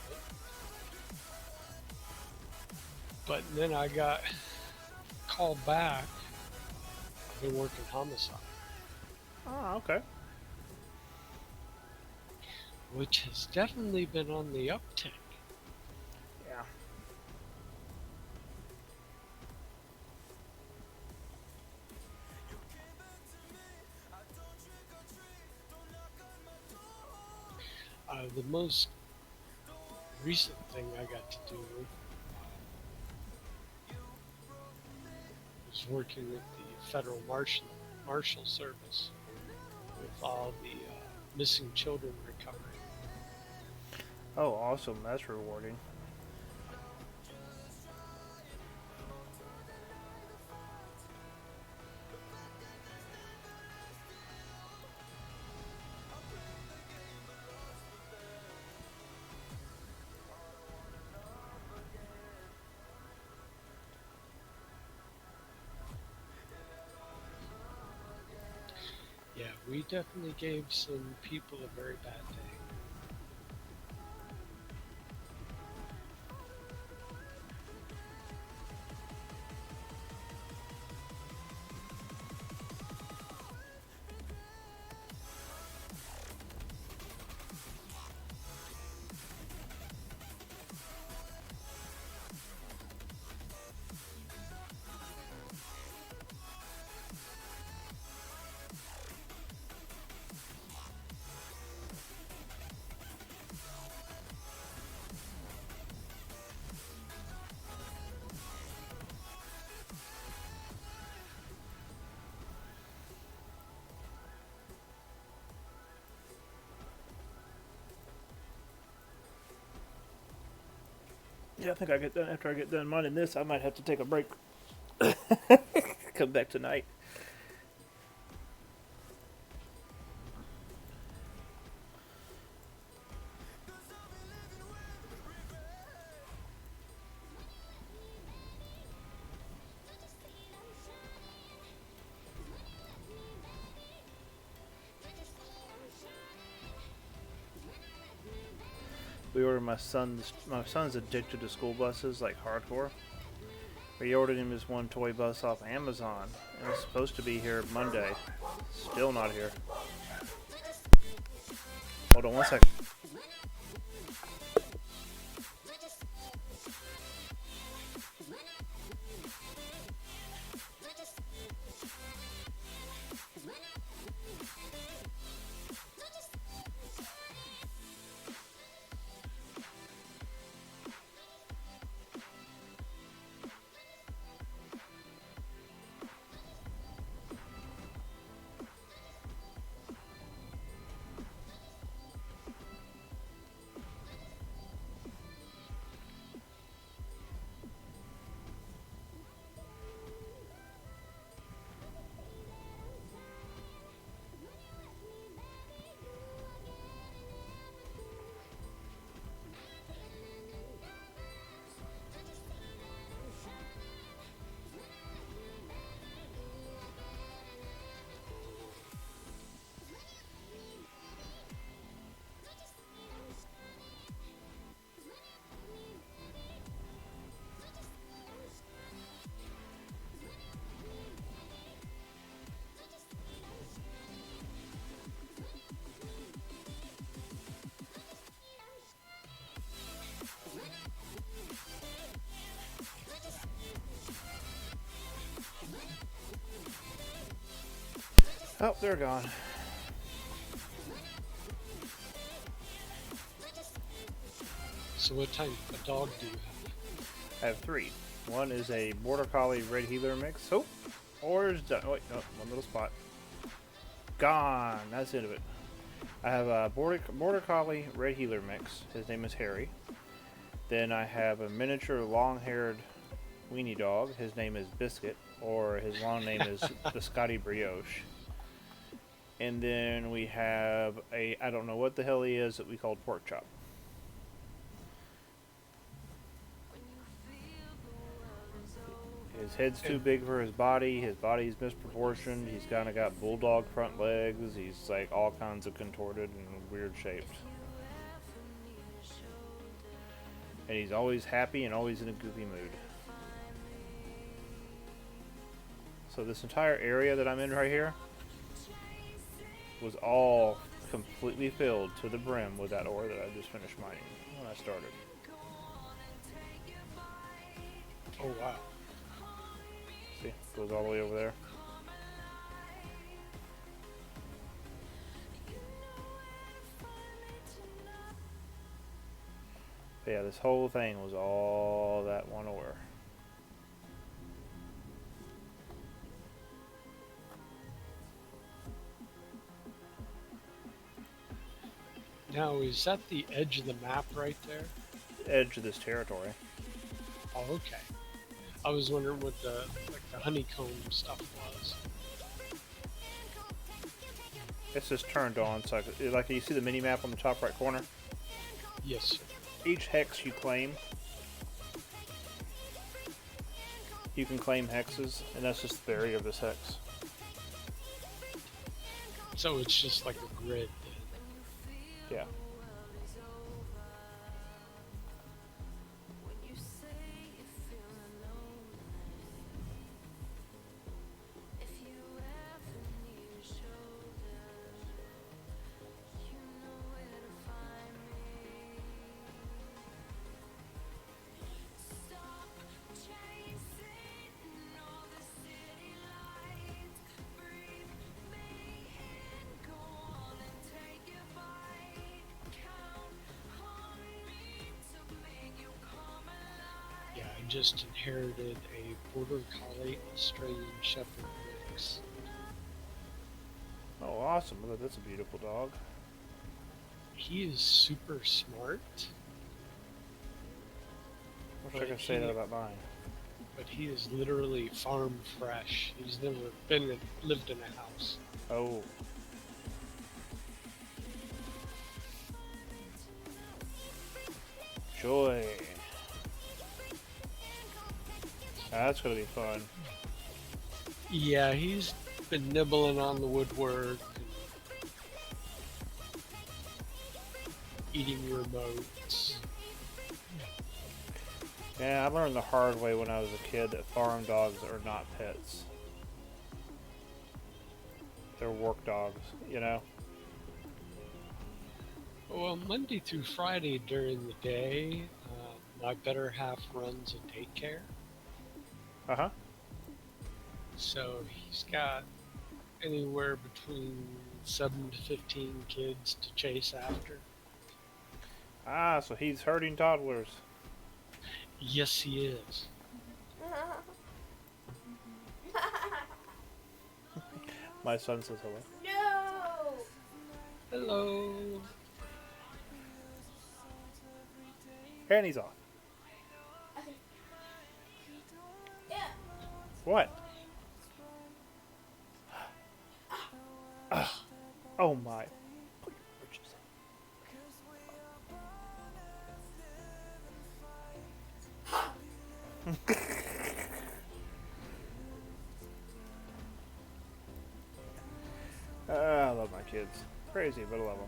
But then I got called back. I've been working homicide, Oh, okay. which has definitely been on the uptick. Yeah. The most recent thing I got to do was working with the Federal Marshal Service with all the missing children recovery. Oh, awesome. That's rewarding. Yeah, we definitely gave some people a very bad day. Yeah, I think I get done after I get done minding this. I might have to take a break. Come back tonight. We ordered my son's addicted to school buses like hardcore. We ordered him his one toy bus off Amazon. And it's supposed to be here Monday. Still not here. Hold on one second. Oh, they're gone. So what type of dog do you have? I have 3. One is a Border Collie Red Heeler mix. Oh, or is done. Oh, wait, no, one little spot. Gone. That's the end of it. I have a Border Collie Red Heeler mix. His name is Harry. Then I have a miniature long-haired weenie dog. His name is Biscuit, or his long name is the Scotty Brioche. And then we have a, I don't know what the hell he is, that we called Pork Chop. His head's too big for his body. His body's misproportioned. He's kind of got bulldog front legs. He's like all kinds of contorted and weird shaped. And he's always happy and always in a goofy mood. So this entire area that I'm in right here was all completely filled to the brim with that ore that I just finished mining when I started. Oh wow. See, goes all the way over there. But yeah, this whole thing was all that one ore. Now is that the edge of the map right there? Edge of this territory. Oh, okay. I was wondering what the honeycomb stuff was. It's just turned on, so like you see the mini map on the top right corner. Yes, sir. Each hex you claim, you can claim hexes, and that's just the area of this hex. So it's just like a grid then. Yeah. Yeah, I just inherited a Border Collie Australian Shepherd mix. Oh, awesome. Look, that's a beautiful dog. He is super smart, Wish I could say that about mine. but he is literally farm fresh. He's never lived in a house. Oh. Joy. That's gonna be fun. Yeah, he's been nibbling on the woodwork and eating remotes. Yeah, I learned the hard way when I was a kid that farm dogs are not pets. They're work dogs, you know? Well, Monday through Friday during the day, my better half runs a daycare. Uh-huh. So he's got anywhere between 7 to 15 kids to chase after. Ah, so he's herding toddlers. Yes, he is. My son says hello. No! Hello. And he's off. Yeah. What? Oh my. Put your britches in. I love my kids. Crazy, but I love them.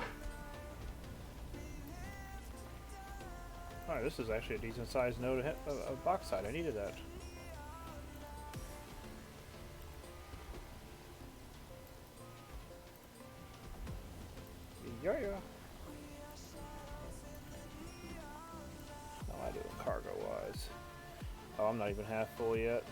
Alright, this is actually a decent sized node of bauxite. I needed that. Yeah. How am I doing cargo wise? Oh, I'm not even half full yet.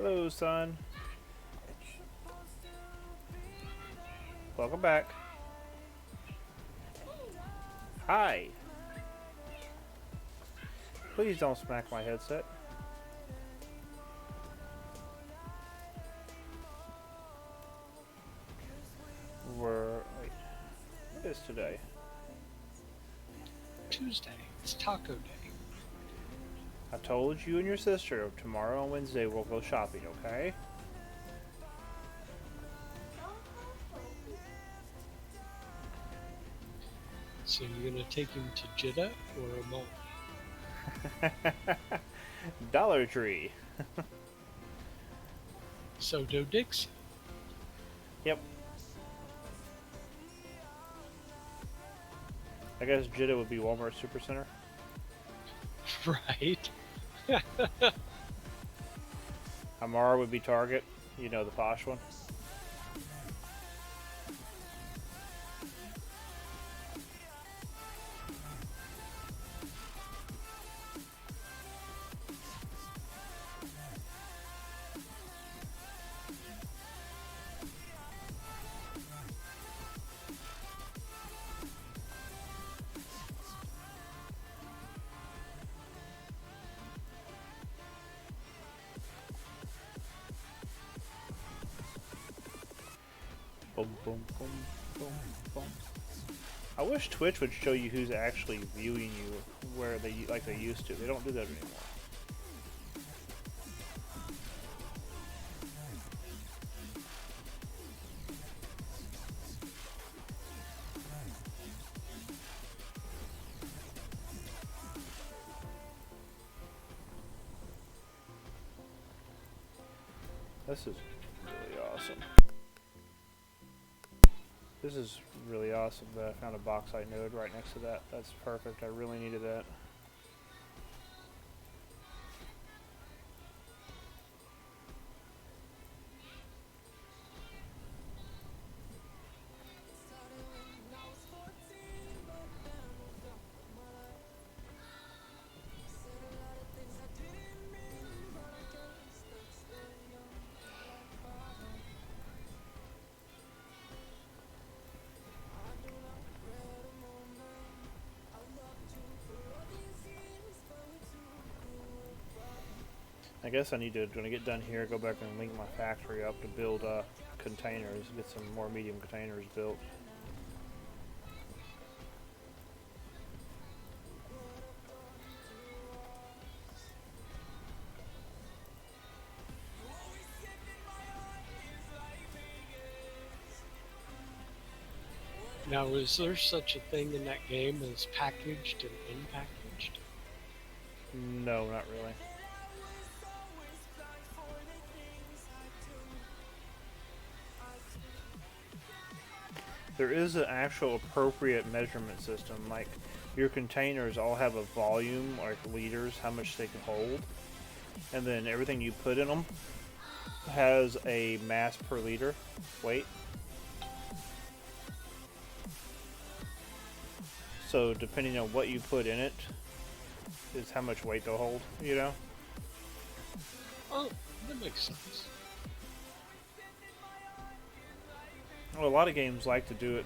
Hello, son. Welcome back. Hi. Please don't smack my headset. Wait. What is today? Tuesday. It's Taco Day. I told you and your sister tomorrow on Wednesday we'll go shopping, okay? So you're gonna take him to Jeddah or a mall? Dollar Tree. Sodo Dixie. Yep. I guess Jeddah would be Walmart Supercenter. Right. Amara would be Target. You know, the posh one. Boom, boom, boom, boom, boom. I wish Twitch would show you who's actually viewing you where they like they used to. They don't do that anymore. This is really awesome. This is really awesome that I found a bauxite node right next to that. That's perfect. I really needed that. I guess I need to, when I get done here, go back and link my factory up to build containers, get some more medium containers built. Now, is there such a thing in that game as packaged and unpackaged? No, not really. There is an actual appropriate measurement system. Like, your containers all have a volume, like liters, how much they can hold. And then everything you put in them has a mass per liter weight. So depending on what you put in it is how much weight they'll hold, you know? Oh, that makes sense. Well, a lot of games like to do it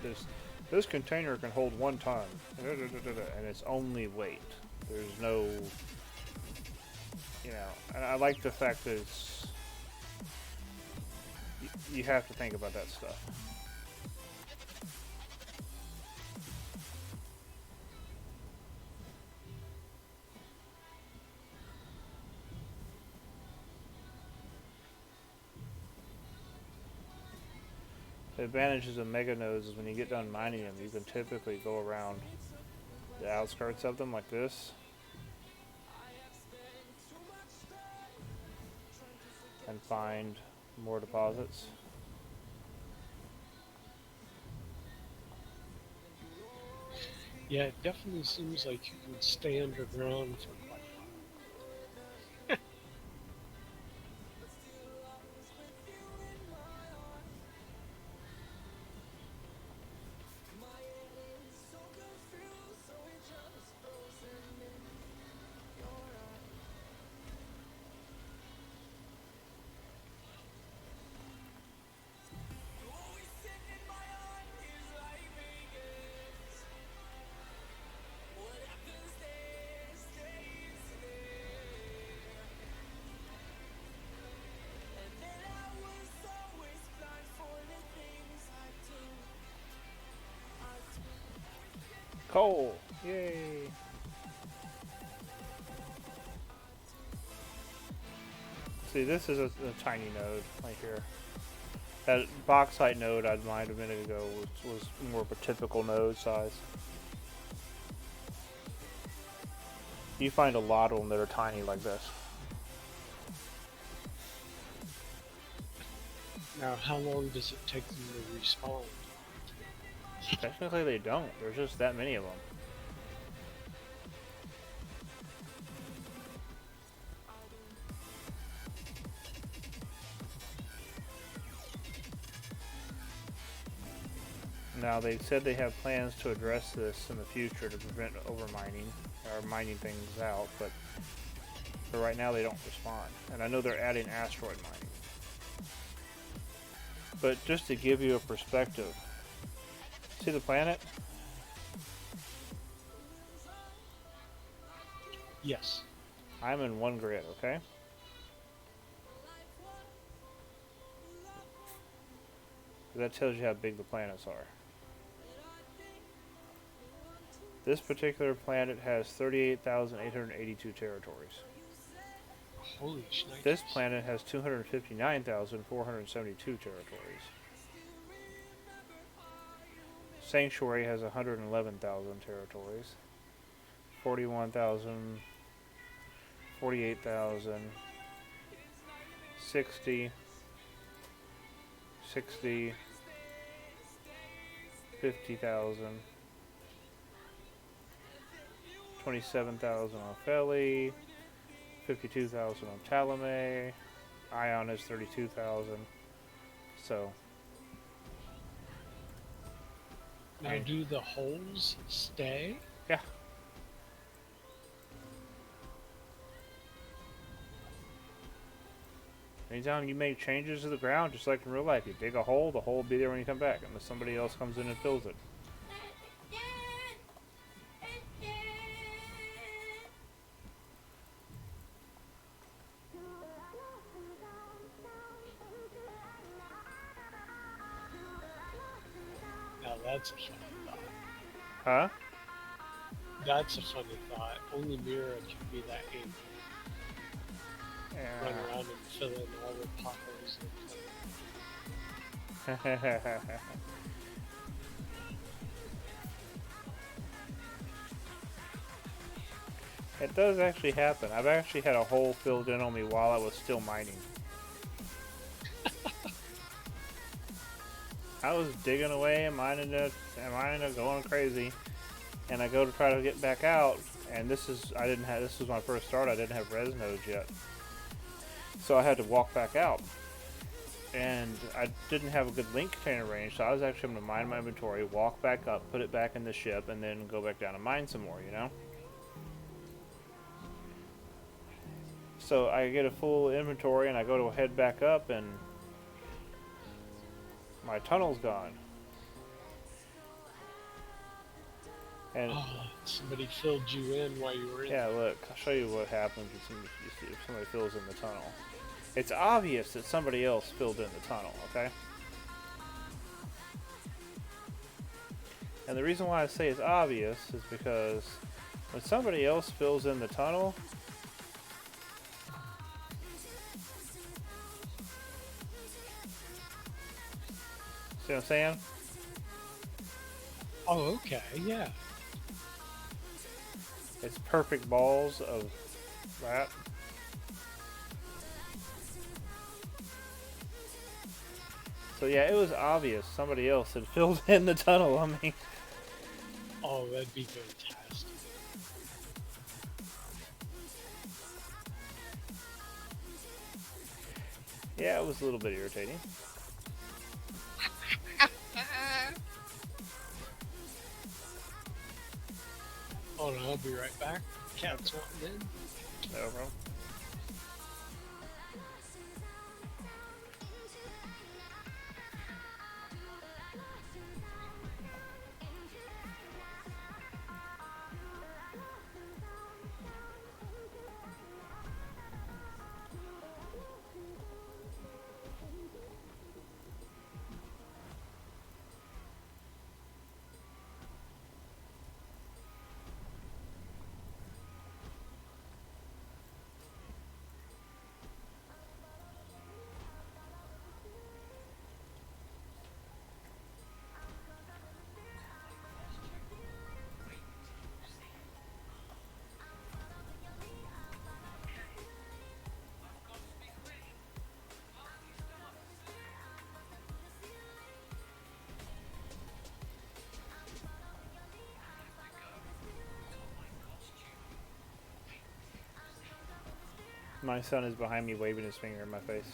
this container can hold 1 ton, and it's only weight. There's no, you know, and I like the fact that it's, you have to think about that stuff. The advantages of mega nodes is when you get done mining them, you can typically go around the outskirts of them like this and find more deposits. Yeah, it definitely seems like you can stay underground for quite a while. Coal! Yay! See, this is a tiny node right here. That bauxite node I mined a minute ago was more of a typical node size. You find a lot of them that are tiny like this. Now, how long does it take them to respawn? Technically they don't. There's just that many of them. Now they said they have plans to address this in the future to prevent overmining or mining things out, but for right now they don't respond. And I know they're adding asteroid mining. But just to give you a perspective, see the planet? Yes. I'm in one grid, okay? That tells you how big the planets are. This particular planet has 38,882 territories. Holy shnikes. This planet has 259,472 territories. Sanctuary has 111,000 territories. 41,000, 48,000, 60, 60, 50,000, 27,000 on Feli, 52,000 on Talame, Ion is 32,000. So Now, do the holes stay? yeah. Anytime you make changes to the ground, just like in real life, you dig a hole, the hole will be there when you come back, unless somebody else comes in and fills it. Now, that's a funny thought. Huh? That's a funny thought. Only Mira can be that angry. Run Yeah. around and fill in all the potholes. It does actually happen. I've actually had a hole filled in on me while I was still mining. I was digging away and mining it, going crazy, and I go to try to get back out. And this was my first start. I didn't have res nodes yet, so I had to walk back out. And I didn't have a good link container range, so I was actually going to mine my inventory, walk back up, put it back in the ship, and then go back down and mine some more, you know? So I get a full inventory, and I go to head back up, and my tunnel's gone. And Oh, somebody filled you in while you were in. yeah, look, I'll show you what happens if somebody fills in the tunnel. It's obvious that somebody else filled in the tunnel, okay? And the reason why I say it's obvious is because when somebody else fills in the tunnel, see what I'm saying? Oh, okay, yeah. It's perfect balls of that. So yeah, it was obvious somebody else had filled in the tunnel on me. Oh, that'd be fantastic. Yeah, it was a little bit irritating. Hold on, I'll be right back. Cat's wanting in. No problem. My son is behind me waving his finger in my face.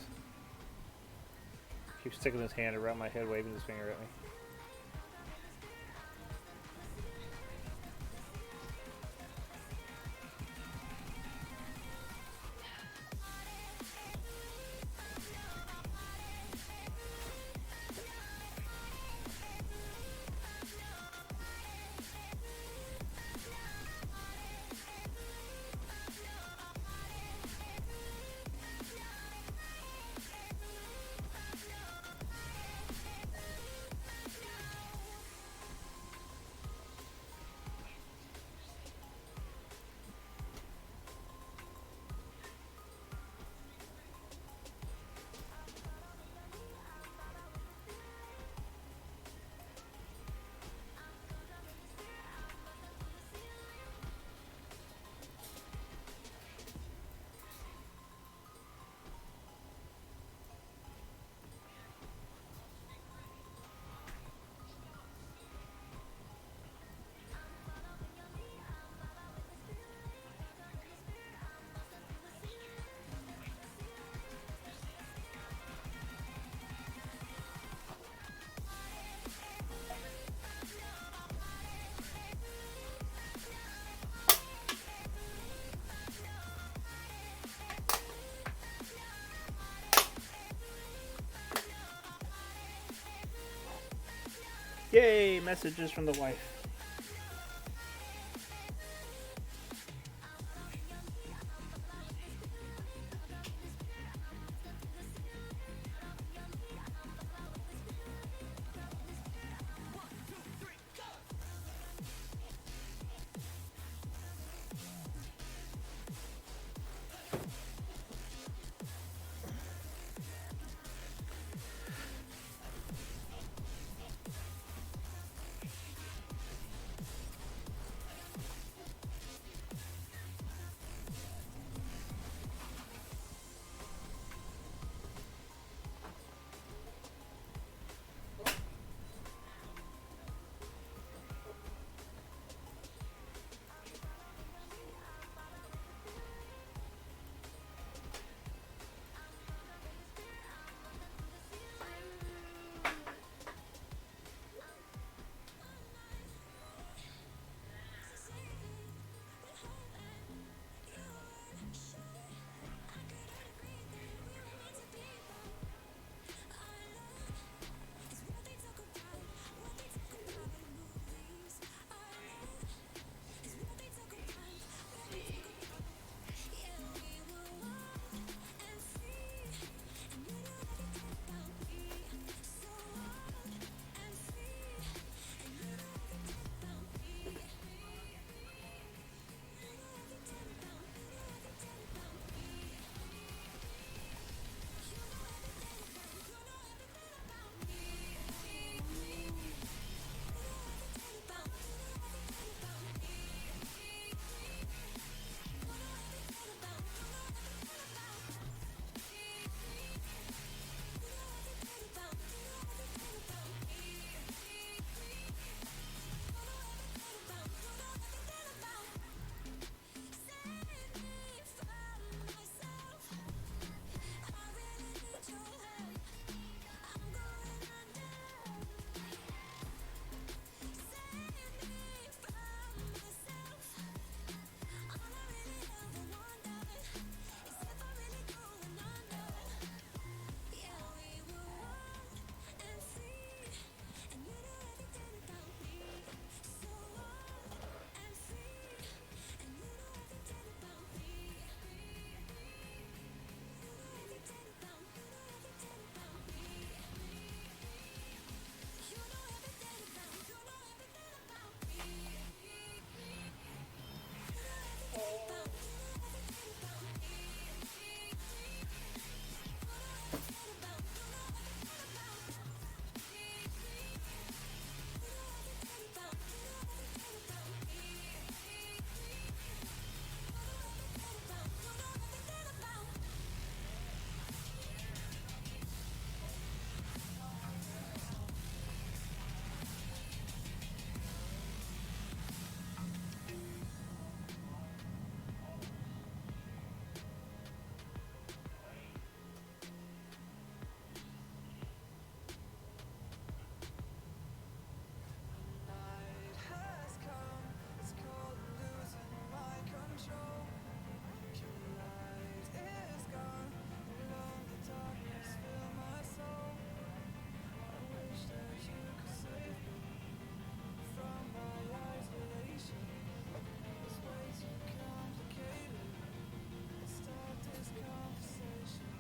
Keeps sticking his hand around my head, waving his finger at me. Yay! Messages from the wife.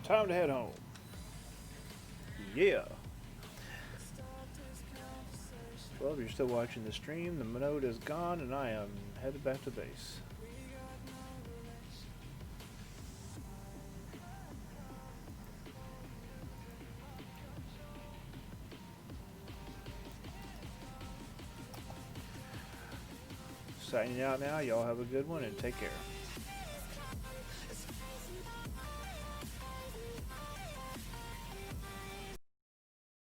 Time to head home. Yeah. Well, if you're still watching the stream, the node is gone and I am headed back to base. Signing out now. Y'all have a good one and take care.